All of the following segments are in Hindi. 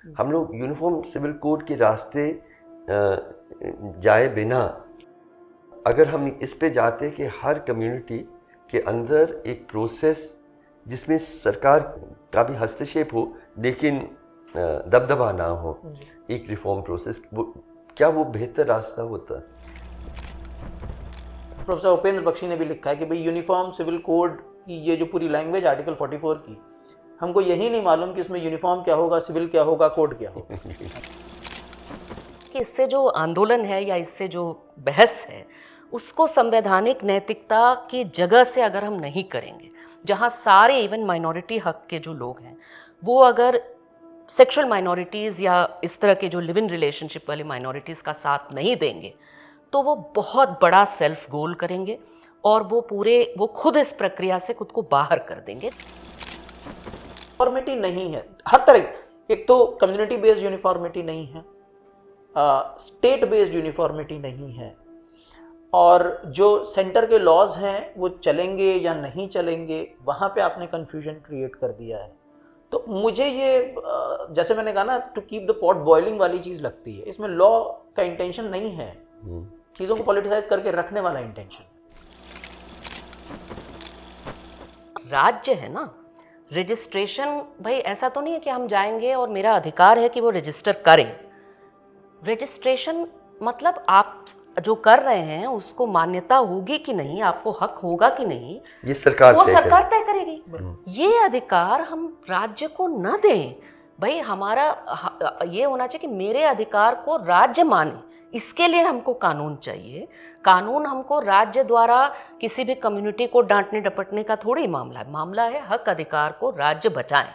हम लोग यूनिफॉर्म सिविल कोड के रास्ते जाए बिना अगर हम इस पे जाते कि हर कम्युनिटी के अंदर एक प्रोसेस जिसमें सरकार का भी हस्तक्षेप हो लेकिन दबदबा ना हो, एक रिफॉर्म प्रोसेस, क्या वो बेहतर रास्ता होता? प्रोफेसर उपेंद्र बख्शी ने भी लिखा है कि भाई यूनिफॉर्म सिविल कोड की ये जो पूरी लैंग्वेज आर्टिकल 44 की, हमको यही नहीं मालूम कि इसमें यूनिफॉर्म क्या होगा, सिविल क्या होगा, कोड क्या होगा। कि इससे जो आंदोलन है या इससे जो बहस है उसको संवैधानिक नैतिकता की जगह से अगर हम नहीं करेंगे, जहाँ सारे इवन माइनॉरिटी हक के जो लोग हैं वो अगर सेक्सुअल माइनॉरिटीज़ या इस तरह के जो लिव इन रिलेशनशिप वाली माइनॉरिटीज़ का साथ नहीं देंगे तो वो बहुत बड़ा सेल्फ गोल करेंगे और वो खुद इस प्रक्रिया से खुद को बाहर कर देंगे। यूनिफॉर्मिटी नहीं है हर तरह, एक तो कम्युनिटी बेस्ड यूनिफॉर्मिटी नहीं है, स्टेट बेस्ड यूनिफॉर्मिटी नहीं है, और जो सेंटर के लॉज हैं वो चलेंगे या नहीं चलेंगे, वहाँ पे आपने कन्फ्यूजन क्रिएट कर दिया है। तो मुझे ये जैसे मैंने कहा ना, to keep the pot boiling वाली चीज़ लगती है। इसमें लॉ का इंटेंशन नहीं है, चीज़ों को पॉलिटिसाइज करके रखने वाला इंटेंशन। राज्य है ना, रजिस्ट्रेशन भाई ऐसा तो नहीं है कि हम जाएंगे और मेरा अधिकार है कि वो रजिस्टर करें। रजिस्ट्रेशन मतलब आप जो कर रहे हैं उसको मान्यता होगी कि नहीं, आपको हक होगा कि नहीं, ये सरकार वो सरकार तय करेगी। ये अधिकार हम राज्य को न दें। भाई हमारा ये होना चाहिए कि मेरे अधिकार को राज्य माने, इसके लिए हमको कानून चाहिए। कानून हमको राज्य द्वारा किसी भी कम्युनिटी को डांटने डपटने का थोड़ी मामला है हक अधिकार को राज्य बचाएं।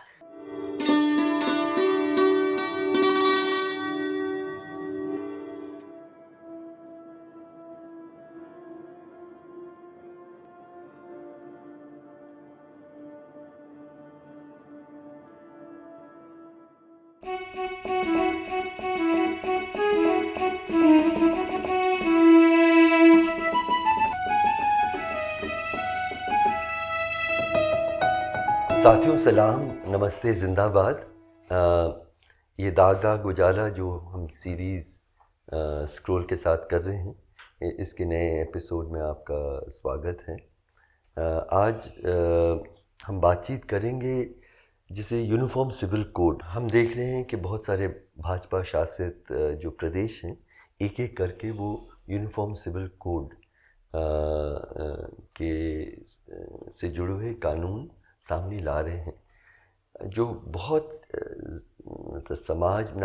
साथियों सलाम, नमस्ते, जिंदाबाद। ये दाग दाग उजाला जो हम सीरीज़ स्क्रॉल के साथ कर रहे हैं, इसके नए एपिसोड में आपका स्वागत है। आज हम बातचीत करेंगे जिसे यूनिफॉर्म सिविल कोड। हम देख रहे हैं कि बहुत सारे भाजपा शासित जो प्रदेश हैं, एक एक करके वो यूनिफॉर्म सिविल कोड के से जुड़े हुए कानून सामने ला रहे हैं, जो बहुत मतलब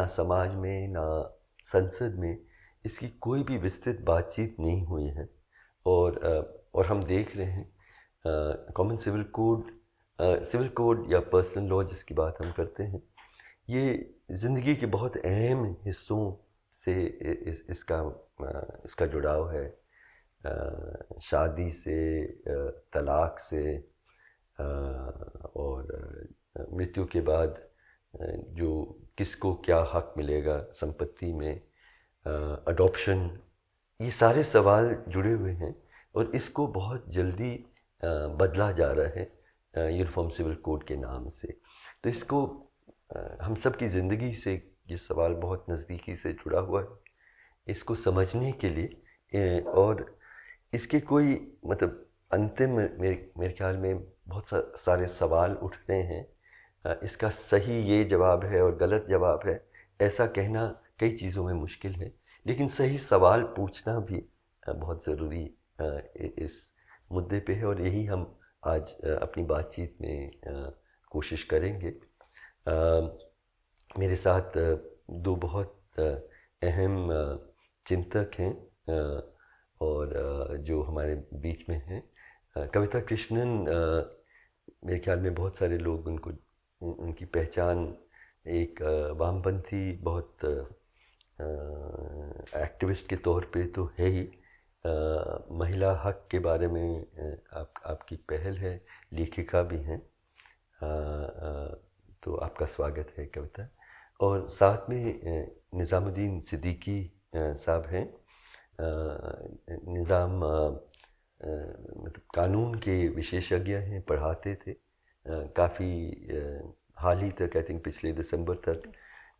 समाज में ना संसद में इसकी कोई भी विस्तृत बातचीत नहीं हुई है। और हम देख रहे हैं कॉमन सिविल कोड या पर्सनल लॉ जिसकी बात हम करते हैं, ये ज़िंदगी के बहुत अहम हिस्सों से इसका जुड़ाव है। शादी से, तलाक से, और मृत्यु के बाद जो किसको क्या हक मिलेगा संपत्ति में, अडॉप्शन, ये सारे सवाल जुड़े हुए हैं और इसको बहुत जल्दी बदला जा रहा है यूनिफॉर्म सिविल कोड के नाम से। तो इसको हम सब की ज़िंदगी से ये सवाल बहुत नज़दीकी से जुड़ा हुआ है। इसको समझने के लिए और इसके कोई मतलब अंतिम मेरे ख्याल में बहुत सारे सवाल उठ रहे हैं। इसका सही ये जवाब है और गलत जवाब है, ऐसा कहना कई चीज़ों में मुश्किल है, लेकिन सही सवाल पूछना भी बहुत ज़रूरी इस मुद्दे पे है, और यही हम आज अपनी बातचीत में कोशिश करेंगे। मेरे साथ दो बहुत अहम चिंतक हैं और जो हमारे बीच में हैं। कविता कृष्णन, मेरे ख्याल में बहुत सारे लोग उनकी पहचान एक वामपंथी बहुत एक्टिविस्ट के तौर पे तो है ही। महिला हक के बारे में आपकी पहल है, लेखिका भी हैं, तो आपका स्वागत है कविता। और साथ में निज़ामुद्दीन सिद्दीकी साहब हैं। निज़ाम मतलब कानून के विशेषज्ञ हैं, पढ़ाते थे काफ़ी हाल ही तक, आई थिंक पिछले दिसंबर तक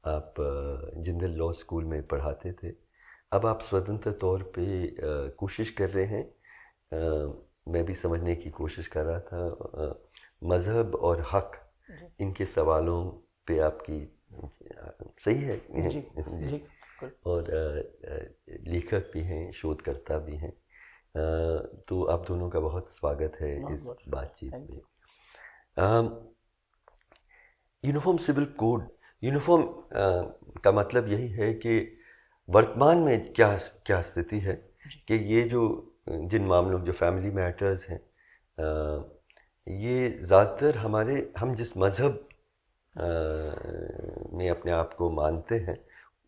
आप जिंदल लॉ स्कूल में पढ़ाते थे। अब आप स्वतंत्र तौर पे कोशिश कर रहे हैं, मैं भी समझने की कोशिश कर रहा था, मज़हब और हक इनके सवालों पे आपकी सही है। जी जी और लेखक भी हैं, शोधकर्ता भी हैं, तो आप दोनों का बहुत स्वागत है इस बातचीत में। यूनिफॉर्म सिविल कोड, यूनिफॉर्म का मतलब यही है कि वर्तमान में क्या क्या स्थिति है कि ये जो जिन मामलों, जो फैमिली मैटर्स हैं, ये ज़्यादातर हम जिस मज़हब में अपने आप को मानते हैं,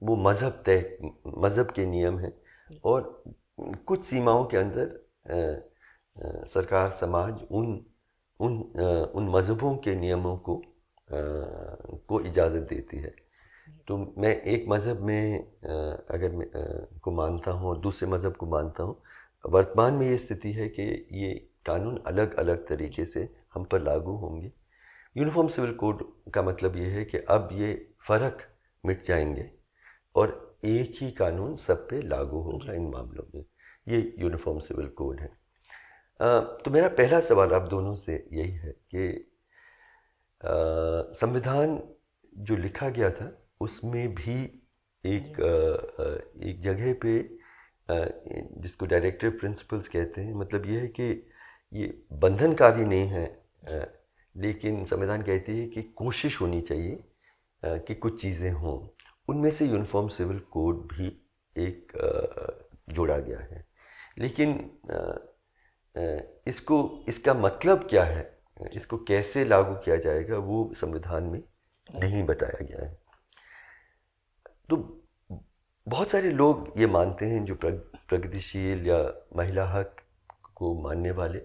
वो मज़हब के नियम हैं, और कुछ सीमाओं के अंदर सरकार, समाज उन मज़हबों के नियमों को इजाज़त देती है। तो मैं एक मज़हब में अगर मैं को मानता हूँ और दूसरे मज़हब को मानता हूँ, वर्तमान में ये स्थिति है कि ये कानून अलग अलग तरीके से हम पर लागू होंगे। यूनिफॉर्म सिविल कोड का मतलब ये है कि अब ये फ़र्क मिट जाएंगे और एक ही कानून सब पे लागू होगा इन मामलों में। ये यूनिफॉर्म सिविल कोड है। तो मेरा पहला सवाल आप दोनों से यही है कि संविधान जो लिखा गया था उसमें भी एक जगह पे जिसको डायरेक्टिव प्रिंसिपल्स कहते हैं, मतलब ये है कि ये बंधनकारी नहीं है, लेकिन संविधान कहती है कि कोशिश होनी चाहिए कि कुछ चीज़ें हों। उनमें से यूनिफॉर्म सिविल कोड भी एक जोड़ा गया है, लेकिन इसका मतलब क्या है, इसको कैसे लागू किया जाएगा, वो संविधान में नहीं बताया गया है। तो बहुत सारे लोग ये मानते हैं, जो प्रगतिशील या महिला हक को मानने वाले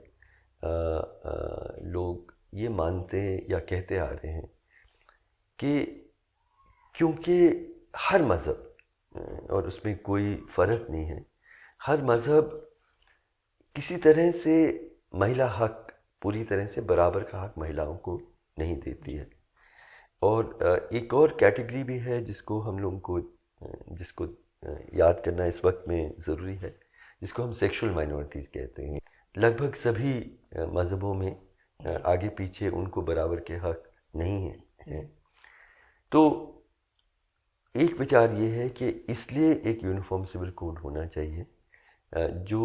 लोग ये मानते हैं या कहते आ रहे हैं कि क्योंकि हर मज़हब, और उसमें कोई फ़र्क नहीं है, हर मज़हब किसी तरह से महिला हक, पूरी तरह से बराबर का हक महिलाओं को नहीं देती है। और एक और कैटेगरी भी है जिसको हम लोगों को जिसको याद करना इस वक्त में ज़रूरी है, जिसको हम सेक्सुअल माइनॉरिटीज़ कहते हैं। लगभग सभी मज़हबों में आगे पीछे उनको बराबर के हक नहीं हैं। तो एक विचार ये है कि इसलिए एक यूनिफॉर्म सिविल कोड होना चाहिए जो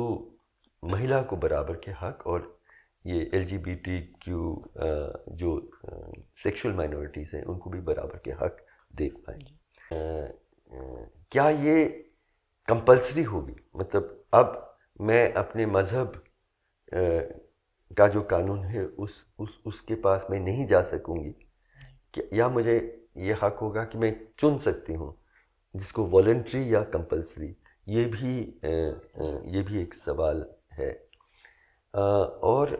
महिला को बराबर के हक और ये LGBTQ जो सेक्सुअल माइनॉरिटीज़ हैं उनको भी बराबर के हक दे पाए। क्या ये कंपल्सरी होगी, मतलब अब मैं अपने मज़हब का जो कानून है उसके पास मैं नहीं जा सकूंगी, या मुझे ये हक होगा कि मैं चुन सकती हूँ, जिसको वॉलंटरी या कंपल्सरी, ये भी एक सवाल है। और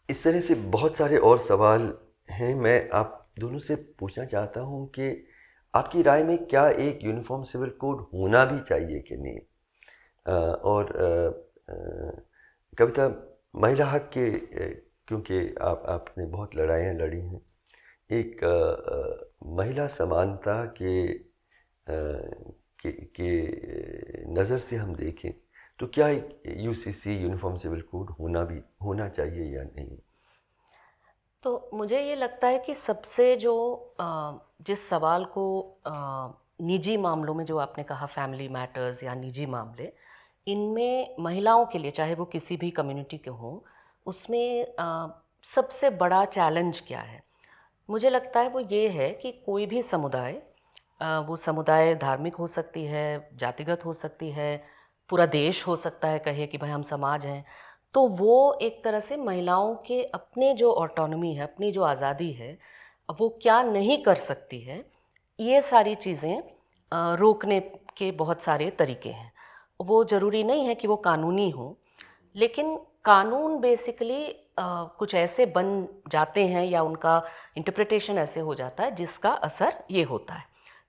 इस तरह से बहुत सारे और सवाल हैं। मैं आप दोनों से पूछना चाहता हूँ कि आपकी राय में क्या एक यूनिफॉर्म सिविल कोड होना भी चाहिए कि नहीं? और कविता, महिला हक के क्योंकि आपने बहुत लड़ाइयाँ लड़ी हैं, एक महिला समानता के नज़र से हम देखें तो क्या UCC यूनिफॉर्म सिविल कोड होना चाहिए या नहीं? तो मुझे ये लगता है कि सबसे जो जिस सवाल को निजी मामलों में, जो आपने कहा फैमिली मैटर्स या निजी मामले, इनमें महिलाओं के लिए, चाहे वो किसी भी कम्युनिटी के हों, उसमें सबसे बड़ा चैलेंज क्या है? मुझे लगता है वो ये है कि कोई भी समुदाय, वो समुदाय धार्मिक हो सकती है, जातिगत हो सकती है, पूरा देश हो सकता है, कहे कि भाई हम समाज हैं, तो वो एक तरह से महिलाओं के अपने जो ऑटोनॉमी है, अपनी जो आज़ादी है, वो क्या नहीं कर सकती है, ये सारी चीज़ें रोकने के बहुत सारे तरीके हैं। वो ज़रूरी नहीं है कि वो कानूनी हो, लेकिन कानून बेसिकली कुछ ऐसे बन जाते हैं या उनका इंटरप्रिटेशन ऐसे हो जाता है जिसका असर ये होता है,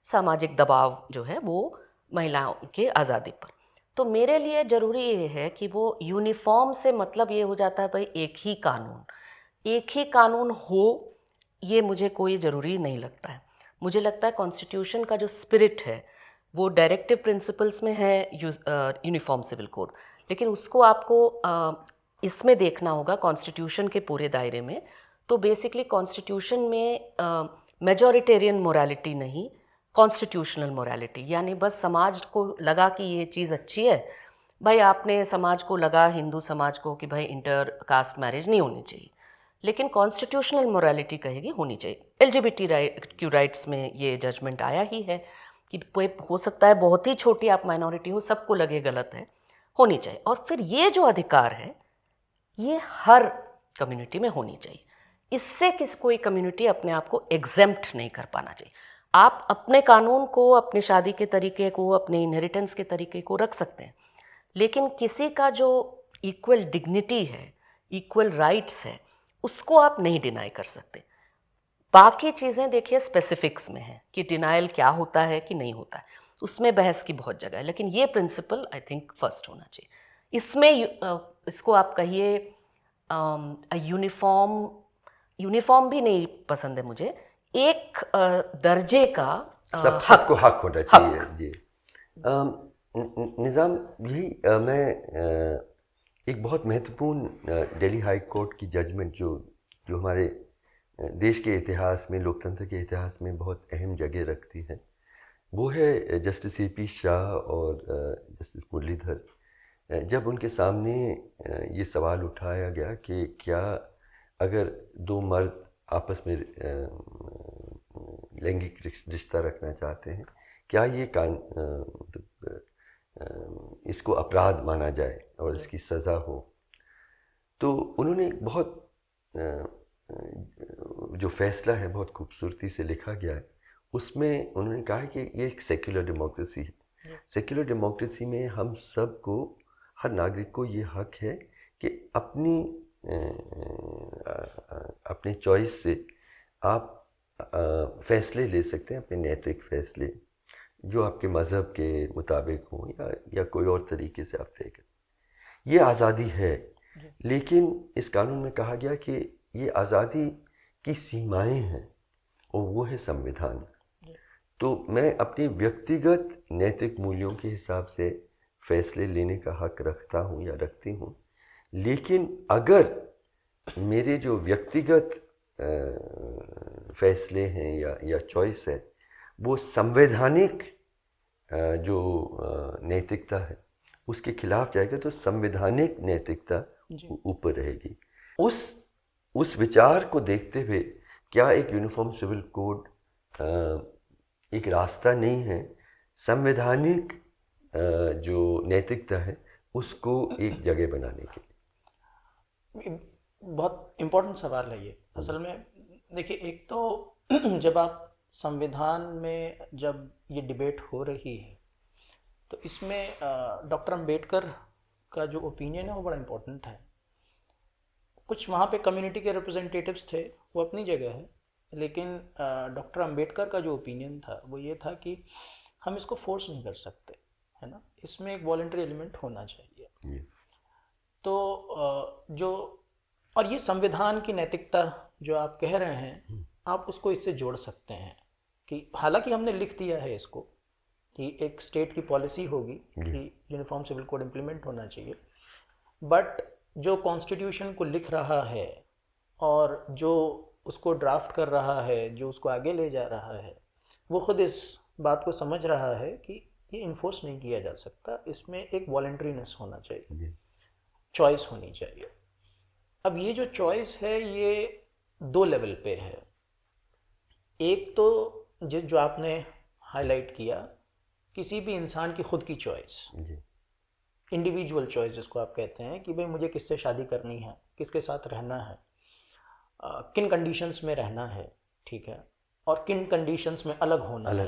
सामाजिक दबाव जो है वो महिलाओं के आज़ादी पर। तो मेरे लिए ज़रूरी ये है कि वो यूनिफॉर्म से मतलब ये हो जाता है भाई एक ही कानून हो, ये मुझे कोई ज़रूरी नहीं लगता है। मुझे लगता है कॉन्स्टिट्यूशन का जो स्पिरिट है वो डायरेक्टिव प्रिंसिपल्स में है, यूनिफॉर्म सिविल कोड, लेकिन उसको आपको इसमें देखना होगा कॉन्स्टिट्यूशन के पूरे दायरे में। तो बेसिकली कॉन्स्टिट्यूशन में मेजॉरिटेरियन मोरालिटी नहीं, कॉन्स्टिट्यूशनल मोरालिटी, यानी बस समाज को लगा कि ये चीज़ अच्छी है, भाई आपने समाज को लगा, हिंदू समाज को, कि भाई इंटर कास्ट मैरिज नहीं होनी चाहिए, लेकिन कॉन्स्टिट्यूशनल मोरालिटी कहेगी होनी चाहिए। एलजीबीटी क्यू राइट्स में ये जजमेंट आया ही है कि कोई हो सकता है बहुत ही छोटी आप माइनॉरिटी हो, सबको लगे गलत है, होनी चाहिए। और फिर ये जो अधिकार है ये हर कम्युनिटी में होनी चाहिए। इससे कोई कम्युनिटी अपने आप को एग्जेम्प्ट नहीं कर पाना चाहिए। आप अपने कानून को, अपने शादी के तरीके को, अपने इनहेरिटेंस के तरीके को रख सकते हैं, लेकिन किसी का जो इक्वल डिग्निटी है, इक्वल राइट्स है, उसको आप नहीं डिनाई कर सकते। बाकी चीज़ें देखिए स्पेसिफिक्स में है कि डिनाइल क्या होता है कि नहीं होता है, उसमें बहस की बहुत जगह है, लेकिन ये प्रिंसिपल आई थिंक फर्स्ट होना चाहिए। इसमें इसको आप कहिए यूनिफॉर्म भी नहीं पसंद है मुझे, एक दर्जे का सबको हक होना चाहिए जी। निज़ाम यही मैं एक बहुत महत्वपूर्ण दिल्ली हाई कोर्ट की जजमेंट जो हमारे देश के इतिहास में, लोकतंत्र के इतिहास में बहुत अहम जगह रखती है, वो है जस्टिस AP शाह और जस्टिस मुरलीधर। जब उनके सामने ये सवाल उठाया गया कि क्या अगर दो मर्द आपस में लैंगिक रिश्ता रखना चाहते हैं, क्या ये इसको अपराध माना जाए और इसकी सज़ा हो, तो उन्होंने बहुत जो फैसला है बहुत खूबसूरती से लिखा गया है। उसमें उन्होंने कहा है कि ये एक सेक्युलर डेमोक्रेसी है। सेक्युलर डेमोक्रेसी में हम सब को, हर नागरिक को ये हक है कि अपने चॉइस से आप फैसले ले सकते हैं, अपने नैतिक फैसले जो आपके मज़हब के मुताबिक हों या कोई और तरीके से आप तय करें। ये आज़ादी है, लेकिन इस कानून में कहा गया कि ये आज़ादी की सीमाएं हैं और वो है संविधान। तो मैं अपने व्यक्तिगत नैतिक मूल्यों के हिसाब से फैसले लेने का हक रखता हूँ या रखती हूँ, लेकिन अगर मेरे जो व्यक्तिगत फैसले हैं या चॉइस है वो संवैधानिक जो नैतिकता है उसके खिलाफ जाएगा, तो संवैधानिक नैतिकता ऊपर रहेगी। उस विचार को देखते हुए क्या एक यूनिफॉर्म सिविल कोड एक रास्ता नहीं है संवैधानिक जो नैतिकता है उसको एक जगह बनाने के लिए? बहुत इम्पोर्टेंट सवाल है ये। असल में देखिए, एक तो जब आप संविधान में जब ये डिबेट हो रही है तो इसमें डॉक्टर अंबेडकर का जो ओपिनियन है वो बड़ा इम्पोर्टेंट है। कुछ वहाँ पे कम्युनिटी के रिप्रेजेंटेटिव्स थे, वो अपनी जगह है, लेकिन डॉक्टर अंबेडकर का जो ओपिनियन था वो ये था कि हम इसको फोर्स नहीं कर सकते, है ना, इसमें एक वॉलंटरी एलिमेंट होना चाहिए। तो जो और ये संविधान की नैतिकता जो आप कह रहे हैं, आप उसको इससे जोड़ सकते हैं कि हालांकि हमने लिख दिया है इसको कि एक स्टेट की पॉलिसी होगी कि यूनिफॉर्म सिविल कोड इम्प्लीमेंट होना चाहिए, बट जो कॉन्स्टिट्यूशन को लिख रहा है और जो उसको ड्राफ्ट कर रहा है, जो उसको आगे ले जा रहा है, वो खुद इस बात को समझ रहा है कि ये इन्फोर्स नहीं किया जा सकता, इसमें एक वॉलंटरीनेस होना चाहिए, चॉइस होनी चाहिए। अब ये जो चॉइस है ये दो लेवल पे है। एक तो जो आपने हाईलाइट किया, किसी भी इंसान की खुद की चॉइस, इंडिविजुअल चॉइस जिसको आप कहते हैं कि भाई मुझे किससे शादी करनी है, किसके साथ रहना है, किन कंडीशंस में रहना है, ठीक है, और किन कंडीशंस में अलग होना है,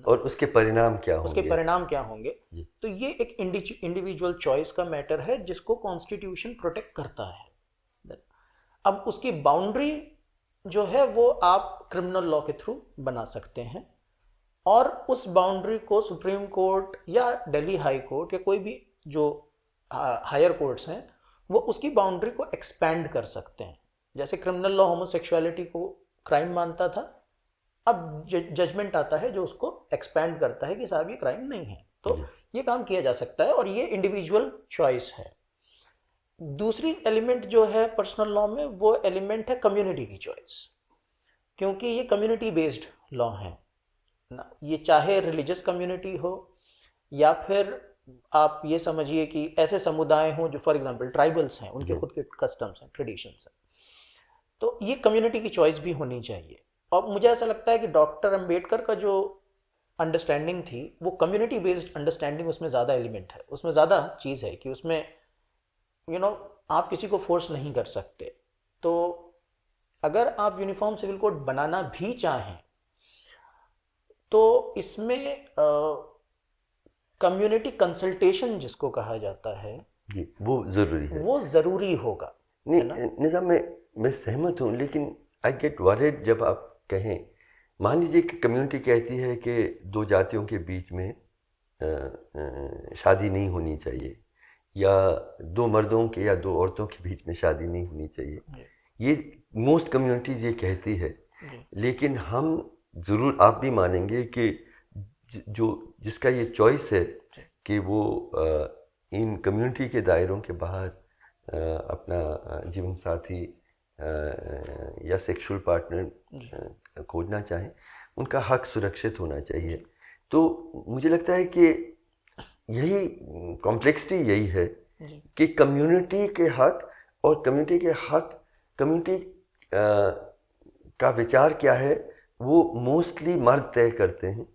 और उसके परिणाम क्या होंगे, तो ये एक इंडिविजुअल चॉइस का मैटर है जिसको कॉन्स्टिट्यूशन प्रोटेक्ट करता है। अब उसकी बाउंड्री जो है वो आप क्रिमिनल लॉ के थ्रू बना सकते हैं, और उस बाउंड्री को सुप्रीम कोर्ट या दिल्ली हाई कोर्ट या कोई भी जो हायर कोर्ट्स हैं वो उसकी बाउंड्री को एक्सपैंड कर सकते हैं। जैसे क्रिमिनल लॉ होमोसेक्सुअलिटी को क्राइम मानता था, अब जजमेंट आता है जो उसको एक्सपैंड करता है कि साहब ये क्राइम नहीं है। तो ये काम किया जा सकता है और ये इंडिविजुअल चॉइस है। दूसरी एलिमेंट जो है पर्सनल लॉ में, वो एलिमेंट है कम्युनिटी की चॉइस, क्योंकि ये कम्युनिटी बेस्ड लॉ है ना। ये चाहे रिलीजियस कम्युनिटी हो या फिर आप ये समझिए कि ऐसे समुदाय हों जो फॉर एग्जांपल ट्राइबल्स हैं, उनके खुद के कस्टम्स हैं, ट्रेडिशंस हैं, तो ये कम्युनिटी की चॉइस भी होनी चाहिए। और मुझे ऐसा लगता है कि डॉक्टर अंबेडकर का जो अंडरस्टैंडिंग थी वो कम्युनिटी बेस्ड अंडरस्टैंडिंग, उसमें ज़्यादा एलिमेंट है, उसमें ज़्यादा चीज़ है कि उसमें आप किसी को फोर्स नहीं कर सकते। तो अगर आप यूनिफॉर्म सिविल कोड बनाना भी चाहें तो इसमें कम्युनिटी कंसल्टेशन जिसको कहा जाता है जी, वो ज़रूरी है, वो ज़रूरी होगा। नहीं निज़ाम, मैं सहमत हूँ, लेकिन आई गेट वरीड जब आप कहें, मान लीजिए कि कम्युनिटी कहती है कि दो जातियों के बीच में शादी नहीं होनी चाहिए, या दो मर्दों के या दो औरतों के बीच में शादी नहीं होनी चाहिए, ये मोस्ट कम्युनिटीज़ ये कहती है। लेकिन हम ज़रूर, आप भी मानेंगे कि जिसका ये चॉइस है कि वो इन कम्युनिटी के दायरों के बाहर अपना जीवन साथी या सेक्सुअल पार्टनर खोजना चाहें, उनका हक सुरक्षित होना चाहिए। तो मुझे लगता है कि यही कॉम्प्लेक्सिटी यही है कि कम्युनिटी के हक और कम्युनिटी का विचार क्या है वो मोस्टली मर्द तय करते हैं।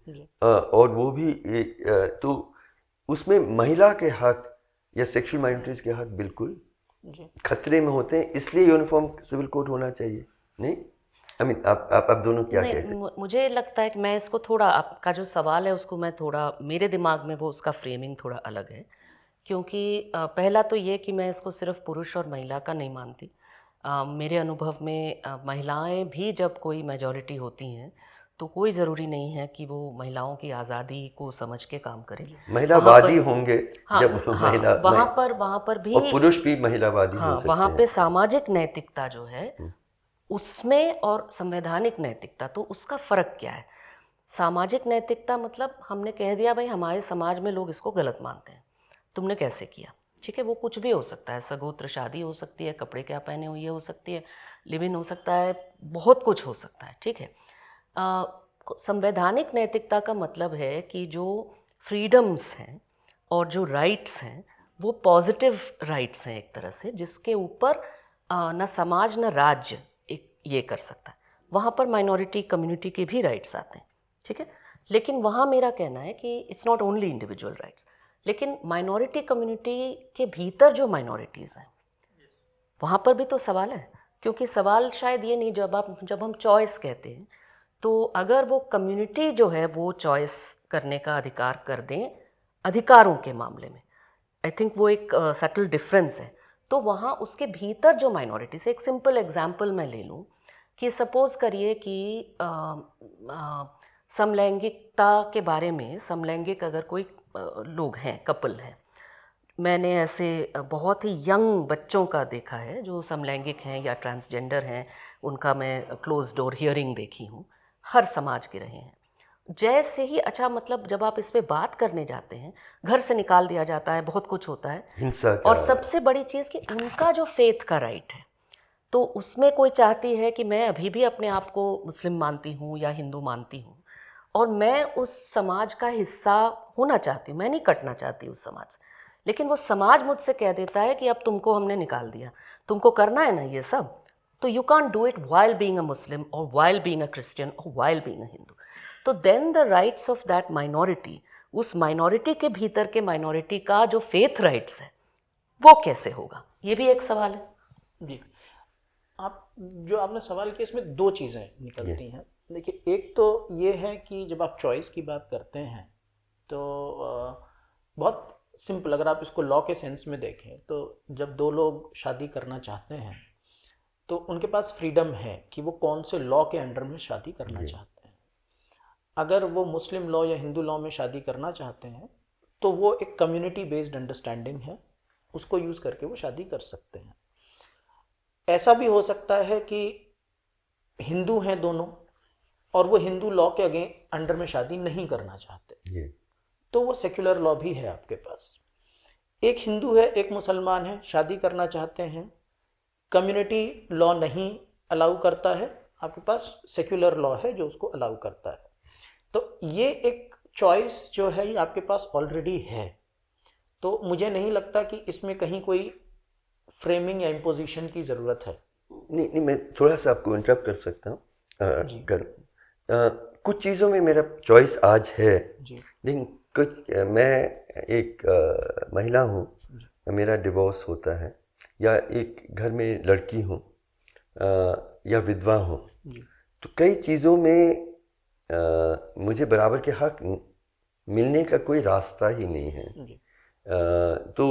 और वो भी तो उसमें महिला के हक या सेक्सुअल माइनॉरिटीज़ के हक बिल्कुल खतरे में होते हैं, इसलिए यूनिफॉर्म सिविल कोड होना चाहिए। नहीं, आई मीन आप दोनों क्या कहते हैं? मुझे लगता है कि मैं इसको थोड़ा, आपका जो सवाल है उसको मैं थोड़ा, मेरे दिमाग में वो उसका फ्रेमिंग थोड़ा अलग है। क्योंकि पहला तो ये कि मैं इसको सिर्फ पुरुष और महिला का नहीं मानती। मेरे अनुभव में महिलाएं भी जब कोई मेजॉरिटी होती हैं तो कोई ज़रूरी नहीं है कि वो महिलाओं की आज़ादी को समझ के काम करें। महिलावादी होंगे जब महिला, वहाँ पर भी, और पुरुष भी महिलावादी हो सकते वहाँ हैं। पे सामाजिक नैतिकता जो है उसमें और संवैधानिक नैतिकता, तो उसका फ़र्क क्या है? सामाजिक नैतिकता मतलब हमने कह दिया भाई हमारे समाज में लोग इसको गलत मानते हैं, तुमने कैसे किया? ठीक है, वो कुछ भी हो सकता है, सगोत्र शादी हो सकती है, कपड़े क्या पहने हो ये हो सकती है, लिव इन हो सकता है, बहुत कुछ हो सकता है। ठीक है, संवैधानिक नैतिकता का मतलब है कि जो फ्रीडम्स हैं और जो राइट्स हैं वो पॉजिटिव राइट्स हैं एक तरह से, जिसके ऊपर न समाज न राज्य एक ये कर सकता है। वहाँ पर माइनॉरिटी कम्युनिटी के भी राइट्स आते हैं। ठीक है, लेकिन वहाँ मेरा कहना है कि it's not only individual rights, लेकिन माइनॉरिटी कम्युनिटी के भीतर जो माइनॉरिटीज़ हैं वहाँ पर भी तो सवाल है। क्योंकि सवाल शायद ये नहीं, जब हम चॉइस कहते हैं तो अगर वो कम्युनिटी जो है वो चॉइस करने का अधिकार कर दें अधिकारों के मामले में, आई थिंक वो एक सटल डिफरेंस है। तो वहाँ उसके भीतर जो माइनॉरिटी से, एक सिंपल एग्जांपल मैं ले लूँ कि सपोज़ करिए कि समलैंगिकता के बारे में, समलैंगिक अगर कोई लोग हैं, कपल हैं, मैंने ऐसे बहुत ही यंग बच्चों का देखा है जो समलैंगिक हैं या ट्रांसजेंडर हैं, उनका मैं क्लोज डोर हियरिंग देखी हूँ, हर समाज के रहे हैं। जैसे ही, अच्छा मतलब जब आप इस पे बात करने जाते हैं घर से निकाल दिया जाता है, बहुत कुछ होता है, हिंसा का, और सबसे बड़ी चीज़ कि उनका जो फेथ का राइट है, तो उसमें कोई चाहती है कि मैं अभी भी अपने आप को मुस्लिम मानती हूँ या हिंदू मानती हूँ और मैं उस समाज का हिस्सा होना चाहती हूँ, मैं नहीं कटना चाहती उस समाज से, लेकिन वो समाज मुझसे कह देता है कि अब तुमको हमने निकाल दिया, तुमको करना है ना ये सब, तो you can't do it while being a Muslim और वाइल बीइंग अ क्रिश्चियन और वाइल बीइंग अ हिंदू। तो then the rights of that minority, उस माइनॉरिटी के भीतर के माइनॉरिटी का जो फेथ राइट्स है वो कैसे होगा, ये भी एक सवाल है। जी, आप जो आपने सवाल किया इसमें दो चीज़ें निकलती हैं। देखिए, एक तो ये है कि जब आप चॉइस की बात करते हैं तो बहुत सिंपल, अगर आप इसको लॉ के सेंस में देखें तो जब दो लोग शादी करना चाहते हैं तो उनके पास फ्रीडम है कि वो कौन से लॉ के अंडर में शादी करना चाहते हैं। अगर वो मुस्लिम लॉ या हिंदू लॉ में शादी करना चाहते हैं तो वो एक कम्युनिटी बेस्ड अंडरस्टैंडिंग है, उसको यूज़ करके वो शादी कर सकते हैं। ऐसा भी हो सकता है कि हिंदू हैं दोनों और वो हिंदू लॉ के अंडर में शादी नहीं करना चाहते, ये तो वो सेक्युलर लॉ भी है आपके पास। एक हिंदू है, एक मुसलमान है, शादी करना चाहते हैं, कम्युनिटी लॉ नहीं अलाउ करता है, आपके पास सेक्युलर लॉ है जो उसको अलाउ करता है। तो ये एक चॉइस जो है ये आपके पास ऑलरेडी है। तो मुझे नहीं लगता कि इसमें कहीं कोई फ्रेमिंग या इम्पोजिशन की ज़रूरत है। नहीं, मैं थोड़ा सा आपको इंटरप्ट कर सकता हूँ। जी। कुछ चीज़ों में मेरा चॉइस आज है, जी। लेकिन कुछ मैं एक महिला हूँ, मेरा डिवोर्स होता है, या एक घर में लड़की हूँ, या विधवा हूँ, जी। तो कई चीज़ों में मुझे बराबर के हक मिलने का कोई रास्ता ही नहीं है। जी। तो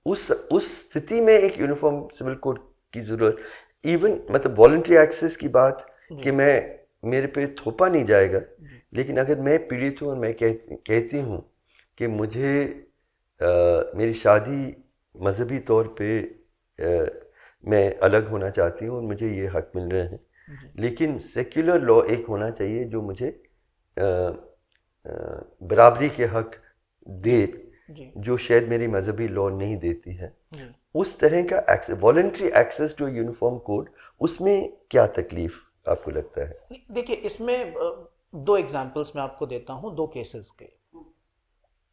उस स्थिति में एक यूनिफॉर्म सिविल कोड की ज़रूरत, इवन मतलब वॉलंटरी एक्सेस की बात कि मेरे पे थोपा नहीं जाएगा, लेकिन अगर मैं पीड़ित हूँ और मैं कहती हूँ कि मुझे मेरी शादी मजहबी तौर पे मैं अलग होना चाहती हूँ और मुझे ये हक मिल रहे हैं, लेकिन सेक्युलर लॉ एक होना चाहिए जो मुझे बराबरी के हक दे, जो शायद मेरी मजहबी लॉ नहीं देती है। उस तरह का access, voluntary access to uniform code, उसमें क्या तकलीफ आपको लगता है? देखिए, इसमें दो एग्जांपल्स मैं आपको देता हूँ, दो केसेस के।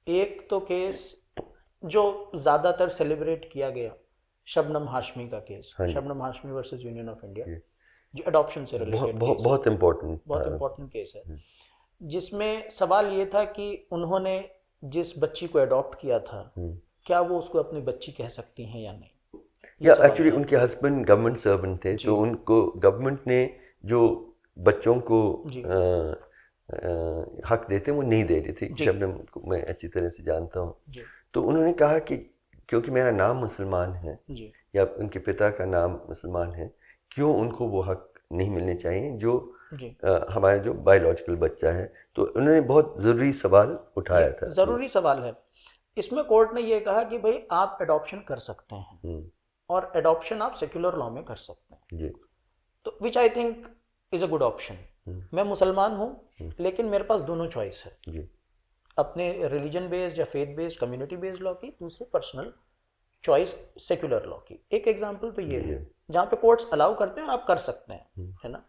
एक तो केस जो ज़्यादातर सेलिब्रेट किया गया, शबनम हाशमी का case, Shabnam Hashmi versus union of India, जो अडॉप्शन से रिलेटेड बहुत इम्पोर्टेंट केस है, जिसमें सवाल ये था कि उन्होंने जिस बच्ची को अडॉप्ट किया था, क्या वो उसको अपनी बच्ची कह सकती हैं या नहीं। या एक्चुअली उनके हस्बैंड गवर्नमेंट सर्वेंट थे, तो उनको गवर्नमेंट ने जो बच्चों को हक देते वो नहीं दे रही थी। शबनम को मैं अच्छी तरह से जानता हूँ। तो उन्होंने कहा कि क्योंकि मेरा नाम मुसलमान है या उनके पिता का नाम मुसलमान है, क्यों उनको वो हक नहीं मिलने चाहिए जो हमारा जो बायोलॉजिकल बच्चा है। तो उन्होंने बहुत ज़रूरी सवाल उठाया था। ज़रूरी सवाल है। इसमें कोर्ट ने ये कहा कि भाई आप एडॉप्शन कर सकते हैं और एडॉप्शन आप सेक्युलर लॉ में कर सकते हैं, तो which I think is a good option. मैं मुसलमान हूँ, लेकिन मेरे पास दोनों चॉइस है, अपने रिलीजन बेस्ड या faith based, community based law की, दूसरी पर्सनल चॉइस सेक्युलर लॉ की। एक एग्जांपल तो ये है जहाँ पे कोर्ट्स अलाउ करते हैं और आप कर सकते हैं, है ना।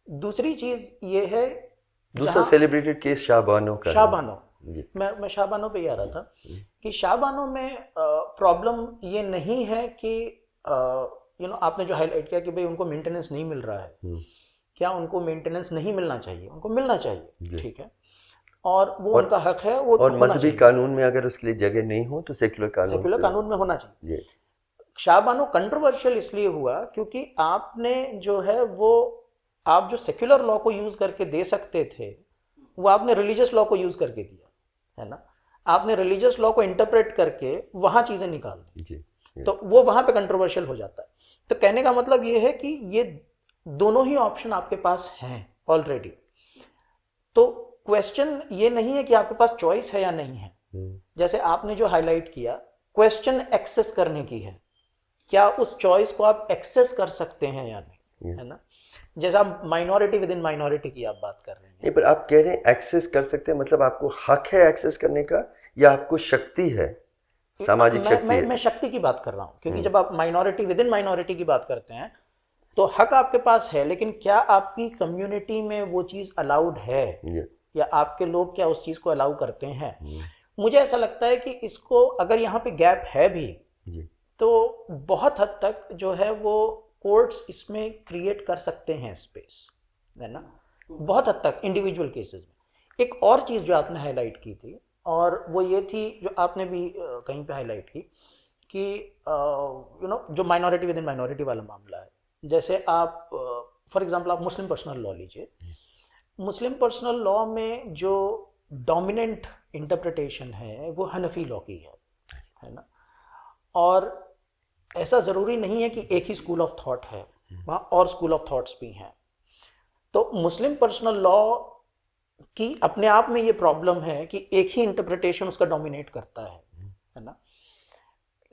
दूसरी चीज़ ये है, दूसरा सेलिब्रेटेड केस शाहबानो का। शाहबानो, मैं शाहबानो पे ही आ रहा था कि शाहबानो में प्रॉब्लम ये नहीं है कि आपने जो हाईलाइट किया कि भाई उनको मेंटेनेंस नहीं मिल रहा है, क्या उनको मेंटेनेंस नहीं मिलना चाहिए? उनको मिलना चाहिए, ठीक है, और वो उनका हक है, वो और मजहबी कानून में अगर उसके लिए जगह नहीं हो तो सेक्युलर कानून में होना चाहिए। शाहबानो कंट्रोवर्शियल इसलिए हुआ क्योंकि आपने जो है वो, आप जो सेक्युलर लॉ को यूज करके दे सकते थे वो आपने रिलीजियस लॉ को यूज करके दिया, है ना। आपने रिलीजियस लॉ को इंटरप्रेट करके वहां चीजें निकाल दी, तो वो वहां पे कंट्रोवर्शियल हो जाता है। तो कहने का मतलब ये है कि ये दोनों ही ऑप्शन आपके पास हैं ऑलरेडी। तो क्वेश्चन ये नहीं है कि आपके पास चॉइस है या नहीं है, जैसे आपने जो हाईलाइट किया, क्वेश्चन एक्सेस करने की है, क्या उस चॉइस को आप एक्सेस कर सकते हैं या नहीं, है ना। जैसे आप माइनॉरिटी विद इन माइनॉरिटी की आप बात कर रहे हैं। नहीं, पर आप कह रहे हैं एक्सेस कर सकते हैं, मतलब आपको हक है एक्सेस करने का या आपको शक्ति है, सामाजिक शक्ति है? मैं शक्ति की बात कर रहा हूँ, क्योंकि जब आप माइनॉरिटी विद इन माइनॉरिटी की बात करते हैं तो हक आपके पास है, लेकिन क्या आपकी कम्युनिटी में वो चीज़ अलाउड है या आपके लोग क्या उस चीज़ को अलाउ करते हैं। मुझे ऐसा लगता है कि इसको अगर यहाँ पे गैप है भी तो बहुत हद तक जो है वो कोर्ट्स इसमें क्रिएट कर सकते हैं स्पेस, है ना, बहुत हद तक इंडिविजुअल केसेस में। एक और चीज़ जो आपने हाईलाइट की थी, और वो ये थी जो आपने भी कहीं पे हाईलाइट की कि जो माइनॉरिटी विद इन माइनॉरिटी वाला मामला है, जैसे आप फॉर एग्जांपल आप मुस्लिम पर्सनल लॉ लीजिए। मुस्लिम पर्सनल लॉ में जो डोमिनेंट इंटरप्रिटेशन है वो हनफी लॉ की है ना, और ऐसा ज़रूरी नहीं है कि एक ही स्कूल ऑफ थॉट है, वहाँ और स्कूल ऑफ थॉट्स भी हैं। तो मुस्लिम पर्सनल लॉ की अपने आप में ये प्रॉब्लम है कि एक ही इंटरप्रिटेशन उसका डोमिनेट करता है ना,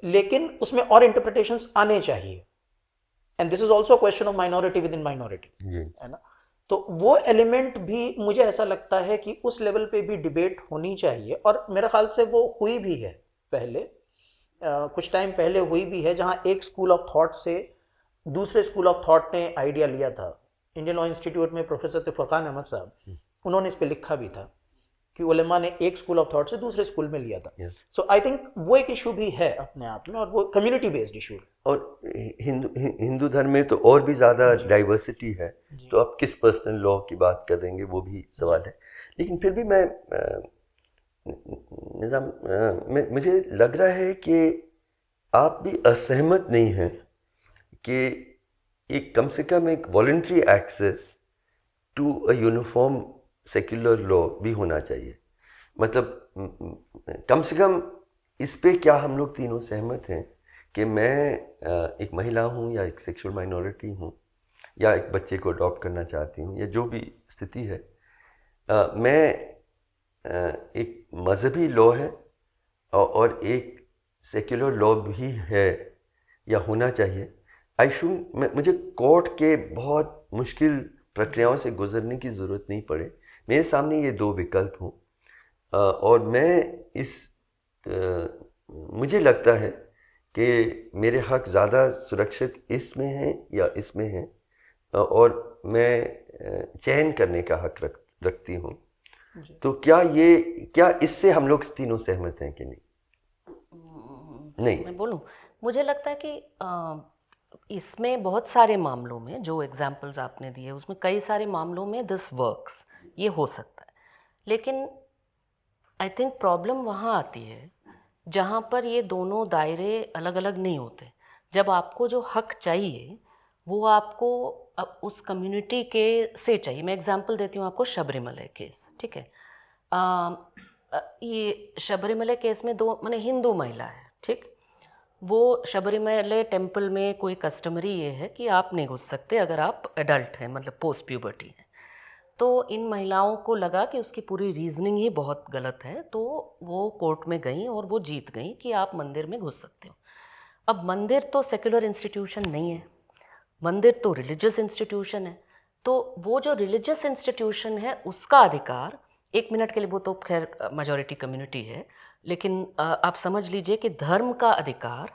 लेकिन उसमें और इंटरप्रिटेशंस आने चाहिए। And this is also question of minority within minority, जी है ना। तो वो एलिमेंट भी मुझे ऐसा लगता है कि उस लेवल पे भी डिबेट होनी चाहिए, और मेरे ख्याल से वो हुई भी है पहले, कुछ टाइम पहले हुई भी है, जहाँ एक स्कूल ऑफ थॉट से दूसरे स्कूल ऑफ थॉट ने आइडिया लिया था। इंडियन लॉ इंस्टीट्यूट में प्रोफेसर थे फुरकान अहमद साहब, उन्होंने इस पे लिखा भी था कि उलेमा ने एक स्कूल ऑफ थॉट से दूसरे स्कूल में लिया था। सो आई थिंक वो एक इशू भी है अपने आप में, और वो कम्युनिटी बेस्ड इशू है। और हिंदू धर्म में तो और भी ज़्यादा डाइवर्सिटी है, तो आप किस पर्सनल लॉ की बात कर देंगे वो भी सवाल है। लेकिन फिर भी मैं मुझे लग रहा है कि आप भी असहमत नहीं हैं कि एक कम से कम एक voluntary access to a uniform secular law भी होना चाहिए। मतलब कम से कम इस पे क्या हम लोग तीनों सहमत हैं कि मैं एक महिला हूँ या एक सेक्सुअल माइनॉरिटी हूँ या एक बच्चे को अडॉप्ट करना चाहती हूँ या जो भी स्थिति है, मैं एक मज़हबी लॉ है और एक सेक्युलर लॉ भी है या होना चाहिए। मुझे कोर्ट के बहुत मुश्किल प्रक्रियाओं से गुजरने की ज़रूरत नहीं पड़े, मेरे सामने ये दो विकल्प हों, और मैं मुझे लगता है कि मेरे हक ज़्यादा सुरक्षित इसमें हैं या इसमें हैं, और मैं चयन करने का हक रखती हूँ। तो क्या इससे हम लोग तीनों सहमत हैं कि नहीं? नहीं, मैं बोलूं, मुझे लगता है कि इसमें बहुत सारे मामलों में जो एग्जाम्पल्स आपने दिए उसमें कई सारे मामलों में दिस वर्क्स, ये हो सकता है। लेकिन आई थिंक प्रॉब्लम वहाँ आती है जहाँ पर ये दोनों दायरे अलग अलग नहीं होते। जब आपको जो हक चाहिए वो आपको उस कम्युनिटी के से चाहिए। मैं एग्जांपल देती हूँ आपको, शबरीमला केस, ठीक है। ये शबरीमला केस में दो माने हिंदू महिला है, ठीक। वो शबरीमला टेम्पल में कोई कस्टमरी ये है कि आप नहीं घुस सकते अगर आप एडल्ट हैं, मतलब पोस्ट प्यूबर्टी है। तो इन महिलाओं को लगा कि उसकी पूरी रीजनिंग ही बहुत गलत है, तो वो कोर्ट में गई और वो जीत गई कि आप मंदिर में घुस सकते हो। अब मंदिर तो सेक्युलर इंस्टीट्यूशन नहीं है, मंदिर तो रिलीजियस इंस्टीट्यूशन है। तो वो जो रिलीजियस इंस्टीट्यूशन है उसका अधिकार, एक मिनट के लिए, वो तो खैर मेजॉरिटी कम्युनिटी है, लेकिन आप समझ लीजिए कि धर्म का अधिकार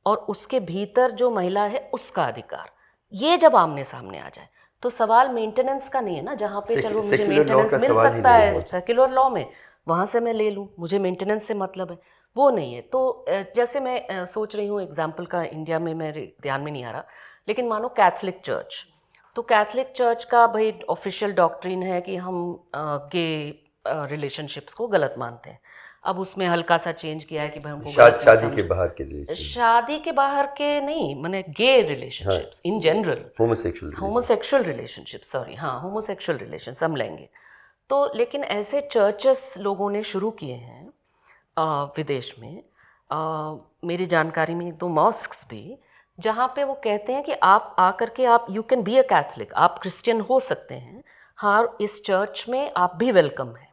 और उसके भीतर जो महिला है उसका अधिकार, ये जब आमने सामने आ जाए तो सवाल मेंटेनेंस का नहीं है ना, जहाँ पे चलो मुझे मेंटेनेंस मिल सकता है सेक्युलर लॉ में, वहाँ से मैं ले लूँ, मुझे मेंटेनेंस से मतलब है, वो नहीं है। तो जैसे मैं सोच रही हूँ एग्जाम्पल का, इंडिया में मेरे ध्यान में नहीं आ रहा, लेकिन मानो कैथलिक चर्च, तो कैथलिक चर्च का भाई ऑफिशियल डॉक्ट्रिन है कि हम गे रिलेशनशिप्स को गलत मानते हैं। अब उसमें हल्का सा चेंज किया है कि भाई हमको शादी के बाहर के लिए, शादी के बाहर के नहीं, माने gay relationships in general, homosexual relationship, sorry, हाँ, होमोसेक्सुअल रिलेशन हम लेंगे। तो लेकिन ऐसे चर्चेस लोगों ने शुरू किए हैं विदेश में, मेरी जानकारी में एक दो मॉस्क्स भी, जहाँ पे वो कहते हैं कि आप आकर के आप you can be a Catholic, आप क्रिश्चियन हो सकते हैं, हाँ, इस चर्च में आप भी वेलकम हैं,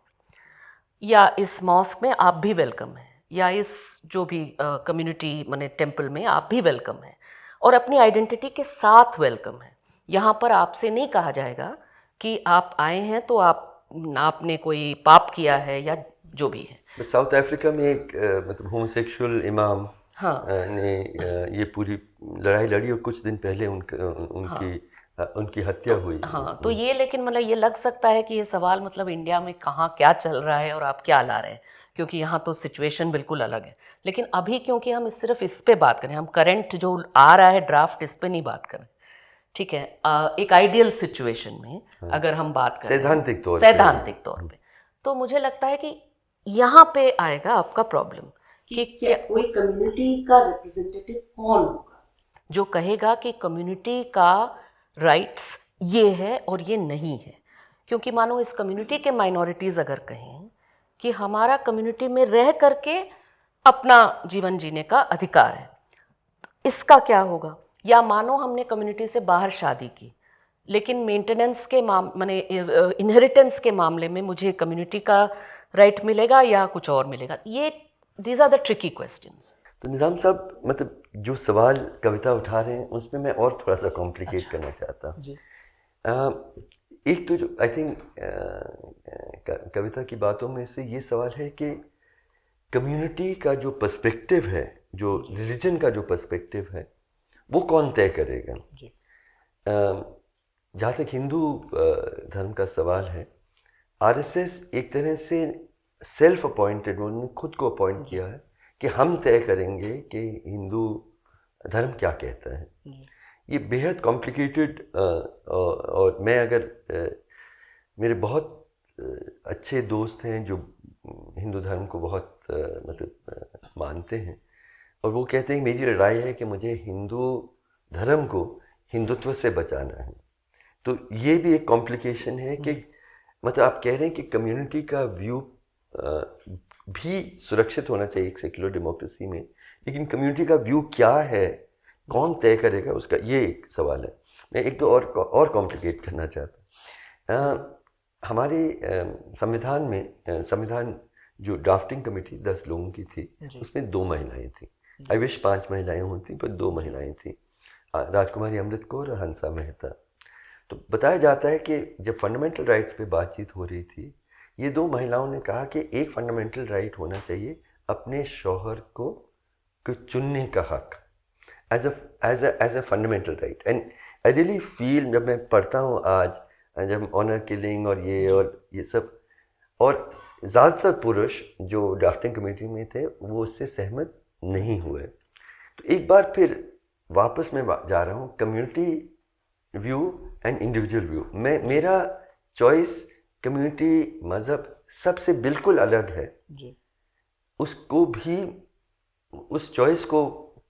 या इस मॉस्क में आप भी वेलकम हैं, या इस जो भी कम्युनिटी माने टेम्पल में आप भी वेलकम हैं, और अपनी आइडेंटिटी के साथ वेलकम है। यहाँ पर आपसे नहीं कहा जाएगा कि आप आए हैं तो आपने कोई पाप किया है या जो भी है। साउथ अफ्रीका में एक मतलब होमोसेक्सुअल इमाम, हाँ, ने ये पूरी लड़ाई लड़ी और कुछ दिन पहले उनकी हत्या हुई। हाँ, तो ये, लेकिन मतलब ये लग सकता है कि ये सवाल मतलब इंडिया में कहाँ क्या चल रहा है और आप क्या ला रहे हैं, क्योंकि यहाँ तो सिचुएशन बिल्कुल अलग है। लेकिन अभी क्योंकि हम सिर्फ इस पे बात करें, हम करंट जो आ रहा है ड्राफ्ट, इस पे नहीं बात करें, ठीक है। एक आइडियल सिचुएशन में अगर हम बात करें सैद्धांतिक तौर पे, तो मुझे लगता है कि यहाँ पे आएगा आपका प्रॉब्लम कि क्या कोई कम्युनिटी का रिप्रेजेंटेटिव कौन होगा जो कहेगा कि कम्युनिटी का राइट्स ये है और ये नहीं है। क्योंकि मानो इस कम्युनिटी के माइनॉरिटीज़ अगर कहें कि हमारा कम्युनिटी में रह करके अपना जीवन जीने का अधिकार है, इसका क्या होगा? या मानो हमने कम्युनिटी से बाहर शादी की, लेकिन मेंटेनेंस के माने इनहेरिटेंस के मामले में मुझे कम्युनिटी का राइट मिलेगा या कुछ और मिलेगा? ये these are the tricky questions. तो निज़ाम साहब, मतलब जो सवाल कविता उठा रहे हैं उसमें मैं और थोड़ा सा कॉम्प्लिकेट करना चाहता हूँ। जी एक तो जो आई थिंक कविता की बातों में से ये सवाल है कि कम्युनिटी का जो पर्सपेक्टिव है, जो रिलीजन का जो पर्सपेक्टिव है, वो कौन तय करेगा। जी जहाँ तक हिंदू धर्म का सवाल है, आरएसएस एक तरह से सेल्फ अपॉइंटेड, उन्होंने खुद को अपॉइंट किया है कि हम तय करेंगे कि हिंदू धर्म क्या कहता है। ये बेहद कॉम्प्लिकेटेड, और मैं अगर मेरे बहुत अच्छे दोस्त हैं जो हिंदू धर्म को बहुत मतलब मानते हैं, और वो कहते हैं मेरी राय है कि मुझे हिंदू धर्म को हिंदुत्व से बचाना है। तो ये भी एक कॉम्प्लिकेशन है कि मतलब आप कह रहे हैं कि कम्युनिटी का व्यू भी सुरक्षित होना चाहिए एक सेक्युलर डेमोक्रेसी में, लेकिन कम्युनिटी का व्यू क्या है, कौन तय करेगा उसका, ये एक सवाल है। मैं एक तो और कॉम्प्लिकेट करना चाहता हूँ। हमारे संविधान में संविधान जो ड्राफ्टिंग कमेटी 10 लोगों की थी, उसमें 2 महिलाएं थी। आई विश 5 महिलाएं होती, पर 2 महिलाएं थी, राजकुमारी अमृत कौर और हंसा मेहता। तो बताया जाता है कि जब फंडामेंटल राइट्स पे बातचीत हो रही थी, ये 2 महिलाओं ने कहा कि एक फंडामेंटल राइट होना चाहिए अपने शौहर को चुनने का हक, as a fundamental right. And I really feel, जब मैं पढ़ता हूँ आज, जब ऑनर किलिंग और ये सब, और ज़्यादातर पुरुष जो ड्राफ्टिंग कमेटी में थे वो उससे सहमत नहीं हुए। तो एक बार फिर वापस मैं जा रहा हूँ, community view and individual view. मेरा चॉइस कम्युनिटी मज़हब सबसे बिल्कुल अलग है जी। उसको भी, उस चॉइस को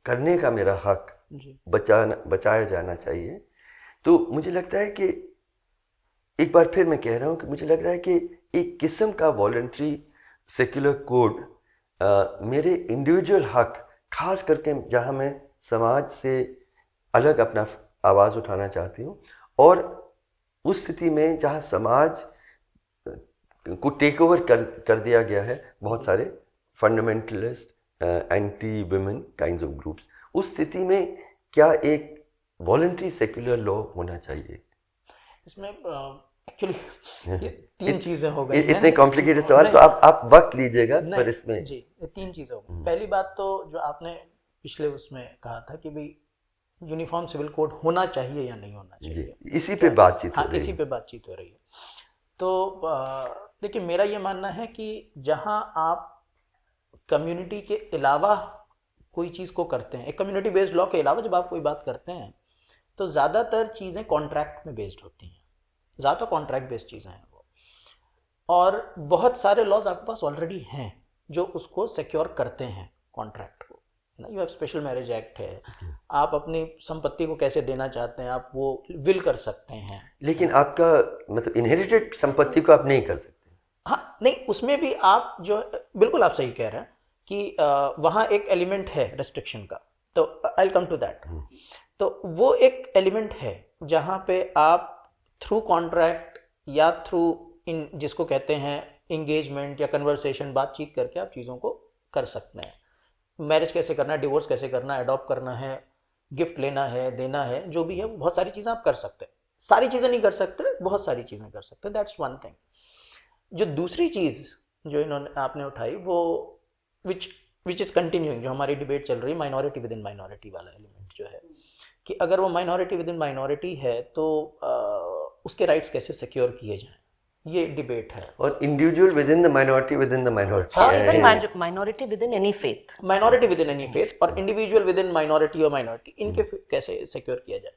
करने का मेरा हक बचाया जाना चाहिए। तो मुझे लगता है कि एक बार फिर मैं कह रहा हूँ कि मुझे लग रहा है कि एक किस्म का वॉलंटरी सेक्युलर कोड मेरे इंडिविजुअल हक, खास करके जहाँ मैं समाज से अलग अपना आवाज़ उठाना चाहती हूँ, और उस स्थिति में जहाँ समाज को टेक ओवर कर दिया गया है बहुत सारे fundamentalist, anti women kinds of groups, उस स्थिति में क्या एक वॉलंटरी सेक्युलर लॉ होना चाहिए। इसमें एक्चुअली ये 3 चीज़ें हो गई। इतने कॉम्प्लिकेटेड सवाल, तो आप वक्त लीजिएगा, पर इसमें जी 3 चीज़ें हो गई। पहली बात तो जो आपने पिछले उसमें कहा था कि भाई यूनिफॉर्म सिविल कोड होना चाहिए या नहीं होना चाहिए, इसी पे बातचीत हो रही है। इसी पे बातचीत हो रही है। तो देखिए, मेरा ये मानना है कि जहां आप कम्युनिटी के अलावा कोई चीज़ को करते हैं, एक कम्युनिटी बेस्ड लॉ के अलावा जब आप कोई बात करते हैं, तो ज़्यादातर चीज़ें कॉन्ट्रैक्ट में बेस्ड होती हैं, ज़्यादा कॉन्ट्रैक्ट बेस्ड चीज़ें हैं वो, और बहुत सारे लॉज आपके पास ऑलरेडी हैं जो उसको सिक्योर करते हैं कॉन्ट्रैक्ट को। You have special Marriage act है, आप अपनी संपत्ति को कैसे देना चाहते हैं आप वो विल कर सकते हैं, लेकिन आपका मतलब इनहेरिटेड संपत्ति को आप नहीं कर सकते। हाँ नहीं, उसमें भी आप जो, बिल्कुल आप सही कह रहे हैं कि वहाँ एक एलिमेंट है रेस्ट्रिक्शन का, तो I will come to that. तो वो एक एलिमेंट है जहाँ पे आप थ्रू कॉन्ट्रैक्ट या थ्रू इन जिसको कहते हैं इंगेजमेंट या कन्वर्सेशन, बातचीत करके आप चीज़ों को कर सकते हैं। मैरिज कैसे करना है, डिवोर्स कैसे करना है, अडॉप्ट करना है, गिफ्ट लेना है, देना है, जो भी है, बहुत सारी चीज़ें आप कर सकते हैं। सारी चीज़ें नहीं कर सकते, बहुत सारी चीज़ें कर सकते हैं, दैट्स वन थिंग। जो दूसरी चीज़ जो आपने उठाई, वो विच इज़ कंटिन्यूइंग, जो हमारी डिबेट चल रही है, माइनॉरिटी विद इन माइनॉरिटी वाला एलिमेंट जो है, कि अगर वो माइनॉरिटी विद इन माइनॉरिटी है तो उसके राइट्स कैसे सिक्योर किए जाएं, ये डिबेट है। और individual with in the minority with in the minority, minority with in any faith, minority with in any faith और इंडिविजुअल विद इन माइनॉरिटी और माइनॉरिटी, इनके कैसे सिक्योर किया जाए।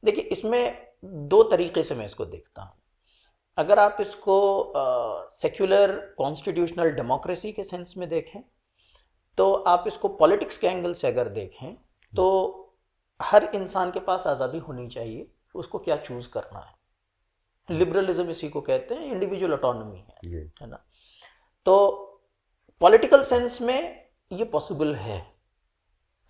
देखिए, इसमें 2 तरीके से मैं इसको देखता हूँ। अगर आप इसको सेक्युलर कॉन्स्टिट्यूशनल डेमोक्रेसी के सेंस में देखें, तो आप इसको पॉलिटिक्स के एंगल से अगर देखें, तो हर इंसान के पास आज़ादी होनी चाहिए उसको क्या चूज़ करना है। लिबरलिज्म इसी को कहते हैं, इंडिविजुअल ऑटोनॉमी है ना। तो पॉलिटिकल सेंस में ये पॉसिबल है,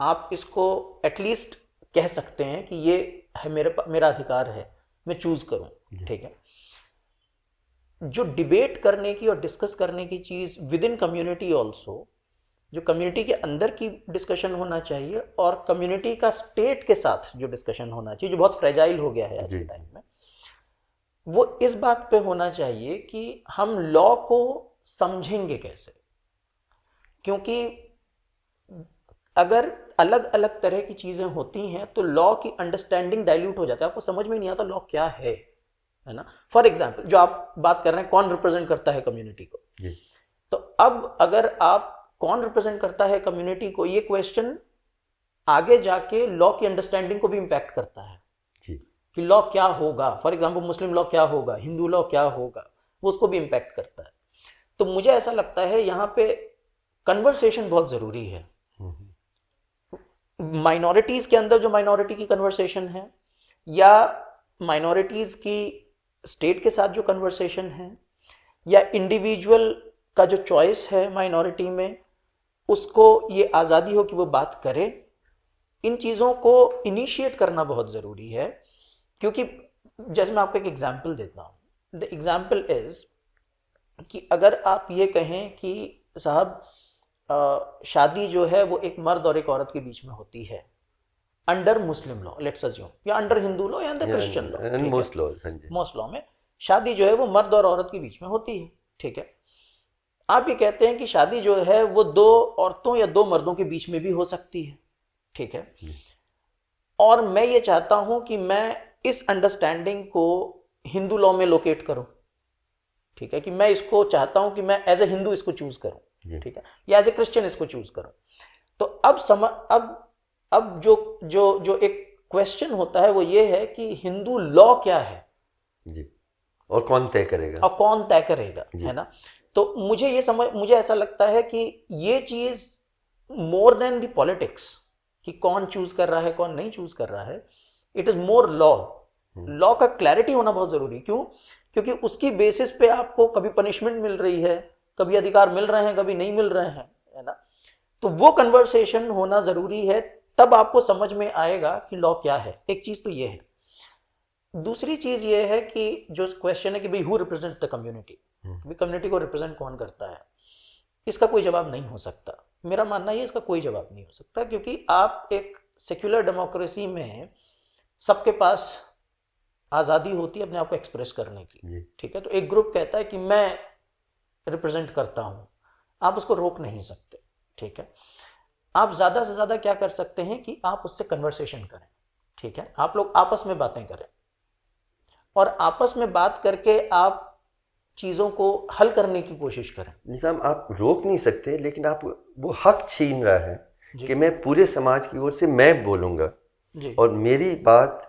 आप इसको एटलीस्ट कह सकते हैं कि ये है मेरा अधिकार है, मैं चूज़ करूं, ठीक है। जो डिबेट करने की और डिस्कस करने की चीज़ विद इन कम्युनिटी ऑल्सो, जो कम्युनिटी के अंदर की डिस्कशन होना चाहिए और कम्युनिटी का स्टेट के साथ जो डिस्कशन होना चाहिए, जो बहुत फ्रेजाइल हो गया है आज के टाइम में, वो इस बात पे होना चाहिए कि हम लॉ को समझेंगे कैसे। क्योंकि अगर अलग अलग तरह की चीजें होती हैं तो लॉ की अंडरस्टैंडिंग डाइल्यूट हो जाता है, आपको समझ में नहीं आता लॉ क्या है ना। फॉर एग्जाम्पल जो आप बात कर रहे हैं, कौन रिप्रेजेंट करता है कम्युनिटी को, तो अब अगर आप कौन रिप्रेजेंट करता है कम्युनिटी को, ये क्वेश्चन आगे जाके लॉ की अंडरस्टैंडिंग को भी इंपैक्ट करता है कि लॉ क्या होगा। फॉर एग्जाम्पल मुस्लिम लॉ क्या होगा, हिंदू लॉ क्या होगा, वो उसको भी इंपैक्ट करता है। तो मुझे ऐसा लगता है यहाँ पे कन्वर्सेशन बहुत जरूरी है। माइनॉरिटीज के अंदर जो माइनॉरिटी की कन्वर्सेशन है, या माइनॉरिटीज की स्टेट के साथ जो कन्वर्सेशन है, या इंडिविजुअल का जो चॉइस है माइनॉरिटी में, उसको ये आज़ादी हो कि वो बात करे, इन चीज़ों को इनिशिएट करना बहुत ज़रूरी है। क्योंकि जैसे मैं आपको एक एग्जाम्पल देता हूँ, द एग्जाम्पल इज कि अगर आप ये कहें कि साहब शादी जो है वो एक मर्द और एक औरत के बीच में होती है under Muslim law, let's assume, या अंडर हिंदू लॉ या under Christian law, most law में शादी जो है वो मर्द और औरत के बीच में होती है, ठीक है। आप ये कहते हैं कि शादी जो है वो दो औरतों या दो मर्दों के बीच में भी हो सकती है, ठीक है। और मैं ये चाहता हूं कि मैं इस अंडरस्टैंडिंग को हिंदू लॉ में लोकेट करूं, ठीक है, कि मैं इसको चाहता हूं कि मैं एज ए हिंदू इसको चूज करूं, ठीक है, या एज ए क्रिश्चियन इसको चूज करूं। तो अब जो एक क्वेश्चन होता है वो ये है कि हिंदू लॉ क्या है जी, और कौन तय करेगा, है ना। तो मुझे ऐसा लगता है कि ये चीज मोर देन द पॉलिटिक्स कि कौन चूज कर रहा है कौन नहीं चूज कर रहा है, इट इज मोर लॉ का क्लैरिटी होना बहुत जरूरी। क्यों? क्योंकि उसकी बेसिस पे आपको कभी पनिशमेंट मिल रही है, कभी अधिकार मिल रहे हैं, कभी नहीं मिल रहे हैं, है ना। तो वो कन्वर्सेशन होना जरूरी है, तब आपको समझ में आएगा कि लॉ क्या है। एक चीज तो ये है। दूसरी चीज ये है कि जो क्वेश्चन है कि भाई who represents the community, community को रिप्रेजेंट कौन करता है, इसका कोई जवाब नहीं हो सकता। मेरा मानना है इसका कोई जवाब नहीं हो सकता, क्योंकि आप एक सेक्युलर डेमोक्रेसी में सबके पास आज़ादी होती है अपने आप को एक्सप्रेस करने की, ठीक है। तो एक ग्रुप कहता है कि मैं रिप्रेजेंट करता हूं, आप उसको रोक नहीं सकते, ठीक है। आप ज़्यादा से ज़्यादा क्या कर सकते हैं कि आप उससे कन्वर्सेशन करें, ठीक है। आप लोग आपस में बातें करें और आपस में बात करके आप चीज़ों को हल करने की कोशिश करें। निज़ाम आप रोक नहीं सकते, लेकिन आप वो हक छीन रहा है कि मैं पूरे समाज की ओर से मैं बोलूँगा और मेरी बात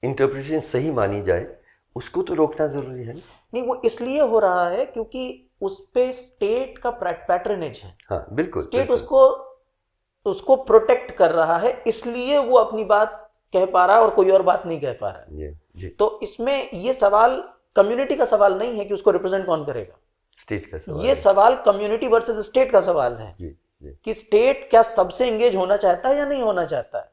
इंटरप्रिटेशन सही मानी जाए, उसको तो रोकना ज़रूरी है। नहीं, वो इसलिए हो रहा है क्योंकि उस पे स्टेट का पैटर्नेज है। हाँ बिल्कुल, स्टेट उसको प्रोटेक्ट कर रहा है, इसलिए वो अपनी बात कह पा रहा है और कोई और बात नहीं कह पा रहा है। तो इसमें ये सवाल कम्युनिटी का सवाल नहीं है कि उसको रिप्रेजेंट कौन करेगा, स्टेट का सवाल। ये सवाल कम्युनिटी वर्सेस स्टेट का सवाल है कि स्टेट क्या सबसे एंगेज होना चाहता है या नहीं होना चाहता है।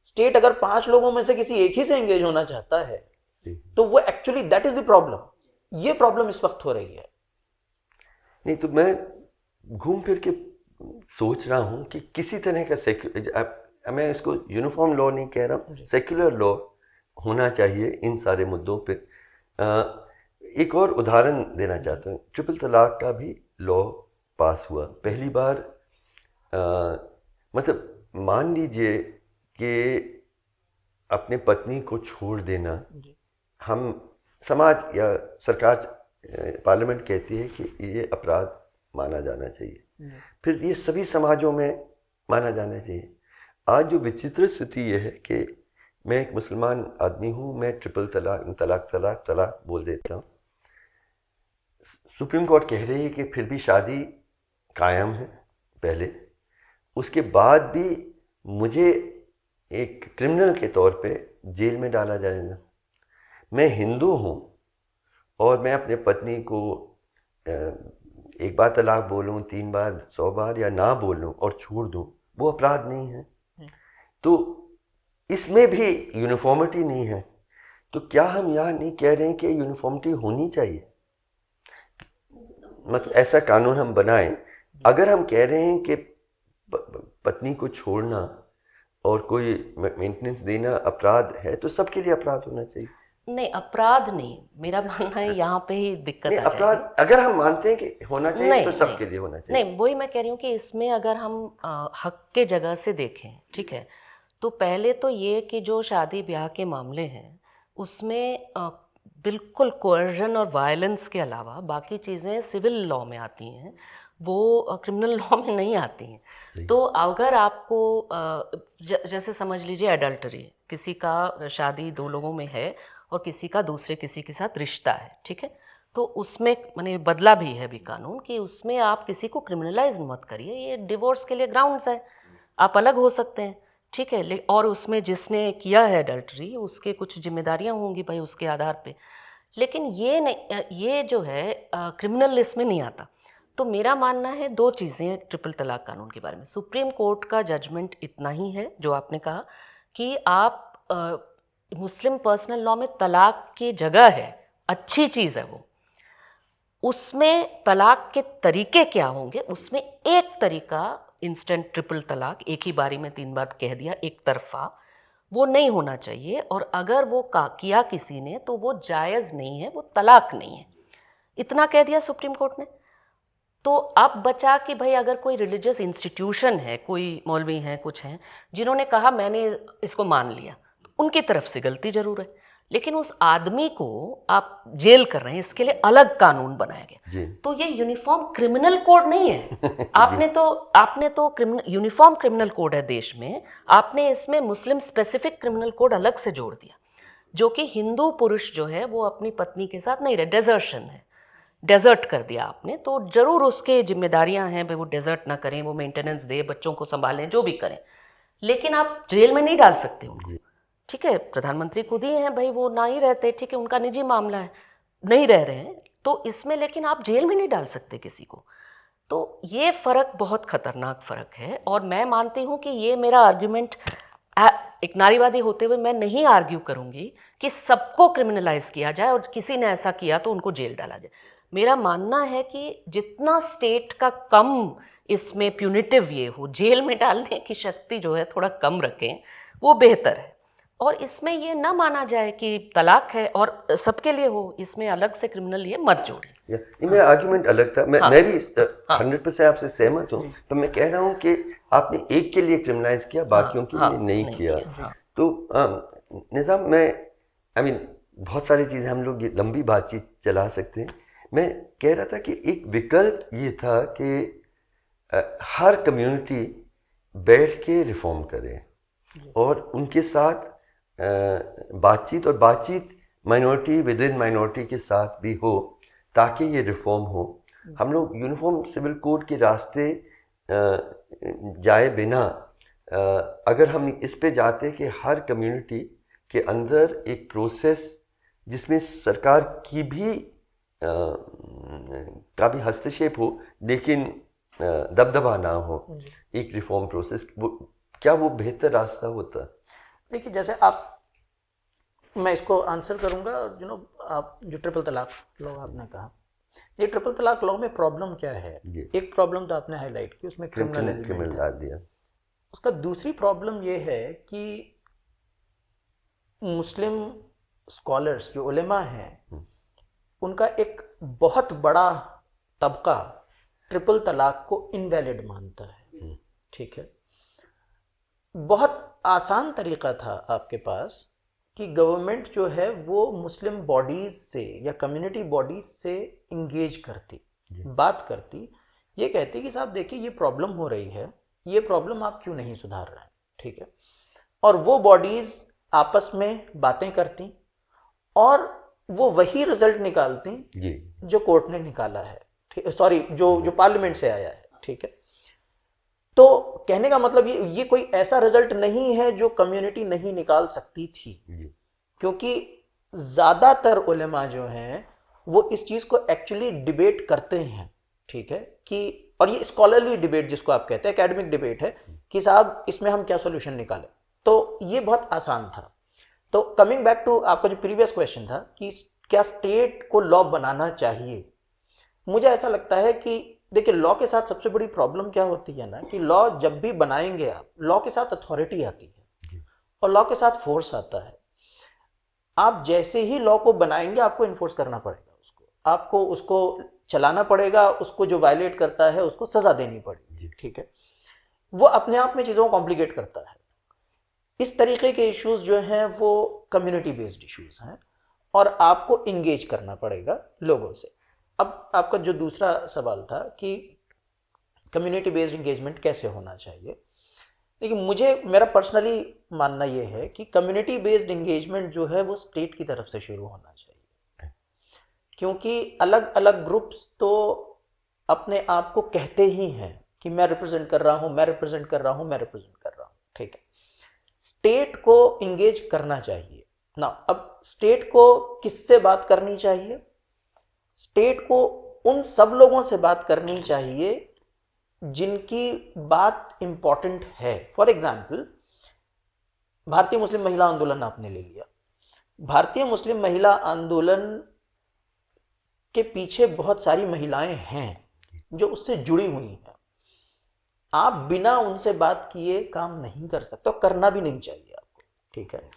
स्टेट अगर 5 लोगों में से किसी एक ही से एंगेज होना चाहता है तो वो actually that is the problem. ये प्रॉब्लम इस वक्त हो रही है। नहीं तो मैं घूम फिर के सोच रहा हूँ कि किसी तरह का मैं इसको यूनिफॉर्म लॉ नहीं कह रहा हूँ, सेक्युलर लॉ होना चाहिए इन सारे मुद्दों पे। एक और उदाहरण देना चाहता हूँ, ट्रिपल तलाक का भी लॉ पास हुआ पहली बार। मतलब मान लीजिए कि अपने पत्नी को छोड़ देना, हम समाज या सरकार पार्लियामेंट कहती है कि ये अपराध माना जाना चाहिए, फिर ये सभी समाजों में माना जाना चाहिए। आज जो विचित्र स्थिति ये है कि मैं एक मुसलमान आदमी हूँ, मैं ट्रिपल तलाक बोल देता हूँ। सुप्रीम कोर्ट कह रही है कि फिर भी शादी कायम है पहले, उसके बाद भी मुझे एक क्रिमिनल के तौर पे जेल में डाला जाएगा। मैं हिंदू हूँ और मैं अपने पत्नी को एक बार तलाक बोलूँ, 3 बार, 100 बार या ना बोलूँ और छोड़ दूँ, वो अपराध नहीं है। तो इसमें भी यूनिफॉर्मिटी नहीं है। तो क्या हम यहाँ नहीं कह रहे हैं कि यूनिफॉर्मिटी होनी चाहिए? मतलब ऐसा कानून हम बनाएं। अगर हम कह रहे हैं कि पत्नी को छोड़ना और कोई मेंटेनेंस देना अपराध है, तो सबके लिए अपराध होना चाहिए। नहीं, अपराध नहीं, मेरा मानना है यहाँ पे ही दिक्कत नहीं, आ जाएगी। अपराध अगर हम मानते हैं कि होना चाहिए नहीं, तो सबके लिए होना चाहिए। नहीं, वही मैं कह रही हूँ कि इसमें अगर हम हक के जगह से देखें, ठीक है, तो पहले तो ये कि जो शादी ब्याह के मामले हैं उसमें बिल्कुल कोर्जन और वायलेंस के अलावा बाकी चीज़ें सिविल लॉ में आती हैं, वो क्रिमिनल लॉ में नहीं आती हैं। तो अगर आपको जैसे समझ लीजिए एडल्टरी, किसी का शादी दो लोगों में है और किसी का दूसरे किसी के साथ रिश्ता है, ठीक है, तो उसमें माने बदला भी है भी कानून कि उसमें आप किसी को क्रिमिनलाइज मत करिए, ये डिवोर्स के लिए ग्राउंड्स है, आप अलग हो सकते हैं, ठीक है। और उसमें जिसने किया है एडल्टरी उसके कुछ जिम्मेदारियां होंगी भाई उसके आधार पे, लेकिन ये नहीं, ये जो है क्रिमिनल लिस्ट में नहीं आता। तो मेरा मानना है दो चीज़ें ट्रिपल तलाक कानून के बारे में। सुप्रीम कोर्ट का जजमेंट इतना ही है जो आपने कहा कि आप मुस्लिम पर्सनल लॉ में तलाक की जगह है, अच्छी चीज़ है वो, उसमें तलाक के तरीके क्या होंगे, उसमें एक तरीका इंस्टेंट ट्रिपल तलाक, एक ही बारी में 3 बार कह दिया एक तरफा, वो नहीं होना चाहिए। और अगर वो किया किसी ने तो वो जायज़ नहीं है, वो तलाक नहीं है, इतना कह दिया सुप्रीम कोर्ट ने। तो अब बचा कि भाई अगर कोई रिलीजियस इंस्टीट्यूशन है, कोई मौलवी हैं, कुछ हैं जिन्होंने कहा मैंने इसको मान लिया, तो उनकी तरफ से गलती ज़रूर है, लेकिन उस आदमी को आप जेल कर रहे हैं, इसके लिए अलग कानून बनाया गया। तो ये यूनिफॉर्म क्रिमिनल कोड नहीं है। आपने तो यूनिफॉर्म क्रिमिनल कोड है देश में, आपने इसमें मुस्लिम स्पेसिफिक क्रिमिनल कोड अलग से जोड़ दिया, जो कि हिंदू पुरुष जो है वो अपनी पत्नी के साथ नहीं रहे, डेजर्शन है, डेजर्ट कर दिया आपने, तो जरूर उसके जिम्मेदारियां हैं भाई वो डेजर्ट ना करें, वो मेंटेनेंस दे, बच्चों को संभालें, जो भी करें, लेकिन आप जेल में नहीं डाल सकते उनको, ठीक है। प्रधानमंत्री खुद ही हैं भाई, वो ना ही रहते, ठीक है, उनका निजी मामला है, नहीं रह रहे हैं तो इसमें, लेकिन आप जेल में नहीं डाल सकते किसी को। तो ये फ़र्क बहुत ख़तरनाक फ़र्क है। और मैं मानती हूँ कि ये मेरा आर्ग्यूमेंट, एक नारीवादी होते हुए मैं नहीं आर्ग्यू करूँगी कि सबको क्रिमिनलाइज किया जाए और किसी ने ऐसा किया तो उनको जेल डाला जाए। मेरा मानना है कि जितना स्टेट का कम इसमें प्यूनिटिव ये हो, जेल में डालने की शक्ति जो है थोड़ा कम रखें, वो बेहतर है। और इसमें ये ना माना जाए कि तलाक है और सबके लिए हो, इसमें अलग से क्रिमिनल ये मत जोड़ें। मेरा आर्ग्यूमेंट अलग था, मैं भी 100% आपसे सहमत हूँ, तो मैं कह रहा हूँ कि आपने एक के लिए क्रिमिनलाइज किया, बाकियों के लिए नहीं किया। तो निज़ाम, मैं बहुत सारी चीज़ें हम लोग ये लंबी बातचीत चला सकते हैं। मैं कह रहा था कि एक विकल्प ये था कि हर कम्युनिटी बैठ के रिफॉर्म करे और उनके साथ बातचीत, और बातचीत माइनॉरिटी विद इन माइनॉरिटी के साथ भी हो, ताकि ये रिफॉर्म हो। हम लोग यूनिफॉर्म सिविल कोड के रास्ते जाए बिना अगर हम इस पे जाते कि हर कम्युनिटी के अंदर एक प्रोसेस जिसमें सरकार की भी का भी हस्तक्षेप हो, लेकिन दबदबा ना हो, एक रिफॉर्म प्रोसेस, क्या वो बेहतर रास्ता होता? देखिए, जैसे मैं इसको आंसर करूंगा, आप जो ट्रिपल तलाक लॉ आपने कहा, ये ट्रिपल तलाक लॉ में प्रॉब्लम क्या है? एक प्रॉब्लम तो आपने हाईलाइट की, उसमें क्रिमिनल डाल दिया। उसका दूसरी प्रॉब्लम ये है कि मुस्लिम स्कॉलर्स जो उलेमा हैं, उनका एक बहुत बड़ा तबका ट्रिपल तलाक को इनवैलिड मानता है, ठीक है। बहुत आसान तरीका था आपके पास कि गवर्नमेंट जो है वो मुस्लिम बॉडीज़ से या कम्युनिटी बॉडीज़ से इंगेज करती, बात करती, ये कहती कि साहब देखिए ये प्रॉब्लम हो रही है, ये प्रॉब्लम आप क्यों नहीं सुधार रहे हैं, ठीक है। और वो बॉडीज़ आपस में बातें करती और वो वही रिजल्ट निकालती जो कोर्ट ने निकाला है, सॉरी, जो पार्लियामेंट से आया है, ठीक है। तो कहने का मतलब ये कोई ऐसा रिजल्ट नहीं है जो कम्युनिटी नहीं निकाल सकती थी, क्योंकि ज़्यादातर उलेमा जो हैं वो इस चीज़ को एक्चुअली डिबेट करते हैं, ठीक है, कि और ये स्कॉलरली डिबेट जिसको आप कहते हैं, एकेडमिक डिबेट है कि साहब इसमें हम क्या सोल्यूशन निकालें। तो ये बहुत आसान था। तो कमिंग बैक टू आपका जो प्रीवियस क्वेश्चन था कि क्या स्टेट को लॉ बनाना चाहिए, मुझे ऐसा लगता है कि देखिए लॉ के साथ सबसे बड़ी प्रॉब्लम क्या होती है ना कि लॉ जब भी बनाएंगे आप, लॉ के साथ अथॉरिटी आती है और लॉ के साथ फोर्स आता है। आप जैसे ही लॉ को बनाएंगे आपको इन्फोर्स करना पड़ेगा, आपको उसको चलाना पड़ेगा, उसको जो वायलेट करता है उसको सजा देनी पड़ेगी, ठीक है। वो अपने आप में चीज़ों को कॉम्प्लिकेट करता है। इस तरीके के इश्यूज जो हैं वो कम्युनिटी बेस्ड इश्यूज हैं और आपको इंगेज करना पड़ेगा लोगों से। अब आपका जो दूसरा सवाल था कि कम्युनिटी बेस्ड इंगेजमेंट कैसे होना चाहिए, देखिए मेरा पर्सनली मानना ये है कि कम्युनिटी बेस्ड इंगेजमेंट जो है वो स्टेट की तरफ से शुरू होना चाहिए, क्योंकि अलग अलग ग्रुप्स तो अपने आप को कहते ही हैं कि मैं रिप्रेजेंट कर रहा हूँ, मैं रिप्रेजेंट कर रहा हूँ, मैं रिप्रेजेंट कर रहा हूँ, ठीक है। स्टेट को इंगेज करना चाहिए ना। अब स्टेट को किससे बात करनी चाहिए? स्टेट को उन सब लोगों से बात करनी चाहिए जिनकी बात इंपॉर्टेंट है। फॉर एग्जाम्पल, भारतीय मुस्लिम महिला आंदोलन आपने ले लिया। भारतीय मुस्लिम महिला आंदोलन के पीछे बहुत सारी महिलाएं हैं जो उससे जुड़ी हुई हैं। आप बिना उनसे बात किए काम नहीं कर सकते, करना भी नहीं चाहिए आपको, ठीक है।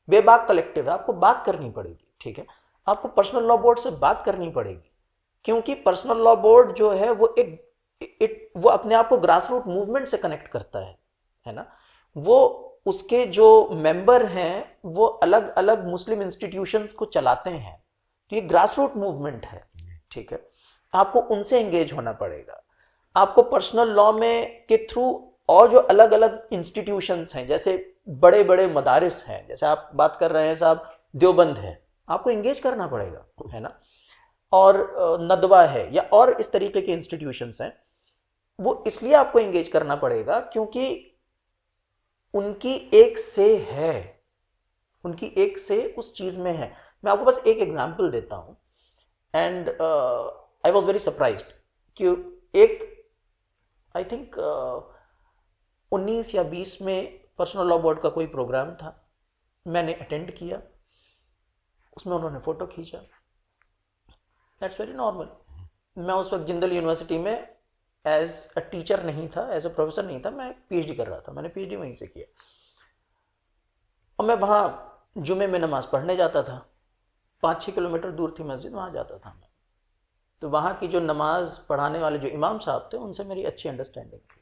बेबाक कलेक्टिव है, आपको बात करनी पड़ेगी, ठीक है। आपको पर्सनल लॉ बोर्ड से बात करनी पड़ेगी, क्योंकि पर्सनल लॉ बोर्ड जो है वो वो अपने आप को ग्रास रूट मूवमेंट से कनेक्ट करता है ना। वो उसके जो मेंबर हैं वो अलग अलग मुस्लिम इंस्टीट्यूशंस को चलाते हैं, तो ये ग्रास रूट मूवमेंट है, ठीक है। आपको उनसे एंगेज होना पड़ेगा। आपको पर्सनल लॉ में के थ्रू और जो अलग अलग इंस्टीट्यूशंस हैं, जैसे बड़े बड़े मदारिस हैं, जैसे आप बात कर रहे हैं साहब देवबंद है, आपको एंगेज करना पड़ेगा, है ना। और नदवा है या और इस तरीके के इंस्टीट्यूशंस हैं, वो इसलिए आपको एंगेज करना पड़ेगा क्योंकि उनकी एक से है, उनकी एक से उस चीज में है। मैं आपको बस एक एग्जांपल देता हूं and I was very surprised कि एक आई थिंक 19 या 20 में पर्सनल लॉ बोर्ड का कोई प्रोग्राम था, मैंने अटेंड किया, उसमें उन्होंने फोटो खींचा, दैट्स वेरी नॉर्मल। मैं उस वक्त जिंदल यूनिवर्सिटी में एज अ टीचर नहीं था, एज अ प्रोफेसर नहीं था, मैं पीएचडी कर रहा था, मैंने पीएचडी वहीं से किया और मैं वहाँ जुमे में नमाज पढ़ने जाता था। 5-6 किलोमीटर दूर थी मस्जिद, वहाँ जाता था मैं। तो वहाँ की जो नमाज पढ़ाने वाले जो इमाम साहब थे उनसे मेरी अच्छी अंडरस्टैंडिंग थी।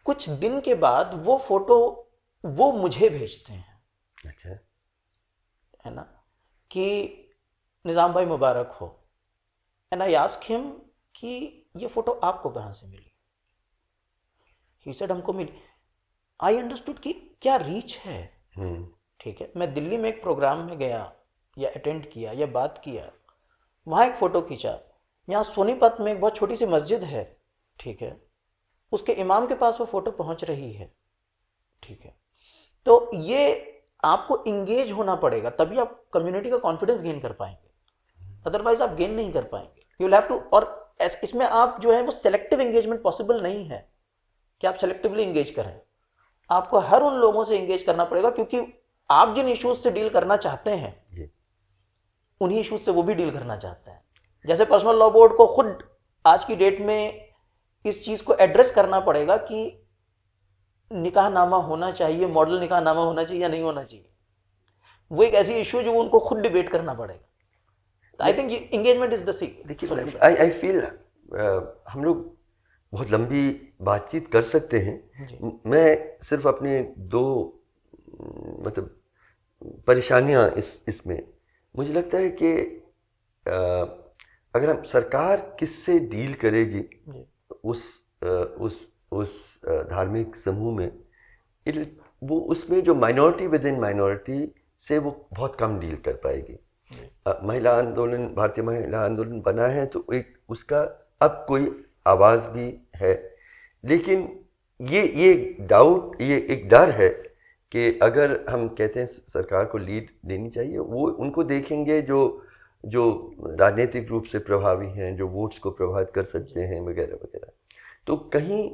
कुछ दिन के बाद वो फोटो वो मुझे भेजते हैं, अच्छा, है ना, कि निज़ाम भाई मुबारक हो। एंड आई आस्क हिम कि ये फोटो आपको कहाँ से मिली? ही सेड हमको मिली। आई अंडरस्टूड कि क्या रीच है, ठीक है। मैं दिल्ली में एक प्रोग्राम में गया या अटेंड किया या बात किया, वहाँ एक फ़ोटो खींचा। यहाँ सोनीपत में एक बहुत छोटी सी मस्जिद है, ठीक है, उसके इमाम के पास वो फ़ोटो पहुँच रही है, ठीक है। तो ये आपको इंगेज होना पड़ेगा, तभी आप कम्युनिटी का कॉन्फिडेंस गेन कर पाएंगे, अदरवाइज आप गेन नहीं कर पाएंगे। यू विल हैव टू, और इसमें आप जो है वो सेलेक्टिव एंगेजमेंट पॉसिबल नहीं है कि आप सेलेक्टिवली इंगेज करें। आपको हर उन लोगों से इंगेज करना पड़ेगा, क्योंकि आप जिन इश्यूज से डील करना चाहते हैं उन्हीं इश्यूज से वो भी डील करना चाहते हैं। जैसे पर्सनल लॉ बोर्ड को खुद आज की डेट में इस चीज को एड्रेस करना पड़ेगा कि निकाहनामा होना चाहिए, मॉडल निकाहनामा होना चाहिए या नहीं होना चाहिए। वो एक ऐसी इशू जो उनको खुद डिबेट करना पड़ेगा। I think engagement is the C. देखिए, आई फील हम लोग बहुत लंबी बातचीत कर सकते हैं। मैं सिर्फ अपने दो मतलब परेशानियां इसमें मुझे लगता है कि अगर हम सरकार किससे डील करेगी उस धार्मिक समूह में, वो उसमें जो माइनॉरिटी विद इन माइनॉरिटी से वो बहुत कम डील कर पाएगी। महिला आंदोलन, भारतीय महिला आंदोलन बना है तो एक उसका अब कोई आवाज़ भी है, लेकिन ये डाउट, ये एक डर है कि अगर हम कहते हैं सरकार को लीड देनी चाहिए, वो उनको देखेंगे जो राजनीतिक रूप से प्रभावी हैं, जो वोट्स को प्रभावित कर सकते हैं वगैरह वगैरह। तो कहीं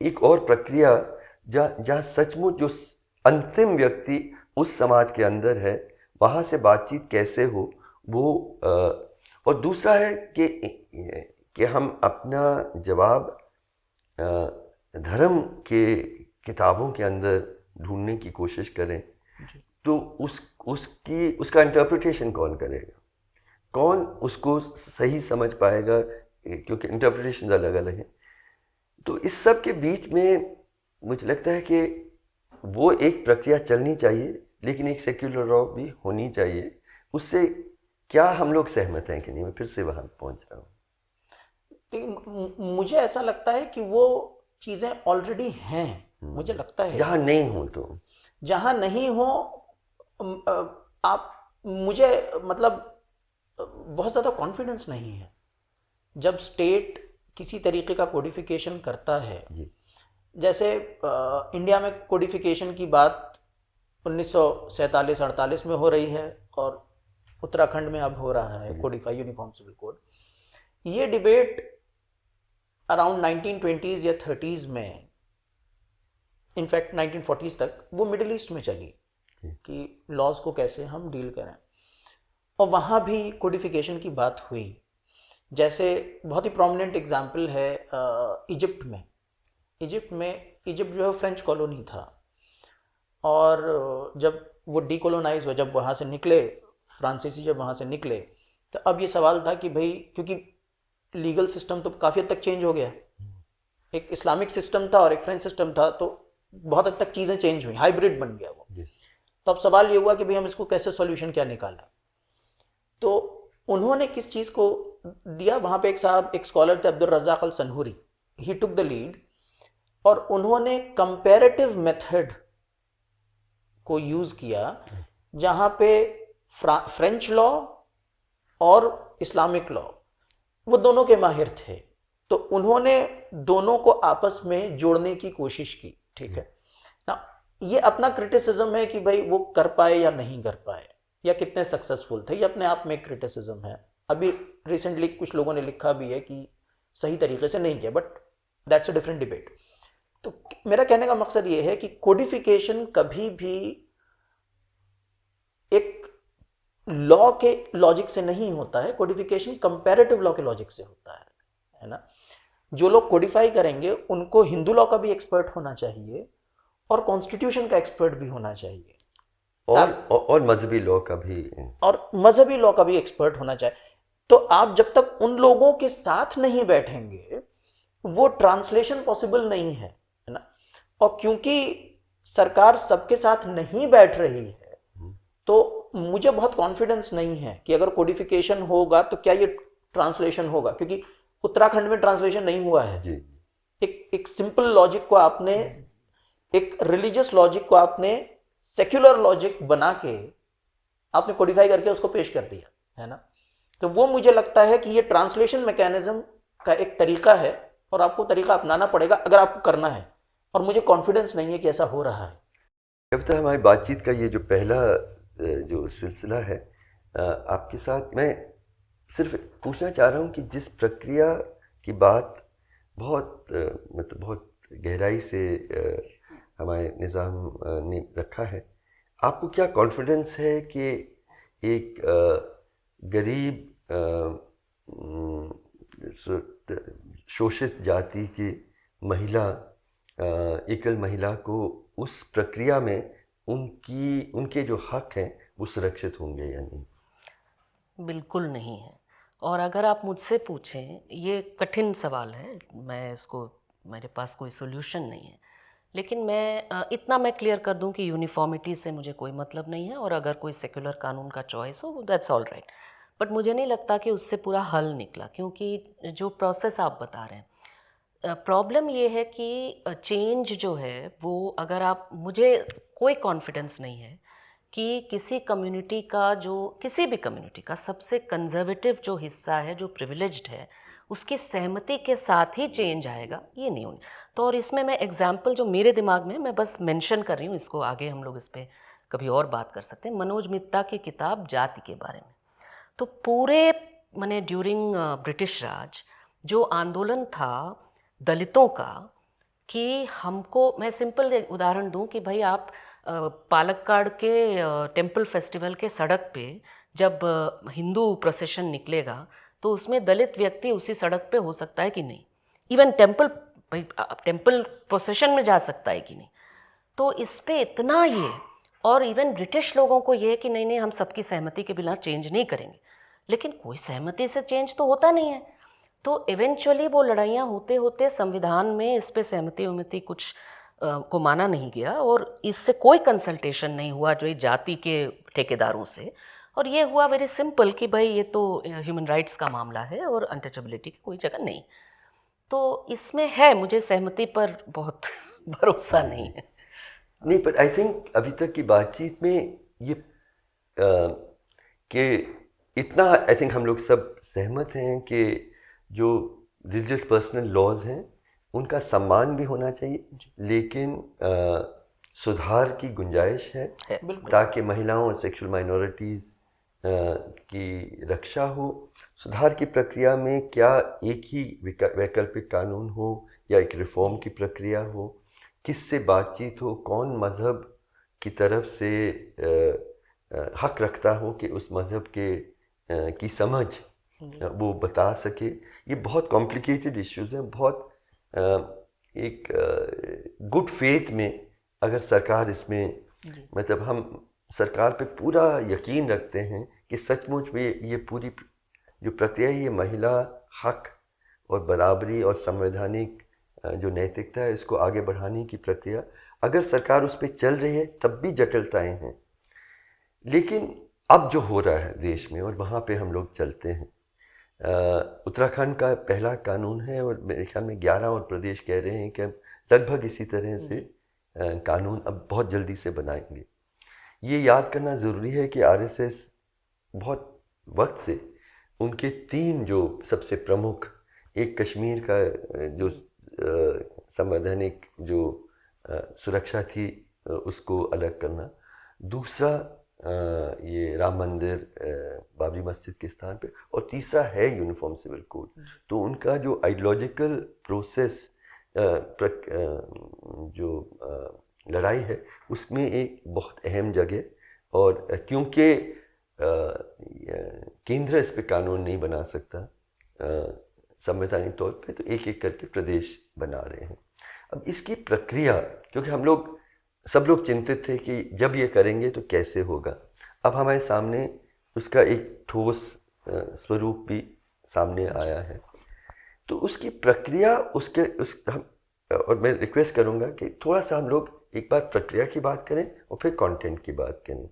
एक और प्रक्रिया जहाँ सचमुच जो अंतिम व्यक्ति उस समाज के अंदर है वहाँ से बातचीत कैसे हो वो। और दूसरा है कि कि हम अपना जवाब धर्म के किताबों के अंदर ढूंढने की कोशिश करें, तो उसका इंटरप्रिटेशन कौन करेगा, कौन उसको सही समझ पाएगा, क्योंकि इंटरप्रिटेशन अलग अलग हैं। तो इस सब के बीच में मुझे लगता है कि वो एक प्रक्रिया चलनी चाहिए, लेकिन एक सेक्युलर लॉ भी होनी चाहिए। उससे क्या हम लोग सहमत हैं कि नहीं, मैं फिर से वहाँ पहुँच रहा हूँ। लेकिन मुझे ऐसा लगता है कि वो चीज़ें ऑलरेडी हैं, मुझे लगता है। जहाँ नहीं हो तो जहाँ नहीं हो, आप मुझे मतलब बहुत ज़्यादा कॉन्फिडेंस नहीं है। जब स्टेट किसी तरीके का कोडिफिकेशन करता है, जैसे इंडिया में कोडिफिकेशन की बात 1947-48 में हो रही है और उत्तराखंड में अब हो रहा है कोडिफाई यूनिफॉर्म सिविल कोड। ये डिबेट अराउंड 1920s या 30s में, इनफैक्ट 1940s तक वो मिडिल ईस्ट में चली कि लॉज को कैसे हम डील करें, और वहाँ भी कोडिफिकेशन की बात हुई। जैसे बहुत ही प्रोमिनेंट एग्जाम्पल है इजिप्ट में। इजिप्ट जो है फ्रेंच कॉलोनी था, और जब वो डीकोलोनाइज हुआ, जब वहाँ से निकले फ्रांसीसी, जब वहाँ से निकले, तो अब ये सवाल था कि भाई, क्योंकि लीगल सिस्टम तो काफ़ी हद तक चेंज हो गया, एक इस्लामिक सिस्टम था और एक फ्रेंच सिस्टम था, तो बहुत हद तक चीज़ें चेंज हुई, हाइब्रिड बन गया वो। तो अब सवाल ये हुआ कि भाई हम इसको कैसे सॉल्यूशन क्या निकाला। तो उन्होंने किस चीज़ को दिया, वहाँ पे एक साहब, एक स्कॉलर थे अब्दुल रज़ाक अल सनहुरी, ही टुक द लीड, और उन्होंने कंपैरेटिव मेथड को यूज़ किया, जहाँ पे फ्रेंच लॉ और इस्लामिक लॉ वो दोनों के माहिर थे, तो उन्होंने दोनों को आपस में जोड़ने की कोशिश की। ठीक है ना, ये अपना क्रिटिसिज्म है कि भाई वो कर पाए या नहीं कर पाए, या कितने सक्सेसफुल थे, ये अपने आप में एक क्रिटिसिज्म है। अभी रिसेंटली कुछ लोगों ने लिखा भी है कि सही तरीके से नहीं किया, but that's a different debate. तो मेरा कहने का मकसद ये है कि कोडिफिकेशन कभी भी एक लॉ के लॉजिक से नहीं होता है, कोडिफिकेशन कंपैरेटिव लॉ के लॉजिक से होता है ना। जो लोग कोडिफाई करेंगे उनको हिंदू लॉ का भी एक्सपर्ट होना चाहिए और कॉन्स्टिट्यूशन का एक्सपर्ट भी होना चाहिए, और मजहबी लॉ का भी, और मजहबी लॉ का भी एक्सपर्ट होना चाहिए। तो आप जब तक उन लोगों के साथ नहीं बैठेंगे, वो ट्रांसलेशन पॉसिबल नहीं है ना। और क्योंकि सरकार सबके साथ नहीं बैठ रही है, तो मुझे बहुत कॉन्फिडेंस नहीं है कि अगर कोडिफिकेशन होगा तो क्या ये ट्रांसलेशन होगा, क्योंकि उत्तराखंड में ट्रांसलेशन नहीं हुआ है। जी। एक सिंपल लॉजिक को आपने, एक रिलीजियस लॉजिक को आपने सेक्युलर लॉजिक बना के आपने कोडिफाई करके उसको पेश कर दिया है ना। तो वो मुझे लगता है कि ये ट्रांसलेशन मैकेनिज्म का एक तरीका है, और आपको तरीका अपनाना पड़ेगा अगर आपको करना है, और मुझे कॉन्फिडेंस नहीं है कि ऐसा हो रहा है। जब तक हमारी बातचीत का ये जो पहला जो सिलसिला है, आपके साथ मैं सिर्फ पूछना चाह रहा हूँ कि जिस प्रक्रिया की बात बहुत मतलब बहुत गहराई से हमारे निज़ाम ने रखा है, आपको क्या कॉन्फिडेंस है कि एक गरीब शोषित जाति की महिला, एकल महिला को उस प्रक्रिया में उनके जो हक हैं वो सुरक्षित होंगे या नहीं? बिल्कुल नहीं है। और अगर आप मुझसे पूछें, ये कठिन सवाल है, मैं इसको, मेरे पास कोई सोल्यूशन नहीं है, लेकिन मैं इतना मैं क्लियर कर दूं कि यूनिफॉर्मिटी से मुझे कोई मतलब नहीं है, और अगर कोई सेक्युलर कानून का चॉइस हो दैट्स ऑल राइट, बट मुझे नहीं लगता कि उससे पूरा हल निकला, क्योंकि जो प्रोसेस आप बता रहे हैं, प्रॉब्लम ये है कि चेंज जो है वो, अगर आप, मुझे कोई कॉन्फिडेंस नहीं है कि किसी कम्युनिटी का, जो किसी भी कम्युनिटी का सबसे कंजर्वेटिव जो हिस्सा है, जो प्रिविलेज्ड है, उसकी सहमति के साथ ही चेंज आएगा, ये नहीं होनी। तो और इसमें मैं एग्जाम्पल जो मेरे दिमाग में, मैं बस मेंशन कर रही हूँ, इसको आगे हम लोग इस पर कभी और बात कर सकते हैं। मनोज मित्ता की किताब जाति के बारे में, तो पूरे मैंने ड्यूरिंग ब्रिटिश राज जो आंदोलन था दलितों का, कि हमको, मैं सिंपल उदाहरण दूं कि भाई आप पालक्काड़ के टेम्पल फेस्टिवल के सड़क पे जब हिंदू प्रोसेशन निकलेगा, तो उसमें दलित व्यक्ति उसी सड़क पे हो सकता है कि नहीं, इवन टेम्पल प्रोसेशन में जा सकता है कि नहीं। तो इस पे इतना ये, और इवन ब्रिटिश लोगों को ये कि नहीं नहीं हम सबकी सहमति के बिना चेंज नहीं करेंगे, लेकिन कोई सहमति से चेंज तो होता नहीं है। तो इवेंचुअली वो लड़ाइयाँ होते होते संविधान में इस पे सहमति उमति कुछ को माना नहीं गया, और इससे कोई कंसल्टेशन नहीं हुआ जो जाति के ठेकेदारों से, और ये हुआ वेरी सिंपल कि भाई ये तो ह्यूमन राइट्स का मामला है और अनटचेबिलिटी की कोई जगह नहीं। तो इसमें है, मुझे सहमति पर बहुत भरोसा नहीं है। नहीं, पर आई थिंक अभी तक की बातचीत में ये कि इतना आई थिंक हम लोग सब सहमत हैं कि जो रिलीजियस पर्सनल लॉज हैं उनका सम्मान भी होना चाहिए, लेकिन सुधार की गुंजाइश है ताकि महिलाओं और सेक्सुअल माइनॉरिटीज़ की रक्षा हो। सुधार की प्रक्रिया में क्या एक ही वैकल्पिक कानून हो या एक रिफॉर्म की प्रक्रिया हो, किससे बातचीत हो, कौन मज़हब की तरफ से हक रखता हो कि उस मज़हब के की समझ वो बता सके। ये बहुत कॉम्प्लिकेटेड इश्यूज़ हैं। बहुत एक गुड फेथ में अगर सरकार इसमें, मतलब हम सरकार पे पूरा यकीन रखते हैं कि सचमुच में ये पूरी जो प्रक्रिया है ये महिला हक और बराबरी और संवैधानिक जो नैतिकता है इसको आगे बढ़ाने की प्रक्रिया, अगर सरकार उस पर चल रही है तब भी जटिलताएं हैं। लेकिन अब जो हो रहा है देश में और वहाँ पे हम लोग चलते हैं, उत्तराखंड का पहला कानून है और मेरे ख्याल में 11 और प्रदेश कह रहे हैं कि हम लगभग इसी तरह से कानून अब बहुत जल्दी से बनाएंगे। ये याद करना ज़रूरी है कि आरएसएस बहुत वक्त से उनके 3 जो सबसे प्रमुख, एक कश्मीर का जो संवैधानिक जो सुरक्षा थी उसको अलग करना, दूसरा ये राम मंदिर बाबरी मस्जिद के स्थान पे, और तीसरा है यूनिफॉर्म सिविल कोड। तो उनका जो आइडियोलॉजिकल प्रोसेस जो लड़ाई है उसमें एक बहुत अहम जगह, और क्योंकि केंद्र इस पे कानून नहीं बना सकता संवैधानिक तौर पे, तो एक एक करके प्रदेश बना रहे हैं। अब इसकी प्रक्रिया, क्योंकि हम लोग सब लोग चिंतित थे कि जब ये करेंगे तो कैसे होगा, अब हमारे सामने उसका एक ठोस स्वरूप भी सामने आया है। तो उसकी प्रक्रिया और मैं रिक्वेस्ट करूँगा कि थोड़ा सा हम लोग एक बार प्रक्रिया की बात करें और फिर कंटेंट की बात करें।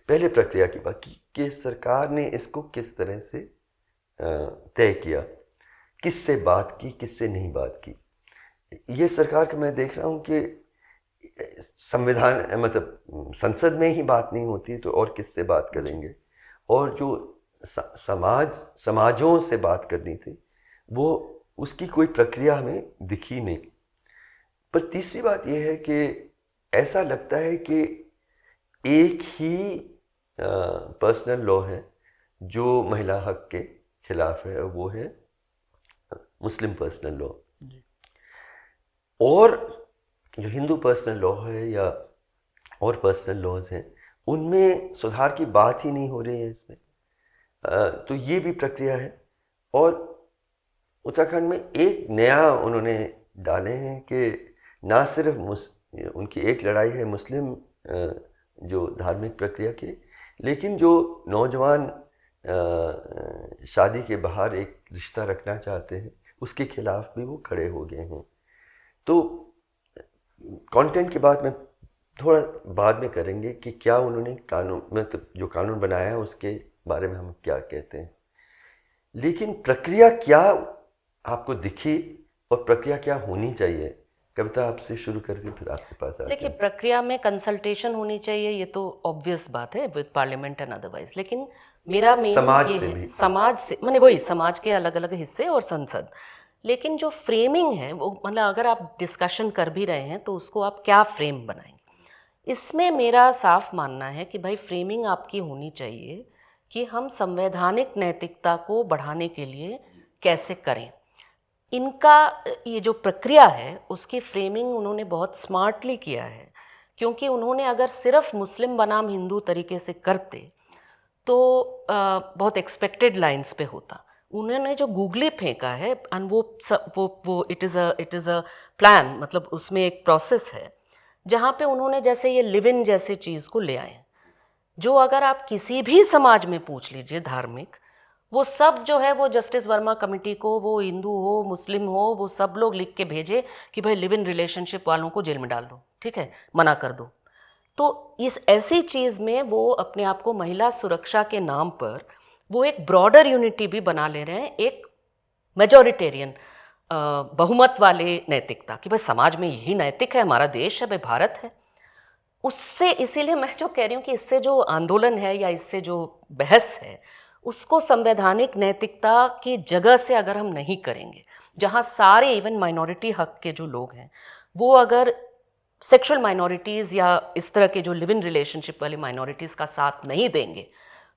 पहले प्रक्रिया की बात कि सरकार ने इसको किस तरह से तय किया, किससे बात की, किससे नहीं बात की। ये सरकार का मैं देख रहा हूँ कि संविधान मतलब संसद में ही बात नहीं होती तो और किससे बात करेंगे, और जो समाजों से बात करनी थी वो उसकी कोई प्रक्रिया हमें दिखी नहीं। पर तीसरी बात यह है कि ऐसा लगता है कि एक ही पर्सनल लॉ है जो महिला हक के खिलाफ है, और वो है मुस्लिम पर्सनल लॉ, और जो हिंदू पर्सनल लॉ है या और पर्सनल लॉज हैं उनमें सुधार की बात ही नहीं हो रही है इसमें। तो ये भी प्रक्रिया है। और उत्तराखंड में एक नया उन्होंने डाले हैं कि ना सिर्फ उनकी एक लड़ाई है मुस्लिम जो धार्मिक प्रक्रिया के, लेकिन जो नौजवान शादी के बाहर एक रिश्ता रखना चाहते हैं उसके खिलाफ भी वो खड़े हो गए हैं। तो कंटेंट की बात में थोड़ा बाद में करेंगे कि क्या उन्होंने कानून मतलब जो कानून बनाया है उसके बारे में हम क्या कहते हैं, लेकिन प्रक्रिया क्या आपको दिखी और प्रक्रिया क्या होनी चाहिए। कविता आपसे शुरू करके फिर आपके पास आते हैं। देखिए, प्रक्रिया में कंसल्टेशन होनी चाहिए, ये तो ऑब्वियस बात है विद पार्लियामेंट एंड अदरवाइज, लेकिन मेरा मेन समाज ये से है भी। समाज से, मैंने वही समाज के अलग अलग हिस्से और संसद, लेकिन जो फ्रेमिंग है वो मतलब अगर आप डिस्कशन कर भी रहे हैं तो उसको आप क्या फ्रेम बनाएंगे, इसमें मेरा साफ मानना है कि भाई फ्रेमिंग आपकी होनी चाहिए कि हम संवैधानिक नैतिकता को बढ़ाने के लिए कैसे करें। इनका ये जो प्रक्रिया है उसकी फ्रेमिंग उन्होंने बहुत स्मार्टली किया है, क्योंकि उन्होंने अगर सिर्फ मुस्लिम बनाम हिंदू तरीके से करते तो बहुत एक्सपेक्टेड लाइंस पे होता। उन्होंने जो गूगली फेंका है एंड वो इट इज़ अ प्लान, मतलब उसमें एक प्रोसेस है जहाँ पे उन्होंने जैसे ये लिव इन जैसे चीज़ को ले आए, जो अगर आप किसी भी समाज में पूछ लीजिए धार्मिक, वो सब जो है वो जस्टिस वर्मा कमेटी को, वो हिंदू हो मुस्लिम हो, वो सब लोग लिख के भेजे कि भाई लिव इन रिलेशनशिप वालों को जेल में डाल दो, ठीक है, मना कर दो। तो इस ऐसी चीज़ में वो अपने आप को महिला सुरक्षा के नाम पर वो एक ब्रॉडर यूनिटी भी बना ले रहे हैं, एक मेजॉरिटेरियन बहुमत वाले नैतिकता कि भाई समाज में यही नैतिक है, हमारा देश है, भाई भारत है। उससे इसीलिए मैं जो कह रही हूँ कि इससे जो आंदोलन है या इससे जो बहस है, उसको संवैधानिक नैतिकता की जगह से अगर हम नहीं करेंगे, जहाँ सारे इवन माइनॉरिटी हक के जो लोग हैं वो अगर सेक्सुअल माइनॉरिटीज़ या इस तरह के जो लिव इन रिलेशनशिप वाले माइनॉरिटीज़ का साथ नहीं देंगे,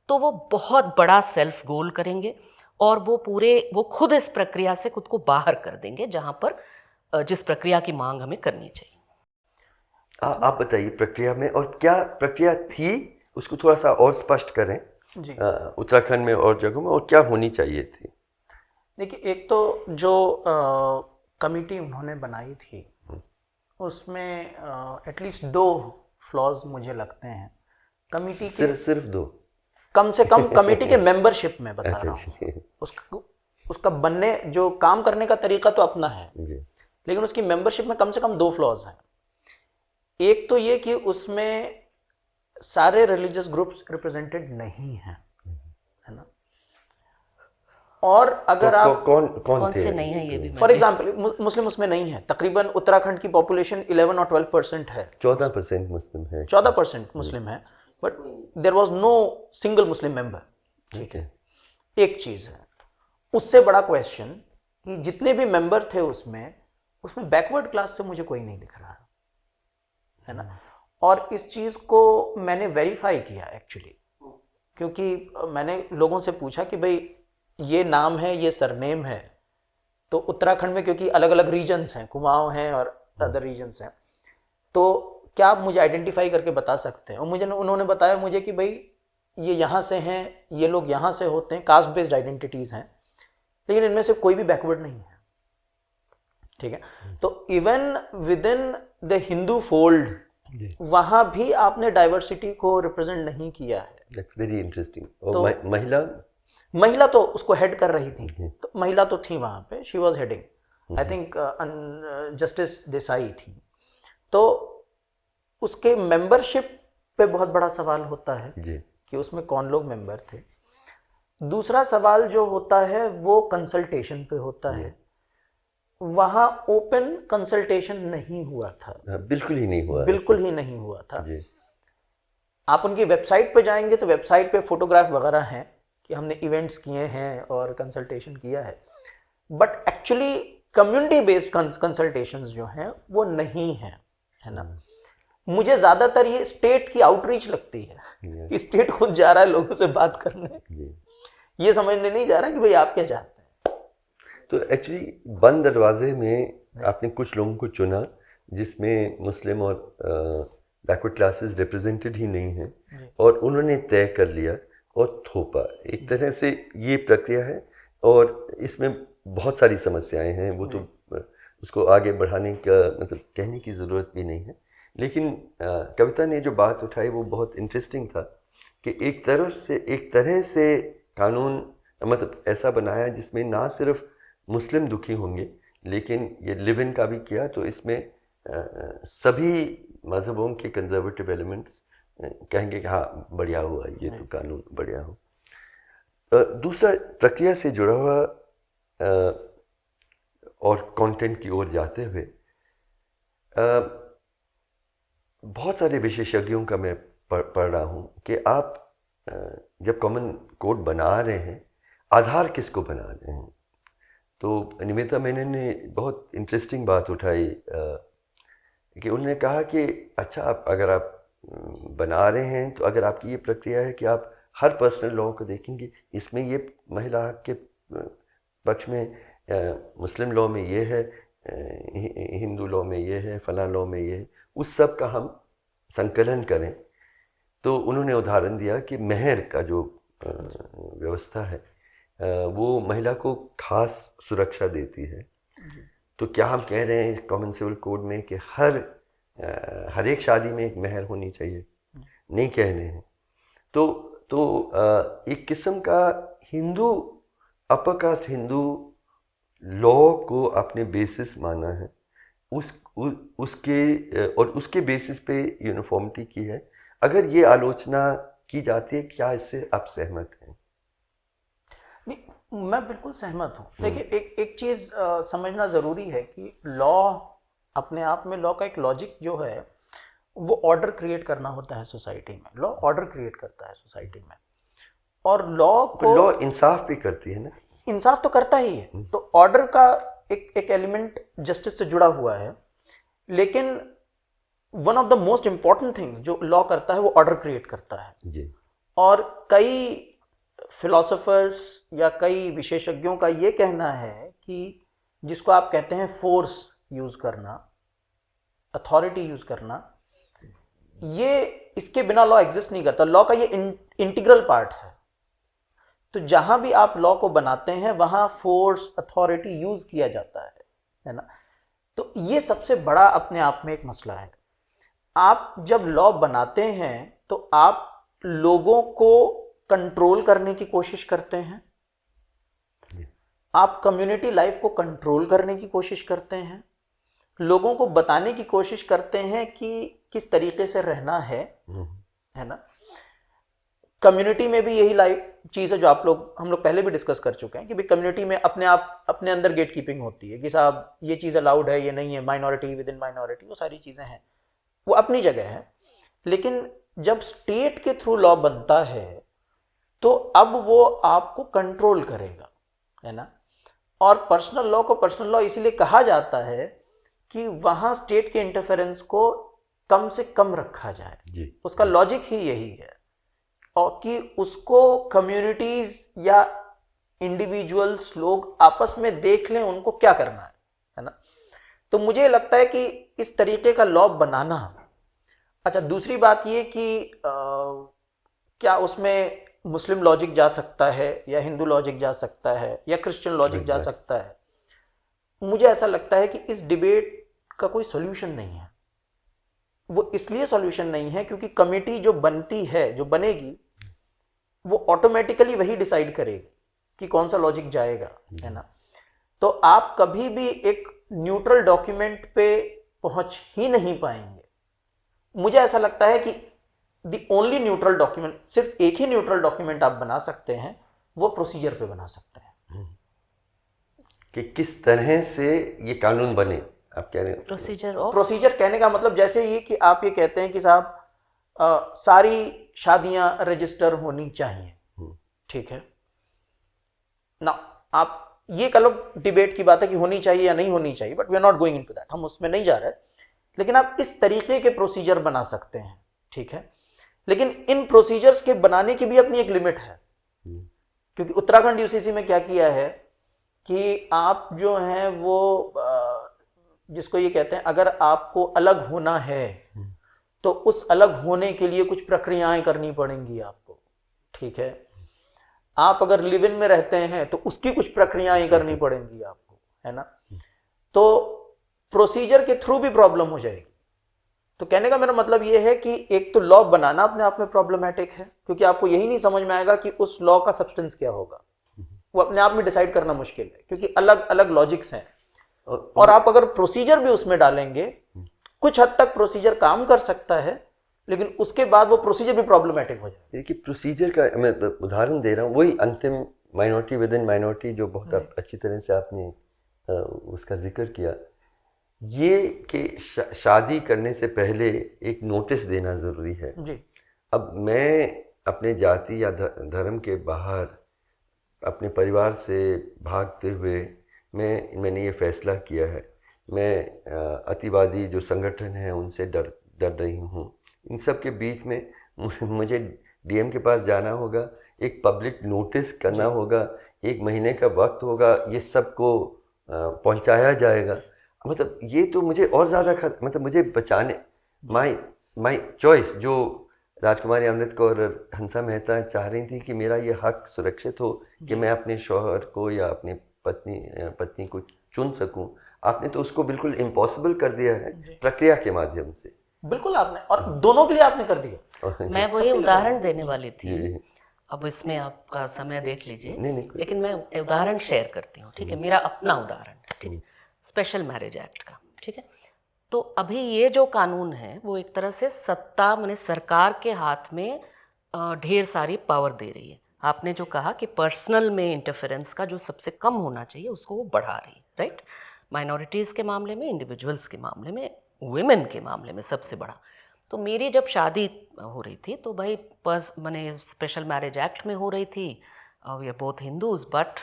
तो वो बहुत बड़ा सेल्फ गोल करेंगे और वो खुद इस प्रक्रिया से खुद को बाहर कर देंगे, जहाँ पर जिस प्रक्रिया की मांग हमें करनी चाहिए। आप बताइए प्रक्रिया में, और क्या प्रक्रिया थी उसको थोड़ा सा और स्पष्ट करें जी। उत्तराखंड में और जगहों में, और क्या होनी चाहिए थी? देखिए, एक तो जो कमिटी उन्होंने बनाई थी उसमें एटलीस्ट 2 फ्लॉज मुझे लगते हैं कमिटी के। सिर्फ 2? कम से कम कमेटी के मेंबरशिप में बता अच्छा रहा हूँ। उसका बनने, जो काम करने का तरीका तो अपना है जी। लेकिन उसकी मेंबरशिप में कम से कम 2 फ्लॉज हैं। एक तो ये कि उसमें सारे रिलीजियस ग्रुप्स रिप्रेजेंटेड नहीं हैं, है ना। और अगर आप कौन थे? से नहीं है ये भी फॉर एग्जाम्पल मुस्लिम उसमें नहीं है। तकरीबन उत्तराखंड की पॉपुलेशन 11 और 12% है। 14% मुस्लिम है। 14% मुस्लिम है, but there was no single Muslim member, ठीक है। एक चीज है। उससे बड़ा क्वेश्चन कि जितने भी मेंबर थे उसमें बैकवर्ड क्लास से मुझे कोई नहीं दिख रहा है ना। और इस चीज को मैंने वेरीफाई किया एक्चुअली, क्योंकि मैंने लोगों से पूछा कि भाई ये नाम है, ये सरनेम है, तो उत्तराखंड में क्योंकि अलग अलग रीजन्स हैं, कुमाऊं हैं और अदर रीजन्स हैं, तो क्या आप मुझे आइडेंटिफाई करके बता सकते हैं? और उन्होंने बताया मुझे कि भाई ये यहाँ से हैं, ये लोग यहाँ से होते हैं, कास्ट बेस्ड आइडेंटिटीज हैं, लेकिन इनमें से कोई भी बैकवर्ड नहीं है, ठीक है। तो even with in the Hindu fold वहां भी आपने डाइवर्सिटी को रिप्रेजेंट नहीं किया है। That's very interesting. और तो महिला तो उसको हेड कर रही थी, तो महिला तो थी वहां पे, she was heading, I think justice Desai थी। तो उसके मेंबरशिप पे बहुत बड़ा सवाल होता है जी। कि उसमें कौन लोग मेंबर थे। दूसरा सवाल जो होता है वो कंसल्टेशन पे होता है। वहां ओपन कंसल्टेशन नहीं हुआ था, बिल्कुल ही नहीं हुआ, बिल्कुल ही नहीं हुआ था जी। आप उनकी वेबसाइट पे जाएंगे तो वेबसाइट पे फोटोग्राफ वगैरह हैं कि हमने इवेंट्स किए हैं और कंसल्टेशन किया है, but actually community based consultations जो हैं वो नहीं है ना। मुझे ज़्यादातर ये स्टेट की आउटरीच लगती है कि स्टेट खुद जा रहा है लोगों से बात करने, ये समझने नहीं जा रहा कि भाई आप क्या चाहते हैं। तो एक्चुअली बंद दरवाजे में आपने कुछ लोगों को चुना जिसमें मुस्लिम और बैकवर्ड क्लासेस रिप्रेजेंटेड ही नहीं हैं, और उन्होंने तय कर लिया और थोपा। एक तरह से ये प्रक्रिया है, और इसमें बहुत सारी समस्याएं हैं, वो तो उसको आगे बढ़ाने का मतलब कहने की ज़रूरत भी नहीं है। लेकिन कविता ने जो बात उठाई वो बहुत इंटरेस्टिंग था कि एक तरह से कानून मतलब ऐसा बनाया जिसमें ना सिर्फ मुस्लिम दुखी होंगे, लेकिन ये लिव इन का भी किया, तो इसमें सभी मज़हबों के कंजर्वेटिव एलिमेंट्स कहेंगे कि हाँ बढ़िया हुआ, ये तो कानून बढ़िया हो। दूसरा प्रक्रिया से जुड़ा हुआ और कंटेंट की ओर जाते हुए बहुत सारे विशेषज्ञों का मैं पढ़ रहा हूँ कि आप जब कॉमन कोड बना रहे हैं, आधार किसको बना रहे हैं। तो निमिता मेनन ने बहुत इंटरेस्टिंग बात उठाई कि उन्होंने कहा कि अच्छा अगर आप बना रहे हैं तो अगर आपकी ये प्रक्रिया है कि आप हर पर्सनल लॉ को देखेंगे, इसमें ये महिला हक के पक्ष में मुस्लिम लॉ में ये है, हिंदू लॉ में ये है, फलां लॉ में ये है, उस सब का हम संकलन करें। तो उन्होंने उदाहरण दिया कि मेहर का जो व्यवस्था है वो महिला को खास सुरक्षा देती है। तो क्या हम कह रहे हैं कॉमन सिविल कोड में कि हर एक शादी में एक महर होनी चाहिए? नहीं कह रहे हैं। तो एक किस्म का Hindu, upper caste Hindu law को अपने बेसिस माना है, उसके बेसिस पे यूनिफॉर्मिटी की है। अगर ये आलोचना की जाती है, क्या इससे आप सहमत हैं? नहीं, मैं बिल्कुल सहमत हूँ। देखिए, एक चीज़ समझना ज़रूरी है कि लॉ अपने आप में, लॉ का एक लॉजिक जो है वो ऑर्डर क्रिएट करना होता है सोसाइटी में। लॉ ऑर्डर क्रिएट करता है सोसाइटी में, और लॉ इंसाफ भी करती है ना? इंसाफ तो करता ही है। तो ऑर्डर का एक एलिमेंट जस्टिस से जुड़ा हुआ है, लेकिन one of the most important things जो लॉ करता है वो ऑर्डर क्रिएट करता है जी। और कई फिलोसोफर्स या कई विशेषज्ञों का ये कहना है कि जिसको आप कहते हैं फोर्स यूज करना, अथॉरिटी यूज करना, ये इसके बिना लॉ एग्जिस्ट नहीं करता। लॉ का ये इंटीग्रल पार्ट है। तो जहां भी आप लॉ को बनाते हैं वहां फोर्स, अथॉरिटी यूज किया जाता है ना? तो ये सबसे बड़ा अपने आप में एक मसला है। आप जब लॉ बनाते हैं तो आप लोगों को कंट्रोल करने की कोशिश करते हैं, आप कम्युनिटी लाइफ को कंट्रोल करने की कोशिश करते हैं, लोगों को बताने की कोशिश करते हैं कि किस तरीके से रहना है ना? कम्युनिटी में भी यही लाइफ चीज़ है जो हम लोग पहले भी डिस्कस कर चुके हैं कि भाई कम्युनिटी में अपने अंदर गेट कीपिंग होती है कि साहब ये चीज़ अलाउड है, ये नहीं है, माइनॉरिटी विद इन माइनॉरिटी, वो सारी चीज़ें हैं, वो अपनी जगह है। लेकिन जब स्टेट के थ्रू लॉ बनता है तो अब वो आपको कंट्रोल करेगा, है ना? और पर्सनल लॉ को पर्सनल लॉ इसीलिए कहा जाता है कि वहाँ स्टेट के इंटरफेरेंस को कम से कम रखा जाए जी। उसका लॉजिक ही यही है, और कि उसको कम्युनिटीज या इंडिविजुअल्स लोग आपस में देख लें उनको क्या करना है ना? तो मुझे लगता है कि इस तरीके का लॉ बनाना। अच्छा, दूसरी बात ये कि क्या उसमें मुस्लिम लॉजिक जा सकता है या हिंदू लॉजिक जा सकता है या क्रिश्चियन लॉजिक जा सकता है? मुझे ऐसा लगता है कि इस डिबेट का कोई सॉल्यूशन नहीं है। वो इसलिए सॉल्यूशन नहीं है क्योंकि कमेटी जो बनती है, जो बनेगी, वो ऑटोमेटिकली वही डिसाइड करेगी कि कौन सा लॉजिक जाएगा, है ना? तो आप कभी भी एक न्यूट्रल डॉक्यूमेंट पे पहुंच ही नहीं पाएंगे। मुझे ऐसा लगता है कि द ओनली न्यूट्रल डॉक्यूमेंट, सिर्फ एक ही न्यूट्रल डॉक्यूमेंट आप बना सकते हैं, वो प्रोसीजर पे बना सकते हैं कि किस तरह से ये कानून बने। आप कह रहे हैं प्रोसीजर कहने का मतलब जैसे ये कि आप ये कहते हैं कि साहब सारी शादियां रजिस्टर होनी चाहिए, ठीक है ना? आप ये कल डिबेट की बात है कि होनी चाहिए या नहीं होनी चाहिए, but we are not going into that, हम उसमें नहीं जा रहे। लेकिन आप इस तरीके के प्रोसीजर बना सकते हैं, ठीक है? लेकिन इन प्रोसीजर्स के बनाने की भी अपनी एक लिमिट है, क्योंकि उत्तराखंड यूसीसी में क्या किया है कि आप जो हैं वो जिसको ये कहते हैं, अगर आपको अलग होना है तो उस अलग होने के लिए कुछ प्रक्रियाएं करनी पड़ेंगी आपको, ठीक है? आप अगर लिव इन में रहते हैं तो उसकी कुछ प्रक्रियाएं करनी पड़ेंगी आपको, है ना? तो प्रोसीजर के थ्रू भी प्रॉब्लम हो जाएगी। तो कहने का मेरा मतलब ये है कि एक तो लॉ बनाना अपने आप में प्रॉब्लमेटिक है, क्योंकि आपको यही नहीं समझ में आएगा कि उस लॉ का सब्सटेंस क्या होगा। वो अपने आप में डिसाइड करना मुश्किल है, क्योंकि अलग अलग लॉजिक्स हैं। और आप अगर प्रोसीजर भी उसमें डालेंगे, कुछ हद तक प्रोसीजर काम कर सकता है, लेकिन उसके बाद वो प्रोसीजर भी प्रॉब्लमेटिक हो जाए। देखिए, प्रोसीजर का मैं उदाहरण दे रहा हूँ, वही अंतिम माइनॉरिटी विद इन माइनॉरिटी जो बहुत अच्छी तरह से आपने उसका जिक्र किया, ये कि शादी करने से पहले एक नोटिस देना ज़रूरी है जी। अब मैं अपने जाति या धर्म के बाहर अपने परिवार से भागते हुए मैंने ये फैसला किया है, मैं अतिवादी जो संगठन हैं उनसे डर रही हूँ। इन सब के बीच में मुझे डीएम के पास जाना होगा, एक पब्लिक नोटिस करना होगा, 1 महीने का वक्त होगा, ये सबको पहुँचाया जाएगा। मतलब ये तो मुझे और ज़्यादा मतलब मुझे बचाने माई चॉइस जो राजकुमारी अमृत कौर और हंसा मेहता चाह रही थी कि मेरा ये हक सुरक्षित हो कि मैं अपने शौहर को या अपनी पत्नी को चुन सकूं। आपने तो उसको बिल्कुल इम्पॉसिबल कर दिया है प्रक्रिया के माध्यम से। बिल्कुल आपने, और दोनों के लिए आपने कर दिया। मैं वही उदाहरण देने वाली थी। जी। अब इसमें आपका समय देख लीजिए, नहीं, लेकिन मैं उदाहरण शेयर करती हूँ, ठीक है, मेरा अपना उदाहरण, ठीक है, स्पेशल मैरिज एक्ट का, ठीक है। तो अभी ये जो कानून है वो एक तरह से सत्ता माने सरकार के हाथ में ढेर सारी पावर दे रही है। आपने जो कहा कि पर्सनल में इंटरफेरेंस का जो सबसे कम होना चाहिए उसको वो बढ़ा रही है, राइट। माइनॉरिटीज़ के मामले में, इंडिविजुअल्स के मामले में, वुमेन के मामले में सबसे बड़ा। तो मेरी जब शादी हो रही थी तो भाई मैंने स्पेशल मैरिज एक्ट में हो रही थी। We are both Hindus but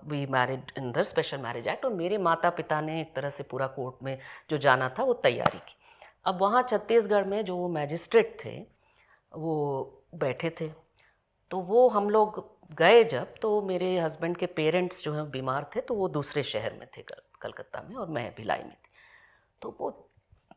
we married in the Special Marriage Act. और मेरे माता पिता ने एक तरह से पूरा कोर्ट में जो जाना था वो तैयारी की। अब वहाँ छत्तीसगढ़ में जो मैजिस्ट्रेट थे वो बैठे थे, तो वो हम लोग गए जब, तो मेरे हस्बैंड के पेरेंट्स जो हैं बीमार थे, तो वो दूसरे शहर में थे, कलकत्ता में, और मैं भिलाई में थी। तो वो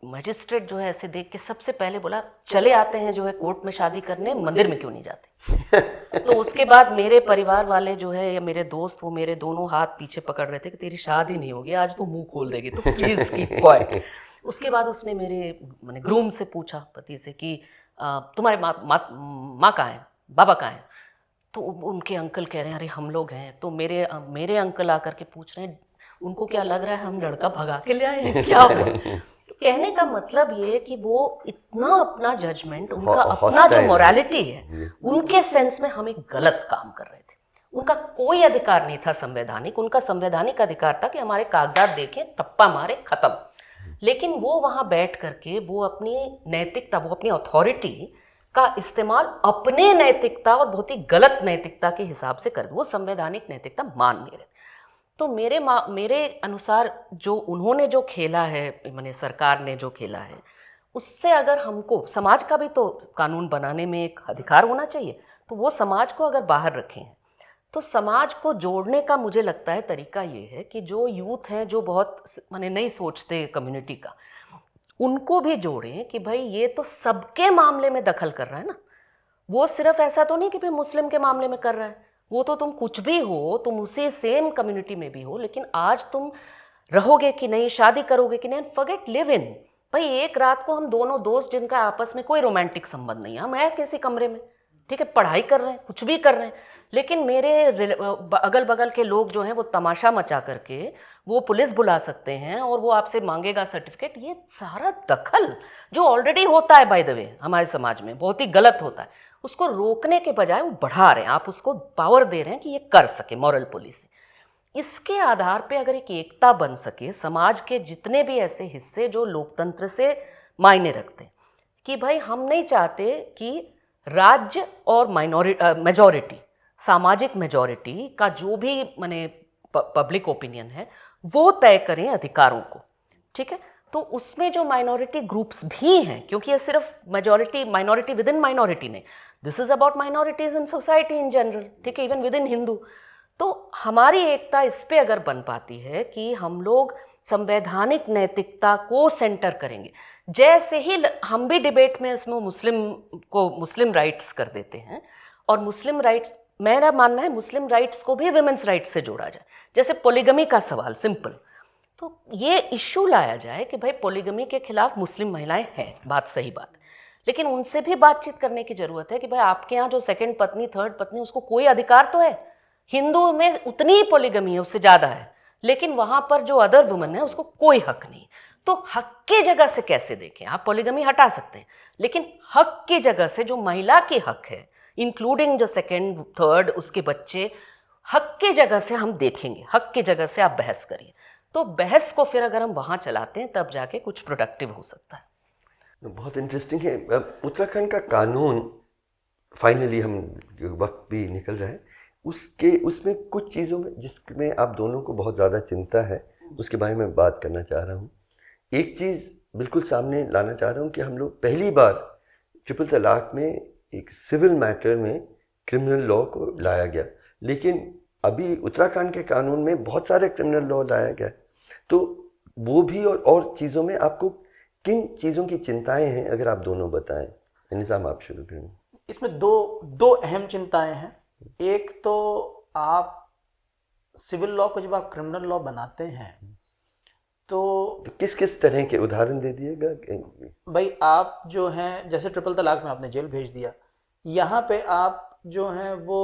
मजिस्ट्रेट जो है ऐसे देख के सबसे पहले बोला, चले आते हैं जो है कोर्ट में शादी करने, मंदिर में क्यों नहीं जाते। तो उसके बाद मेरे परिवार वाले जो है या मेरे दोस्त, वो मेरे दोनों हाथ पीछे पकड़ रहे थे कि तेरी शादी नहीं होगी आज, तो मुंह खोल देगी, तो प्लीज कीप क्वाइट। उसके बाद उसने मेरे मैंने ग्रूम से पूछा, पति से, कि तुम्हारे माँ कहाँ है, बाबा कहाँ है। तो उनके अंकल कह रहे हैं अरे हम लोग हैं। तो मेरे अंकल आकर के पूछ रहे हैं उनको क्या लग रहा है हम लड़का भगा के ले आए हैं क्या हुआ। तो कहने का मतलब ये कि वो इतना अपना जजमेंट, उनका अपना जो मोरालिटी है, उनके सेंस में हम एक गलत काम कर रहे थे। उनका कोई अधिकार नहीं था संवैधानिक। उनका संवैधानिक अधिकार था कि हमारे कागजात देखें, टप्पा मारे, खत्म। लेकिन वो वहाँ बैठ करके वो अपनी नैतिकता, वो अपनी अथॉरिटी का इस्तेमाल अपने नैतिकता और बहुत ही गलत नैतिकता के हिसाब से कर, वो संवैधानिक नैतिकता मान नहीं रहे। तो मेरे अनुसार जो उन्होंने जो खेला है, माने सरकार ने जो खेला है, उससे अगर हमको, समाज का भी तो कानून बनाने में एक अधिकार होना चाहिए, तो वो समाज को अगर बाहर रखें हैं, तो समाज को जोड़ने का मुझे लगता है तरीका ये है कि जो यूथ हैं, जो बहुत माने नहीं सोचते कम्युनिटी का, उनको भी जोड़ें कि भाई ये तो सबके मामले में दखल कर रहा है ना। वो सिर्फ ऐसा तो नहीं कि भाई मुस्लिम के मामले में कर रहा है, वो तो तुम कुछ भी हो, तुम उसी सेम कम्युनिटी में भी हो, लेकिन आज तुम रहोगे कि नहीं, शादी करोगे कि नहीं, फॉरगेट, लिव इन। भाई एक रात को हम दोनों दोस्त जिनका आपस में कोई रोमांटिक संबंध नहीं है, हम हैं किसी कमरे में, ठीक है, पढ़ाई कर रहे हैं, कुछ भी कर रहे हैं, लेकिन मेरे अगल बगल के लोग जो हैं वो तमाशा मचा करके वो पुलिस बुला सकते हैं और वो आपसे मांगेगा सर्टिफिकेट। ये सारा दखल जो ऑलरेडी होता है बाय द वे हमारे समाज में, बहुत ही गलत होता है, उसको रोकने के बजाय वो बढ़ा रहे हैं, आप उसको पावर दे रहे हैं कि ये कर सके, मॉरल पॉलिसी। इसके आधार पे अगर एक एकता बन सके समाज के जितने भी ऐसे हिस्से जो लोकतंत्र से मायने रखते हैं, कि भाई हम नहीं चाहते कि राज्य और मेजॉरिटी, सामाजिक मेजॉरिटी का जो भी माने पब्लिक ओपिनियन है वो तय करें अधिकारों को, ठीक है। तो उसमें जो माइनॉरिटी ग्रुप्स भी हैं, क्योंकि ये सिर्फ majority minority within minority नहीं, this is about minorities in society in general, ठीक है, इवन विद इन हिंदू। तो हमारी एकता इस पे अगर बन पाती है कि हम लोग संवैधानिक नैतिकता को सेंटर करेंगे, जैसे ही हम भी डिबेट में इसमें मुस्लिम राइट्स कर देते हैं, और मुस्लिम राइट्स, मेरा मानना है मुस्लिम राइट्स को भी विमेंस राइट्स से जोड़ा जाए, जैसे पोलीगमी का सवाल सिंपल, तो ये इश्यू लाया जाए कि भाई पोलीगमी के खिलाफ मुस्लिम महिलाएं हैं, बात सही बात, लेकिन उनसे भी बातचीत करने की जरूरत है कि भाई आपके यहाँ जो सेकंड पत्नी, थर्ड पत्नी, उसको कोई अधिकार तो है, हिंदू में उतनी ही पोलीगमी है, उससे ज़्यादा है, लेकिन वहाँ पर जो अदर वुमन है उसको कोई हक नहीं। तो हक की जगह से कैसे देखें, आप पोलीगमी हटा सकते हैं, लेकिन हक की जगह से जो महिला की हक है, इंक्लूडिंग जो सेकेंड थर्ड, उसके बच्चे, हक की जगह से हम देखेंगे, हक की जगह से आप बहस करिए। तो बहस को फिर अगर हम वहाँ चलाते हैं तब जाके कुछ प्रोडक्टिव हो सकता है। बहुत इंटरेस्टिंग है। उत्तराखंड का कानून, फाइनली हम वक्त भी निकल रहा है, उसमें कुछ चीज़ों में जिसमें आप दोनों को बहुत ज़्यादा चिंता है, उसके बारे में बात करना चाह रहा हूँ। एक चीज़ बिल्कुल सामने लाना चाह रहा हूँ कि हम लोग पहली बार ट्रिपल तलाक में एक सिविल मैटर में क्रिमिनल लॉ को लाया गया, लेकिन अभी उत्तराखंड के कानून में बहुत सारे क्रिमिनल लॉ लाया गया। तो वो भी और चीज़ों में आपको किन चीज़ों की चिंताएं हैं, अगर आप दोनों बताएं। निज़ाम आप शुरू करें। इसमें दो अहम चिंताएं हैं। एक तो आप सिविल लॉ को जब आप क्रिमिनल लॉ बनाते हैं तो किस किस तरह के उदाहरण दे दिएगा। भाई आप जो हैं, जैसे ट्रिपल तलाक में आपने जेल भेज दिया, यहाँ पे आप जो हैं वो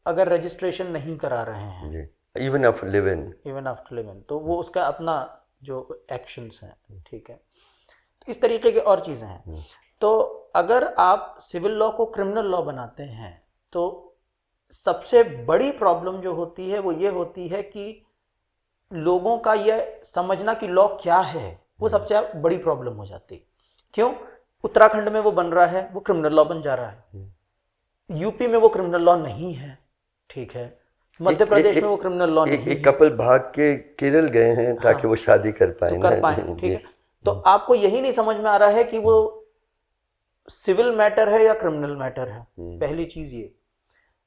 अगर रजिस्ट्रेशन नहीं करा रहे हैं, इवन आफ्टर लिव इन, तो वो उसका अपना जो एक्शंस हैं, ठीक है। तो इस तरीके की और चीज़ें हैं। तो अगर आप सिविल लॉ को क्रिमिनल लॉ बनाते हैं तो सबसे बड़ी प्रॉब्लम जो होती है वो ये होती है कि लोगों का यह समझना कि लॉ क्या है, वो सबसे बड़ी प्रॉब्लम हो जाती है। क्यों? उत्तराखंड में वो बन रहा है, वो क्रिमिनल लॉ बन जा रहा है। यूपी में वो क्रिमिनल लॉ नहीं है, ठीक है। मध्य प्रदेश में वो क्रिमिनल लॉ नहीं है। एक कपल भाग के केरल गए हैं ताकि वो शादी कर पाए, तो कर पाए, ठीक है। तो आपको यही नहीं समझ में आ रहा है कि वो सिविल मैटर है या क्रिमिनल मैटर है। पहली चीज ये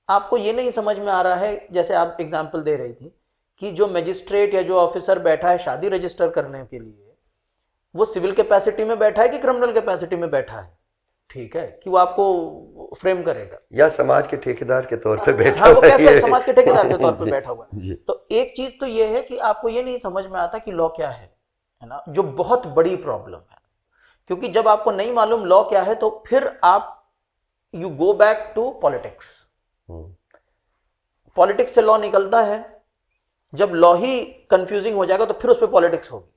आपको ये नहीं समझ में आ रहा है, जैसे आप एग्जाम्पल दे रही थी कि जो मजिस्ट्रेट या जो ऑफिसर बैठा है शादी रजिस्टर करने के लिए, वो सिविल कैपेसिटी में बैठा है कि क्रिमिनल कैपेसिटी में बैठा है, ठीक है, कि वो आपको फ्रेम करेगा, या समाज के ठेकेदार के तौर पे बैठा हाँ, वो हुआ है। कैसे समाज के ठेकेदार के तौर पे बैठा हुआ है। तो एक चीज तो ये है कि आपको ये नहीं समझ में आता कि लॉ क्या है ना, जो बहुत बड़ी प्रॉब्लम है। क्योंकि जब आपको नहीं मालूम लॉ क्या है तो फिर आप you go back to politics. Politics से लॉ निकलता है। जब लॉ ही कंफ्यूजिंग हो जाएगा तो फिर उस पर पॉलिटिक्स होगी,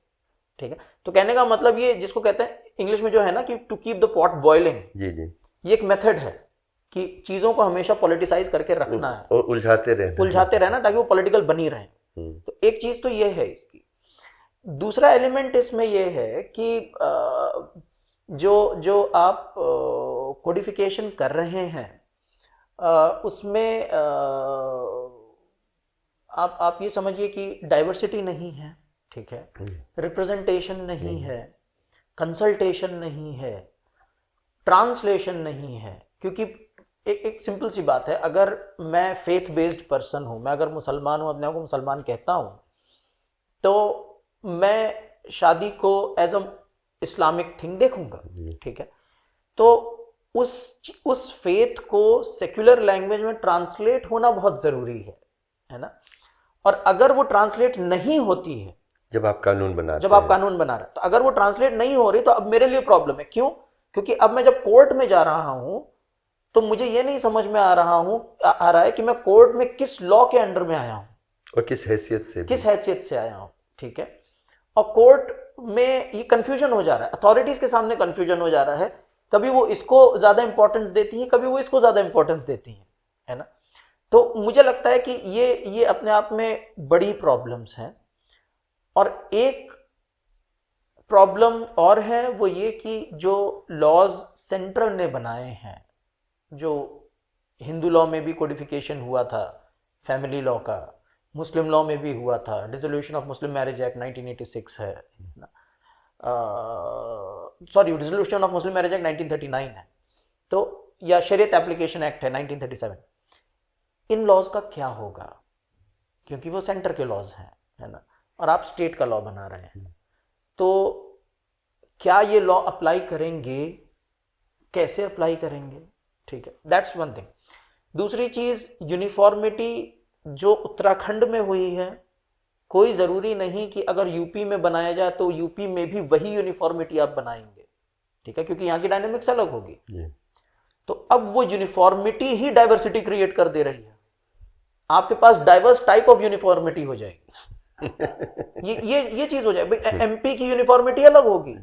ठीक है। तो कहने का मतलब ये, जिसको कहते हैं इंग्लिश में जो है ना कि to keep the pot boiling, ये एक मेथड है कि चीजों को हमेशा पॉलिटिसाइज करके रखना है और उलझाते रहना ताकि वो पॉलिटिकल बनी रहे। तो एक चीज तो ये है इसकी। दूसरा एलिमेंट इसमें यह है कि जो आप कोडिफिकेशन कर रहे हैं उसमें आप ये समझिए कि डाइवर्सिटी नहीं है, ठीक है, रिप्रेजेंटेशन नहीं है, कंसल्टेशन नहीं है, ट्रांसलेशन नहीं है। क्योंकि एक सिंपल सी बात है, अगर मैं फेथ बेस्ड पर्सन हूं, मैं अगर मुसलमान हूं, अपने आप को मुसलमान कहता हूं, तो मैं शादी को एज अ इस्लामिक थिंग देखूंगा, ठीक है। तो उस फेथ को सेक्युलर लैंग्वेज में ट्रांसलेट होना बहुत जरूरी है ना। और अगर वो ट्रांसलेट नहीं होती है, जब आप कानून बना रहे हैं, तो अगर वो ट्रांसलेट नहीं हो रही तो अब मेरे लिए प्रॉब्लम है। क्यों? क्योंकि अब मैं जब कोर्ट में जा रहा हूं तो मुझे ये नहीं समझ में आ रहा है कि मैं कोर्ट में किस लॉ के अंडर में आया हूं और किस हैसियत से आया हूं, ठीक है। और कोर्ट में ये कंफ्यूजन हो जा रहा है, अथॉरिटीज के सामने कंफ्यूजन हो जा रहा है। कभी वो इसको ज्यादा इंपॉर्टेंस देती हैं, कभी वो इसको ज्यादा इंपॉर्टेंस देती हैं, है ना। तो मुझे लगता है कि ये अपने आप में बड़ी प्रॉब्लम्स हैं। और एक प्रॉब्लम और है, वो ये कि जो लॉज सेंटर ने बनाए हैं, जो हिंदू लॉ में भी कोडिफिकेशन हुआ था फैमिली लॉ का, मुस्लिम लॉ में भी हुआ था, dissolution of Muslim marriage act 1986 है, sorry dissolution of Muslim marriage act 1939 है, तो या शरीयत एप्लीकेशन एक्ट है 1937। इन लॉज का क्या होगा? क्योंकि वो सेंटर के लॉज हैं, है ना, और आप स्टेट का लॉ बना रहे हैं, तो क्या ये लॉ अप्लाई करेंगे, कैसे अप्लाई करेंगे, ठीक है, दैट्स वन थिंग। दूसरी चीज, यूनिफॉर्मिटी जो उत्तराखंड में हुई है, कोई जरूरी नहीं कि अगर यूपी में बनाया जाए तो यूपी में भी वही यूनिफॉर्मिटी आप बनाएंगे, ठीक है, क्योंकि यहाँ की डायनेमिक्स अलग होगी। तो अब वो यूनिफॉर्मिटी ही डाइवर्सिटी क्रिएट कर दे रही है। आपके पास डाइवर्स टाइप ऑफ यूनिफॉर्मिटी हो जाएगी। ये चीज हो जाए। भाई एमपी की यूनिफॉर्मिटी अलग होगी।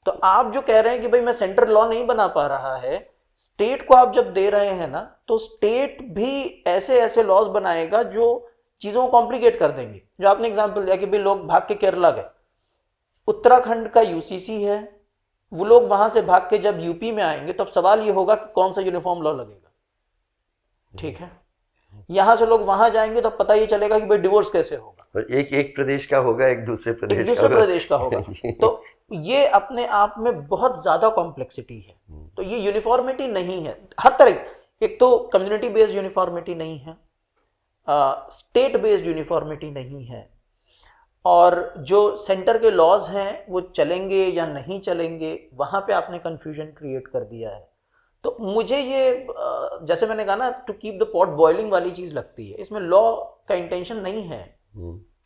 तो आप जो कह रहे हैं कि भाई मैं सेंट्रल लॉ नहीं बना पा रहा है, स्टेट को आप जब दे रहे हैं ना, तो स्टेट भी ऐसे ऐसे लॉज बनाएगा जो चीजों को कॉम्प्लिकेट कर देंगे। जो आपने एग्जांपल दिया कि भाई लोग भाग के केरला गए, उत्तराखंड का यूसीसी है, वो लोग वहां से भाग के जब यूपी में आएंगे तो अब सवाल ये होगा कि कौन सा यूनिफॉर्म लॉ लगेगा, ठीक है। यहां से लोग वहां जाएंगे तो पता ही चलेगा कि भाई डिवोर्स कैसे होगा, और एक प्रदेश का होगा, एक दूसरे प्रदेश का होगा। तो ये अपने आप में बहुत ज्यादा कॉम्प्लेक्सिटी है। तो ये यूनिफॉर्मिटी नहीं है हर तरह। एक तो कम्युनिटी बेस्ड यूनिफॉर्मिटी नहीं है, स्टेट बेस्ड यूनिफॉर्मिटी नहीं है, और जो सेंटर के लॉज हैं वो चलेंगे या नहीं चलेंगे, वहाँ पे आपने कन्फ्यूजन क्रिएट कर दिया है। तो मुझे ये जैसे मैंने कहा ना, to keep the pot boiling वाली चीज़ लगती है। इसमें लॉ का इंटेंशन नहीं है,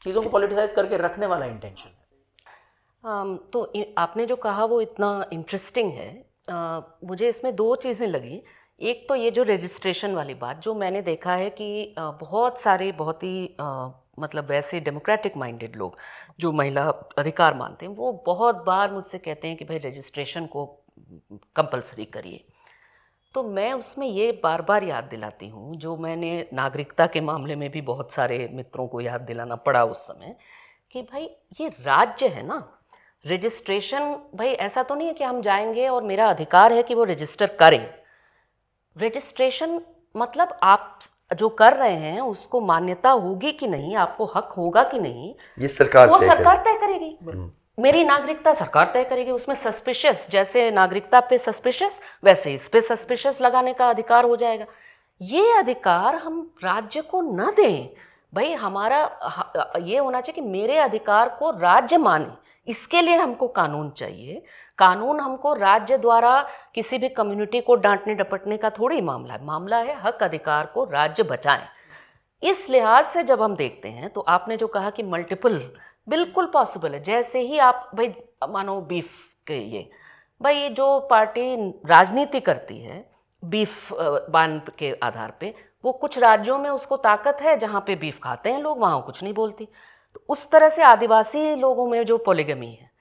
चीज़ों को पॉलिटिसाइज करके रखने वाला इंटेंशन है। तो आपने जो कहा वो इतना इंटरेस्टिंग है। मुझे इसमें दो चीज़ें लगी। एक तो ये जो रजिस्ट्रेशन वाली बात, जो मैंने देखा है कि बहुत सारे बहुत ही मतलब वैसे डेमोक्रेटिक माइंडेड लोग जो महिला अधिकार मानते हैं, वो बहुत बार मुझसे कहते हैं कि भाई रजिस्ट्रेशन को कंपलसरी करिए। तो मैं उसमें ये बार बार याद दिलाती हूँ, जो मैंने नागरिकता के मामले में भी बहुत सारे मित्रों को याद दिलाना पड़ा उस समय, कि भाई ये राज्य है ना। रजिस्ट्रेशन भाई ऐसा तो नहीं है कि हम जाएंगे और मेरा अधिकार है कि वो रजिस्टर करें। रजिस्ट्रेशन मतलब आप जो कर रहे हैं उसको मान्यता होगी कि नहीं, आपको हक होगा कि नहीं, ये सरकार वो तय सरकार तय करेगी। मेरी नागरिकता सरकार तय करेगी। उसमें सस्पिशियस, जैसे नागरिकता पे सस्पिशियस, वैसे इस पे सस्पिशियस लगाने का अधिकार हो जाएगा। ये अधिकार हम राज्य को न दें। भाई हमारा ये होना चाहिए कि मेरे अधिकार को राज्य माने, इसके लिए हमको कानून चाहिए। कानून हमको राज्य द्वारा किसी भी कम्युनिटी को डांटने डपटने का थोड़ी मामला है हक अधिकार को राज्य बचाएं। इस लिहाज से जब हम देखते हैं तो आपने जो कहा कि मल्टीपल, बिल्कुल पॉसिबल है। जैसे ही आप भाई मानो बीफ के, ये भाई जो पार्टी राजनीति करती है बीफ बान के आधार पे, वो कुछ राज्यों में उसको ताकत है जहाँ पे बीफ खाते हैं लोग, वहाँ कुछ नहीं बोलती। तो उस तरह से आदिवासी लोगों में जो पोलिगमी है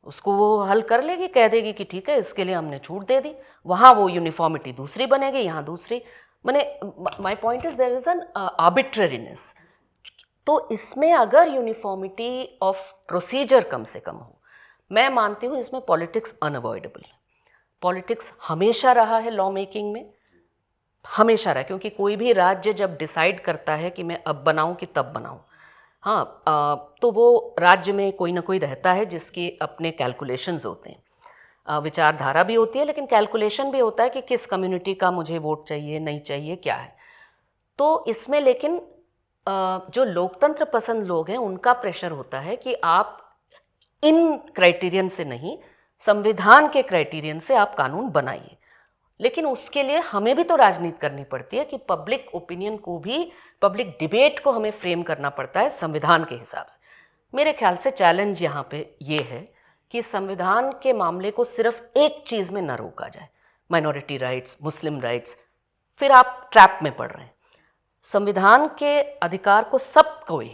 उसको वो हल कर लेगी, कह देगी कि ठीक है इसके लिए हमने छूट दे दी। वहाँ वो यूनिफॉर्मिटी दूसरी बनेगी, यहाँ दूसरी। मैंने my point is there is an arbitrariness. तो इसमें अगर यूनिफॉर्मिटी ऑफ प्रोसीजर कम से कम हो, मैं मानती हूँ इसमें पॉलिटिक्स अनअवॉइडेबल है। पॉलिटिक्स हमेशा रहा है लॉ मेकिंग में, हमेशा रहा, क्योंकि कोई भी राज्य जब डिसाइड करता है कि मैं अब बनाऊं कि तब बनाऊं, हाँ, तो वो राज्य में कोई ना कोई रहता है जिसके अपने कैलकुलेशंस होते हैं। विचारधारा भी होती है, लेकिन कैलकुलेशन भी होता है कि किस कम्युनिटी का मुझे वोट चाहिए, नहीं चाहिए, क्या है। तो इसमें लेकिन जो लोकतंत्र पसंद लोग हैं उनका प्रेशर होता है कि आप इन क्राइटेरियन से नहीं, संविधान के क्राइटेरियन से आप कानून बनाइए। लेकिन उसके लिए हमें भी तो राजनीति करनी पड़ती है कि पब्लिक ओपिनियन को भी, पब्लिक डिबेट को हमें फ्रेम करना पड़ता है संविधान के हिसाब से। मेरे ख्याल से चैलेंज यहाँ पे ये है कि संविधान के मामले को सिर्फ एक चीज़ में न रोका जाए, माइनॉरिटी राइट्स, मुस्लिम राइट्स, फिर आप ट्रैप में पड़ रहे हैं। संविधान के अधिकार को सब कोई,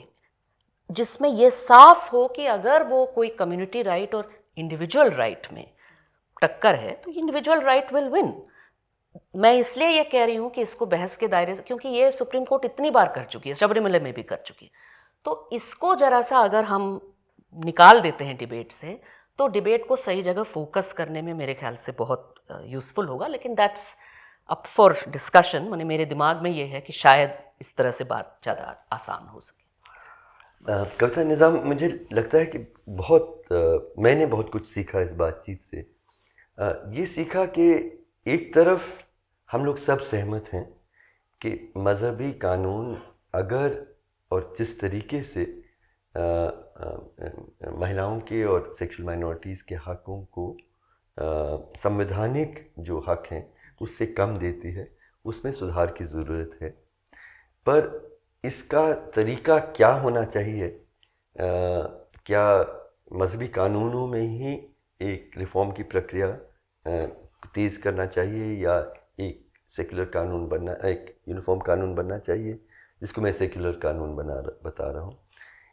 जिसमें ये साफ हो कि अगर वो कोई कम्युनिटी राइट और इंडिविजुअल राइट में टक्कर है तो इंडिविजुअल राइट विल विन। मैं इसलिए ये कह रही हूँ कि इसको बहस के दायरे से, क्योंकि ये सुप्रीम कोर्ट इतनी बार कर चुकी है, सबरीमले में भी कर चुकी है, तो इसको जरा सा अगर हम निकाल देते हैं डिबेट से, तो डिबेट को सही जगह फोकस करने में मेरे ख्याल से बहुत यूज़फुल होगा। लेकिन दैट्स अप फॉर डिस्कशन। मैंने, मेरे दिमाग में ये है कि शायद इस तरह से बात ज़्यादा आसान हो सके। कविता निज़ाम, मुझे लगता है कि मैंने बहुत कुछ सीखा इस बातचीत से। ये सीखा कि एक तरफ हम लोग सब सहमत हैं कि मज़हबी कानून अगर और जिस तरीके से महिलाओं के और सेक्सुअल माइनॉरिटीज़ के हकों को संवैधानिक जो हक हैं उससे कम देती है, उसमें सुधार की ज़रूरत है। पर इसका तरीका क्या होना चाहिए? क्या मजहबी कानूनों में ही एक रिफॉर्म की प्रक्रिया तेज़ करना चाहिए, या एक सेक्युलर कानून बनना, एक यूनिफॉर्म कानून बनना चाहिए, जिसको मैं सेक्युलर कानून बता रहा हूँ?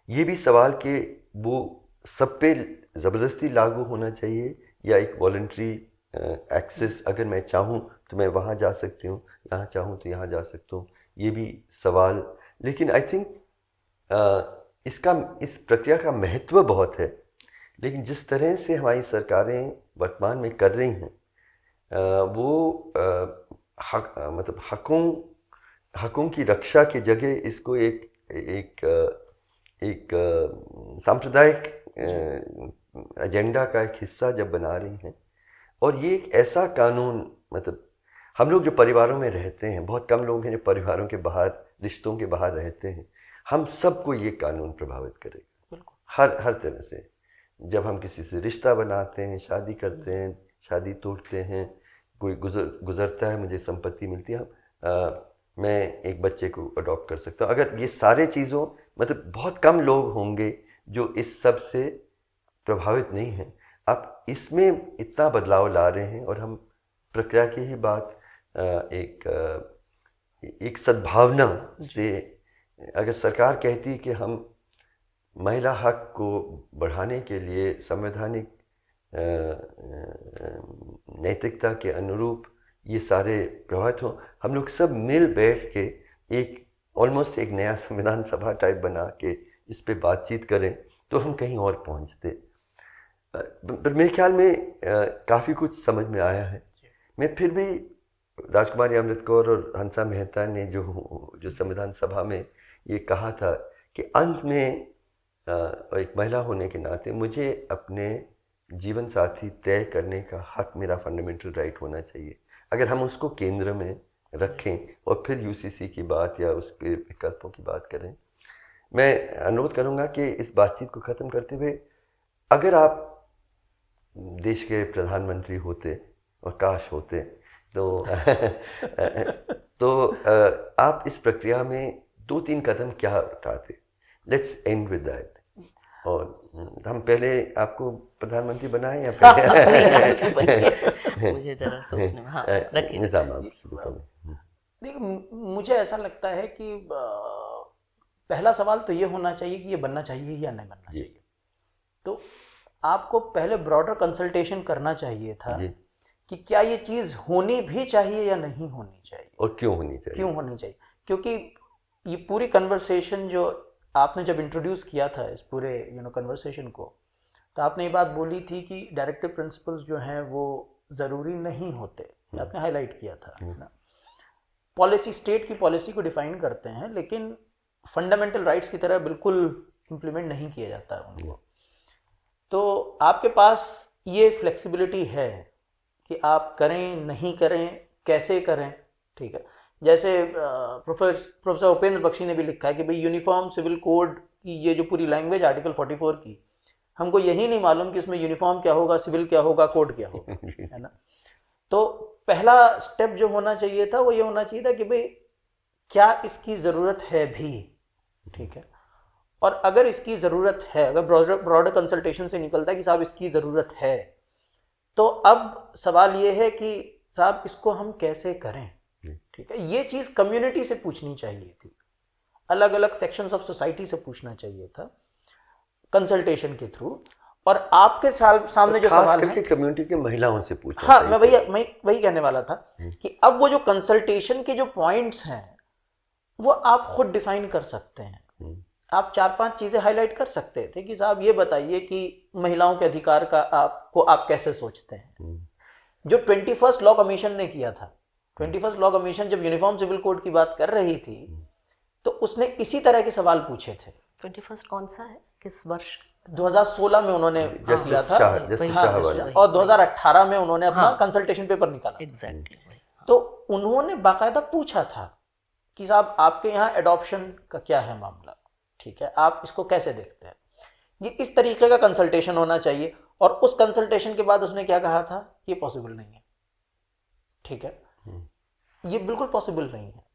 ये भी सवाल कि वो सब पे ज़बरदस्ती लागू होना चाहिए या एक वॉलंटरी एक्सेस, अगर मैं चाहूँ तो मैं वहाँ जा सकती हूँ, यहाँ चाहूँ तो यहाँ जा सकता हूँ, ये भी सवाल। लेकिन आई थिंक इस प्रक्रिया का महत्व बहुत है, लेकिन जिस तरह से हमारी सरकारें वर्तमान में कर रही हैं वो मतलब हकों की रक्षा की जगह इसको एक सांप्रदायिक एजेंडा का एक हिस्सा जब बना रही हैं। और ये एक ऐसा कानून, मतलब हम लोग जो परिवारों में रहते हैं, बहुत कम लोग हैं जो परिवारों के बाहर, रिश्तों के बाहर रहते हैं, हम सबको ये कानून प्रभावित करेगा। बिल्कुल। हर तरह से। जब हम किसी से रिश्ता बनाते हैं, शादी करते हैं, शादी तोड़ते हैं, कोई गुजरता है, मुझे संपत्ति मिलती है, मैं एक बच्चे को अडॉप्ट कर सकता हूँ। अगर ये सारे चीज़ों, मतलब बहुत कम लोग होंगे जो इस सब से प्रभावित नहीं हैं। आप इसमें इतना बदलाव ला रहे हैं, और हम प्रक्रिया की ही बात एक सद्भावना से, अगर सरकार कहती है कि हम महिला हक को बढ़ाने के लिए संवैधानिक नैतिकता के अनुरूप ये सारे प्रभावित हों, हम लोग सब मिल बैठ के एक ऑलमोस्ट एक नया संविधान सभा टाइप बना के इस पे बातचीत करें, तो हम कहीं और पहुंचते। पर मेरे ख्याल में काफ़ी कुछ समझ में आया है। मैं फिर भी राजकुमारी अमृत कौर और हंसा मेहता ने जो संविधान सभा में ये कहा था कि अंत में एक महिला होने के नाते मुझे अपने जीवन साथी तय करने का हक मेरा फंडामेंटल राइट होना चाहिए। अगर हम उसको केंद्र में रखें और फिर यूसीसी की बात या उसके विकल्पों की बात करें, मैं अनुरोध करूंगा कि इस बातचीत को ख़त्म करते हुए, अगर आप देश के प्रधानमंत्री होते, और काश होते, तो आप इस प्रक्रिया में 2-3 कदम क्या उठाते? Let's end with that. और हम पहले आपको प्रधानमंत्री बनाएं या पहले मुझे जरा सोचने में, हाँ रखिए। निज़ाम आप शुरू करें। देखिए, मुझे ऐसा लगता है कि पहला सवाल तो ये होना चाहिए कि ये बनना चाहिए या नहीं बनना चाहिए। तो आपको पहले ब्रॉडर कंसल्टेशन करना चाहिए था कि क्या ये चीज़ होनी भी चाहिए या नहीं होनी चाहिए, और क्यों होनी चाहिए। क्यों होनी चाहिए, क्योंकि ये पूरी कन्वर्सेशन जो आपने जब इंट्रोड्यूस किया था इस पूरे कन्वर्सेशन को, तो आपने ये बात बोली थी कि डायरेक्टिव प्रिंसिपल्स जो हैं वो ज़रूरी नहीं होते, आपने हाईलाइट किया था ना। पॉलिसी, स्टेट की पॉलिसी को डिफाइन करते हैं, लेकिन फंडामेंटल राइट्स की तरह बिल्कुल इम्प्लीमेंट नहीं किया जाता है उनको। तो आपके पास ये फ्लेक्सिबिलिटी है कि आप करें, नहीं करें, कैसे करें, ठीक है। जैसे प्रोफेसर उपेंद्र बख्शी ने भी लिखा है कि भाई यूनिफॉर्म सिविल कोड की ये जो पूरी लैंग्वेज आर्टिकल 44 की, हमको यही नहीं मालूम कि इसमें यूनिफॉर्म क्या होगा, सिविल क्या होगा, कोड क्या होगा, है ना। तो पहला स्टेप जो होना चाहिए था वो ये होना चाहिए था कि भाई क्या इसकी ज़रूरत है भी, ठीक है। और अगर इसकी ज़रूरत है, अगर ब्रॉडर कंसल्टेशन से निकलता है कि साहब इसकी ज़रूरत है, तो अब सवाल ये है कि साहब इसको हम कैसे करें, ठीक है। ये चीज़ कम्युनिटी से पूछनी चाहिए थी, अलग अलग सेक्शंस ऑफ सोसाइटी से पूछना चाहिए था कंसल्टेशन के थ्रू। और आपके सामने जो सवाल है, कम्युनिटी के महिलाओं से पूछना। हाँ, मैं वही कहने वाला था कि अब वो जो कंसल्टेशन के जो पॉइंट्स हैं वो आप खुद डिफाइन कर सकते हैं। आप 4-5 चीज़ें हाईलाइट कर सकते थे कि साहब ये बताइए कि महिलाओं के अधिकार का आप कैसे सोचते हैं। जो 21st लॉ कमीशन ने किया था, 21st लॉ कमीशन जब यूनिफॉर्म सिविल कोड की बात कर रही थी तो उसने इसी तरह के सवाल पूछे थे। 21st कौन सा है, किस वर्ष? 2016 में उन्होंने किया था, हाँ, और 2018 में उन्होंने अपना कंसल्टेशन पेपर निकाला। एग्जैक्टली। तो उन्होंने बाकायदा पूछा था कि साहब आपके यहाँ एडॉप्शन का क्या है मामला, ठीक है, आप इसको कैसे देखते हैं। ये इस तरीके का कंसल्टेशन होना चाहिए। और उस कंसल्टेशन के बाद उसने क्या कहा था, ये पॉसिबल नहीं है, ठीक है, ये बिल्कुल पॉसिबल नहीं है।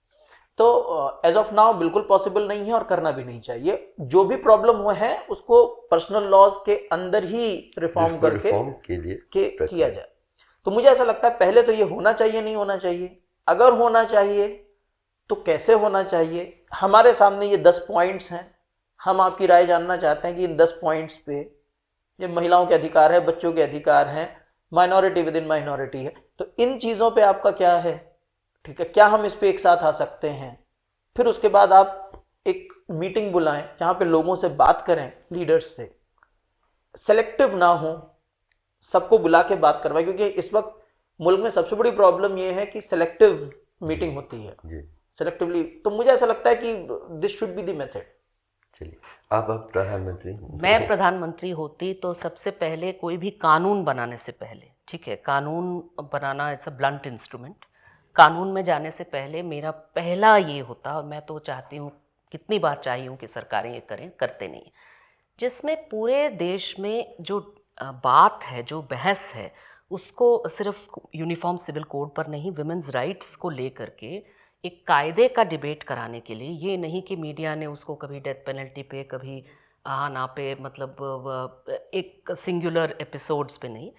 तो एज ऑफ नाउ बिल्कुल पॉसिबल नहीं है और करना भी नहीं चाहिए। जो भी प्रॉब्लम हुआ है उसको पर्सनल लॉज के अंदर ही रिफॉर्म करके किया जाए। तो मुझे ऐसा लगता है पहले तो ये होना चाहिए, नहीं होना चाहिए, अगर होना चाहिए तो कैसे होना चाहिए। हमारे सामने ये 10 पॉइंट्स हैं, हम आपकी राय जानना चाहते हैं कि इन 10 पॉइंट्स पे ये महिलाओं के अधिकार है, बच्चों के अधिकार हैं, माइनॉरिटी विद इन माइनॉरिटी है, तो इन चीज़ों पे आपका क्या है, ठीक है, क्या हम इस पे एक साथ आ सकते हैं। फिर उसके बाद आप एक मीटिंग बुलाएं जहाँ पे लोगों से बात करें, लीडर्स से, सेलेक्टिव ना हो, सबको बुला के बात करवाएं, क्योंकि इस वक्त मुल्क में सबसे बड़ी प्रॉब्लम ये है कि सेलेक्टिव मीटिंग होती है, सेलेक्टिवली। तो मुझे ऐसा लगता है कि this should be the method. चलिए, आप प्रधानमंत्री, मैं प्रधानमंत्री होती तो सबसे पहले कोई भी कानून बनाने से पहले, ठीक है, कानून बनाना इट्स अ ब्लंट इंस्ट्रूमेंट, कानून में जाने से पहले मेरा पहला ये होता, और मैं तो चाहती हूँ, कितनी बार चाहिए हूँ कि सरकारें ये करें, करते नहीं, जिसमें पूरे देश में जो बात है, जो बहस है, उसको सिर्फ यूनिफॉर्म सिविल कोड पर नहीं, विमेंस राइट्स को लेकर के एक कायदे का डिबेट कराने के लिए, ये नहीं कि मीडिया ने उसको कभी डेथ पेनल्टी पे, कभी ना पे, मतलब एक सिंगुलर एपिसोड्स पे नहीं,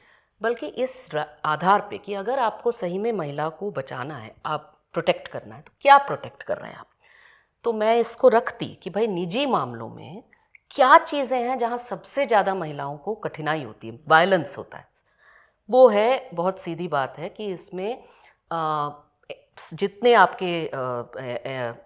बल्कि इस आधार पे कि अगर आपको सही में महिला को बचाना है, आप प्रोटेक्ट करना है, तो क्या प्रोटेक्ट कर रहे हैं आप। तो मैं इसको रखती कि भाई निजी मामलों में क्या चीज़ें हैं जहाँ सबसे ज़्यादा महिलाओं को कठिनाई होती है, वायलेंस होता है। वो है, बहुत सीधी बात है कि इसमें जितने आपके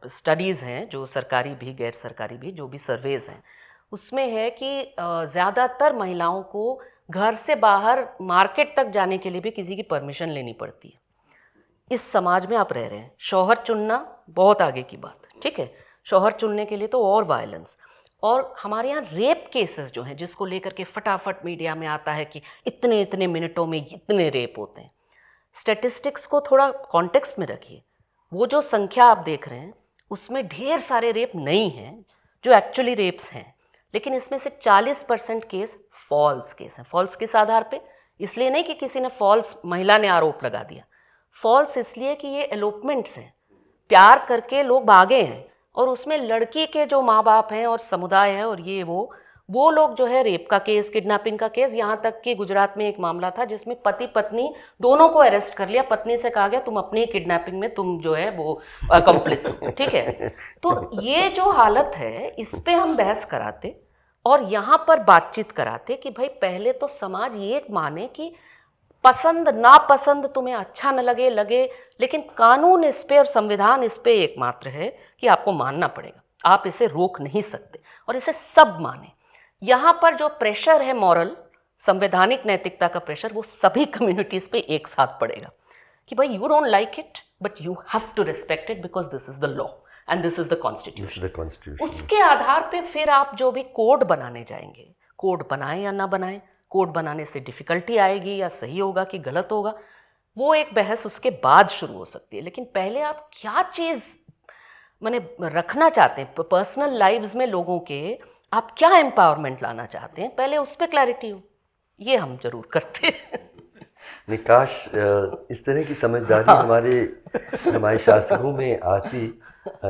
स्टडीज़ हैं, जो सरकारी भी गैर सरकारी भी, जो भी सर्वेज़ हैं, उसमें है कि ज़्यादातर महिलाओं को घर से बाहर मार्केट तक जाने के लिए भी किसी की परमिशन लेनी पड़ती है। इस समाज में आप रह रहे हैं, शौहर चुनना बहुत आगे की बात है, ठीक है, शौहर चुनने के लिए तो और वायलेंस। और हमारे यहाँ रेप केसेस जो हैं, जिसको लेकर के फटाफट मीडिया में आता है कि इतने इतने मिनटों में इतने रेप होते हैं, स्टैटिस्टिक्स को थोड़ा कॉन्टेक्स्ट में रखिए। वो जो संख्या आप देख रहे हैं उसमें ढेर सारे रेप नहीं हैं जो एक्चुअली रेप्स हैं, लेकिन इसमें से 40% केस फॉल्स केस हैं। फॉल्स किस आधार पे? इसलिए नहीं कि किसी ने फॉल्स, महिला ने आरोप लगा दिया, फॉल्स इसलिए कि ये एलोपमेंट्स हैं, प्यार करके लोग भागे हैं, और उसमें लड़की के जो माँ बाप हैं और समुदाय है और ये वो लोग जो है, रेप का केस, किडनैपिंग का केस, यहाँ तक कि गुजरात में एक मामला था जिसमें पति पत्नी दोनों को अरेस्ट कर लिया। पत्नी से कहा गया तुम अपनी किडनैपिंग में तुम जो है वो अकम्प्लिस हो, ठीक है। तो ये जो हालत है, इस पे हम बहस कराते और यहाँ पर बातचीत कराते कि भाई पहले तो समाज ये माने कि पसंद नापसंद तुम्हें अच्छा न लगे, लेकिन कानून इस पे और संविधान इस पे एकमात्र है कि आपको मानना पड़ेगा, आप इसे रोक नहीं सकते, और इसे सब माने। यहाँ पर जो प्रेशर है, मॉरल, संवैधानिक नैतिकता का प्रेशर, वो सभी कम्युनिटीज़ पे एक साथ पड़ेगा कि भाई you don't like it but you have to respect it because this is the law and this is the constitution. उसके आधार पे फिर आप जो भी कोड बनाने जाएंगे, कोड बनाएं या ना बनाएं, कोड बनाने से डिफ़िकल्टी आएगी या सही होगा कि गलत होगा, वो एक बहस उसके बाद शुरू हो सकती है। लेकिन पहले आप क्या चीज़ माने रखना चाहते हैं पर्सनल लाइव्स में लोगों के, आप क्या एम्पावरमेंट लाना चाहते हैं, पहले उस पर क्लैरिटी हो। ये हम जरूर करते हैं। निकाश इस तरह की समझदारी हमारे शासकों में आती,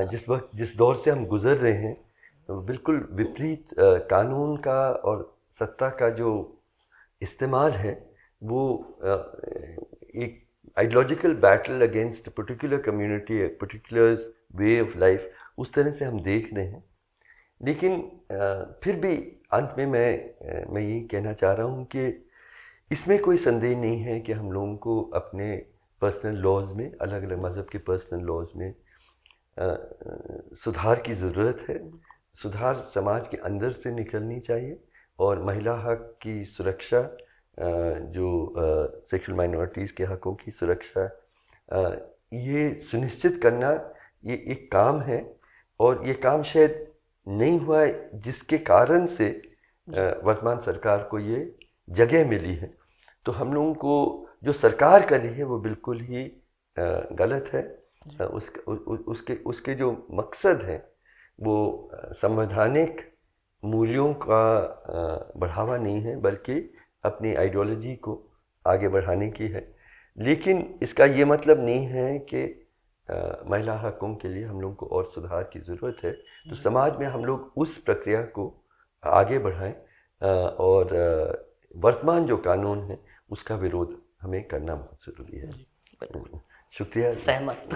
जिस दौर से हम गुजर रहे हैं, बिल्कुल विपरीत कानून का और सत्ता का जो इस्तेमाल है, वो एक ideological battle against particular community, particular way of life, उस तरह से हम देख रहे हैं। लेकिन फिर भी अंत में मैं यही कहना चाह रहा हूँ कि इसमें कोई संदेह नहीं है कि हम लोगों को अपने पर्सनल लॉज में, अलग अलग मज़हब के पर्सनल लॉज में सुधार की ज़रूरत है। सुधार समाज के अंदर से निकलनी चाहिए, और महिला हक की सुरक्षा, जो सेक्सुअल माइनॉरिटीज़ के हकों की सुरक्षा, ये सुनिश्चित करना, ये एक काम है, और ये काम शायद नहीं हुआ है, जिसके कारण से वर्तमान सरकार को ये जगह मिली है। तो हम लोगों को जो सरकार कर रही है वो बिल्कुल ही गलत है। उसके जो मकसद है वो संवैधानिक मूल्यों का बढ़ावा नहीं है, बल्कि अपनी आइडियोलॉजी को आगे बढ़ाने की है। लेकिन इसका ये मतलब नहीं है कि महिला हकों के लिए हम लोगों को और सुधार की ज़रूरत है। तो समाज में हम लोग उस प्रक्रिया को आगे बढ़ाएं, और वर्तमान जो कानून है उसका विरोध हमें करना बहुत ज़रूरी है। शुक्रिया। सहमत।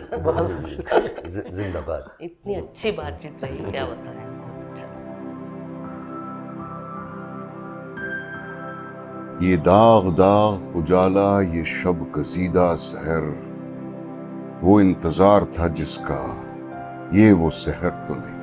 जिंदाबाद। इतनी अच्छी बातचीत रही, क्या बताएं, बहुत अच्छा। ये दाग दाग उजाला, ये शब कसीदा सहर, वो इंतजार था जिसका, ये वो सहर तो नहीं।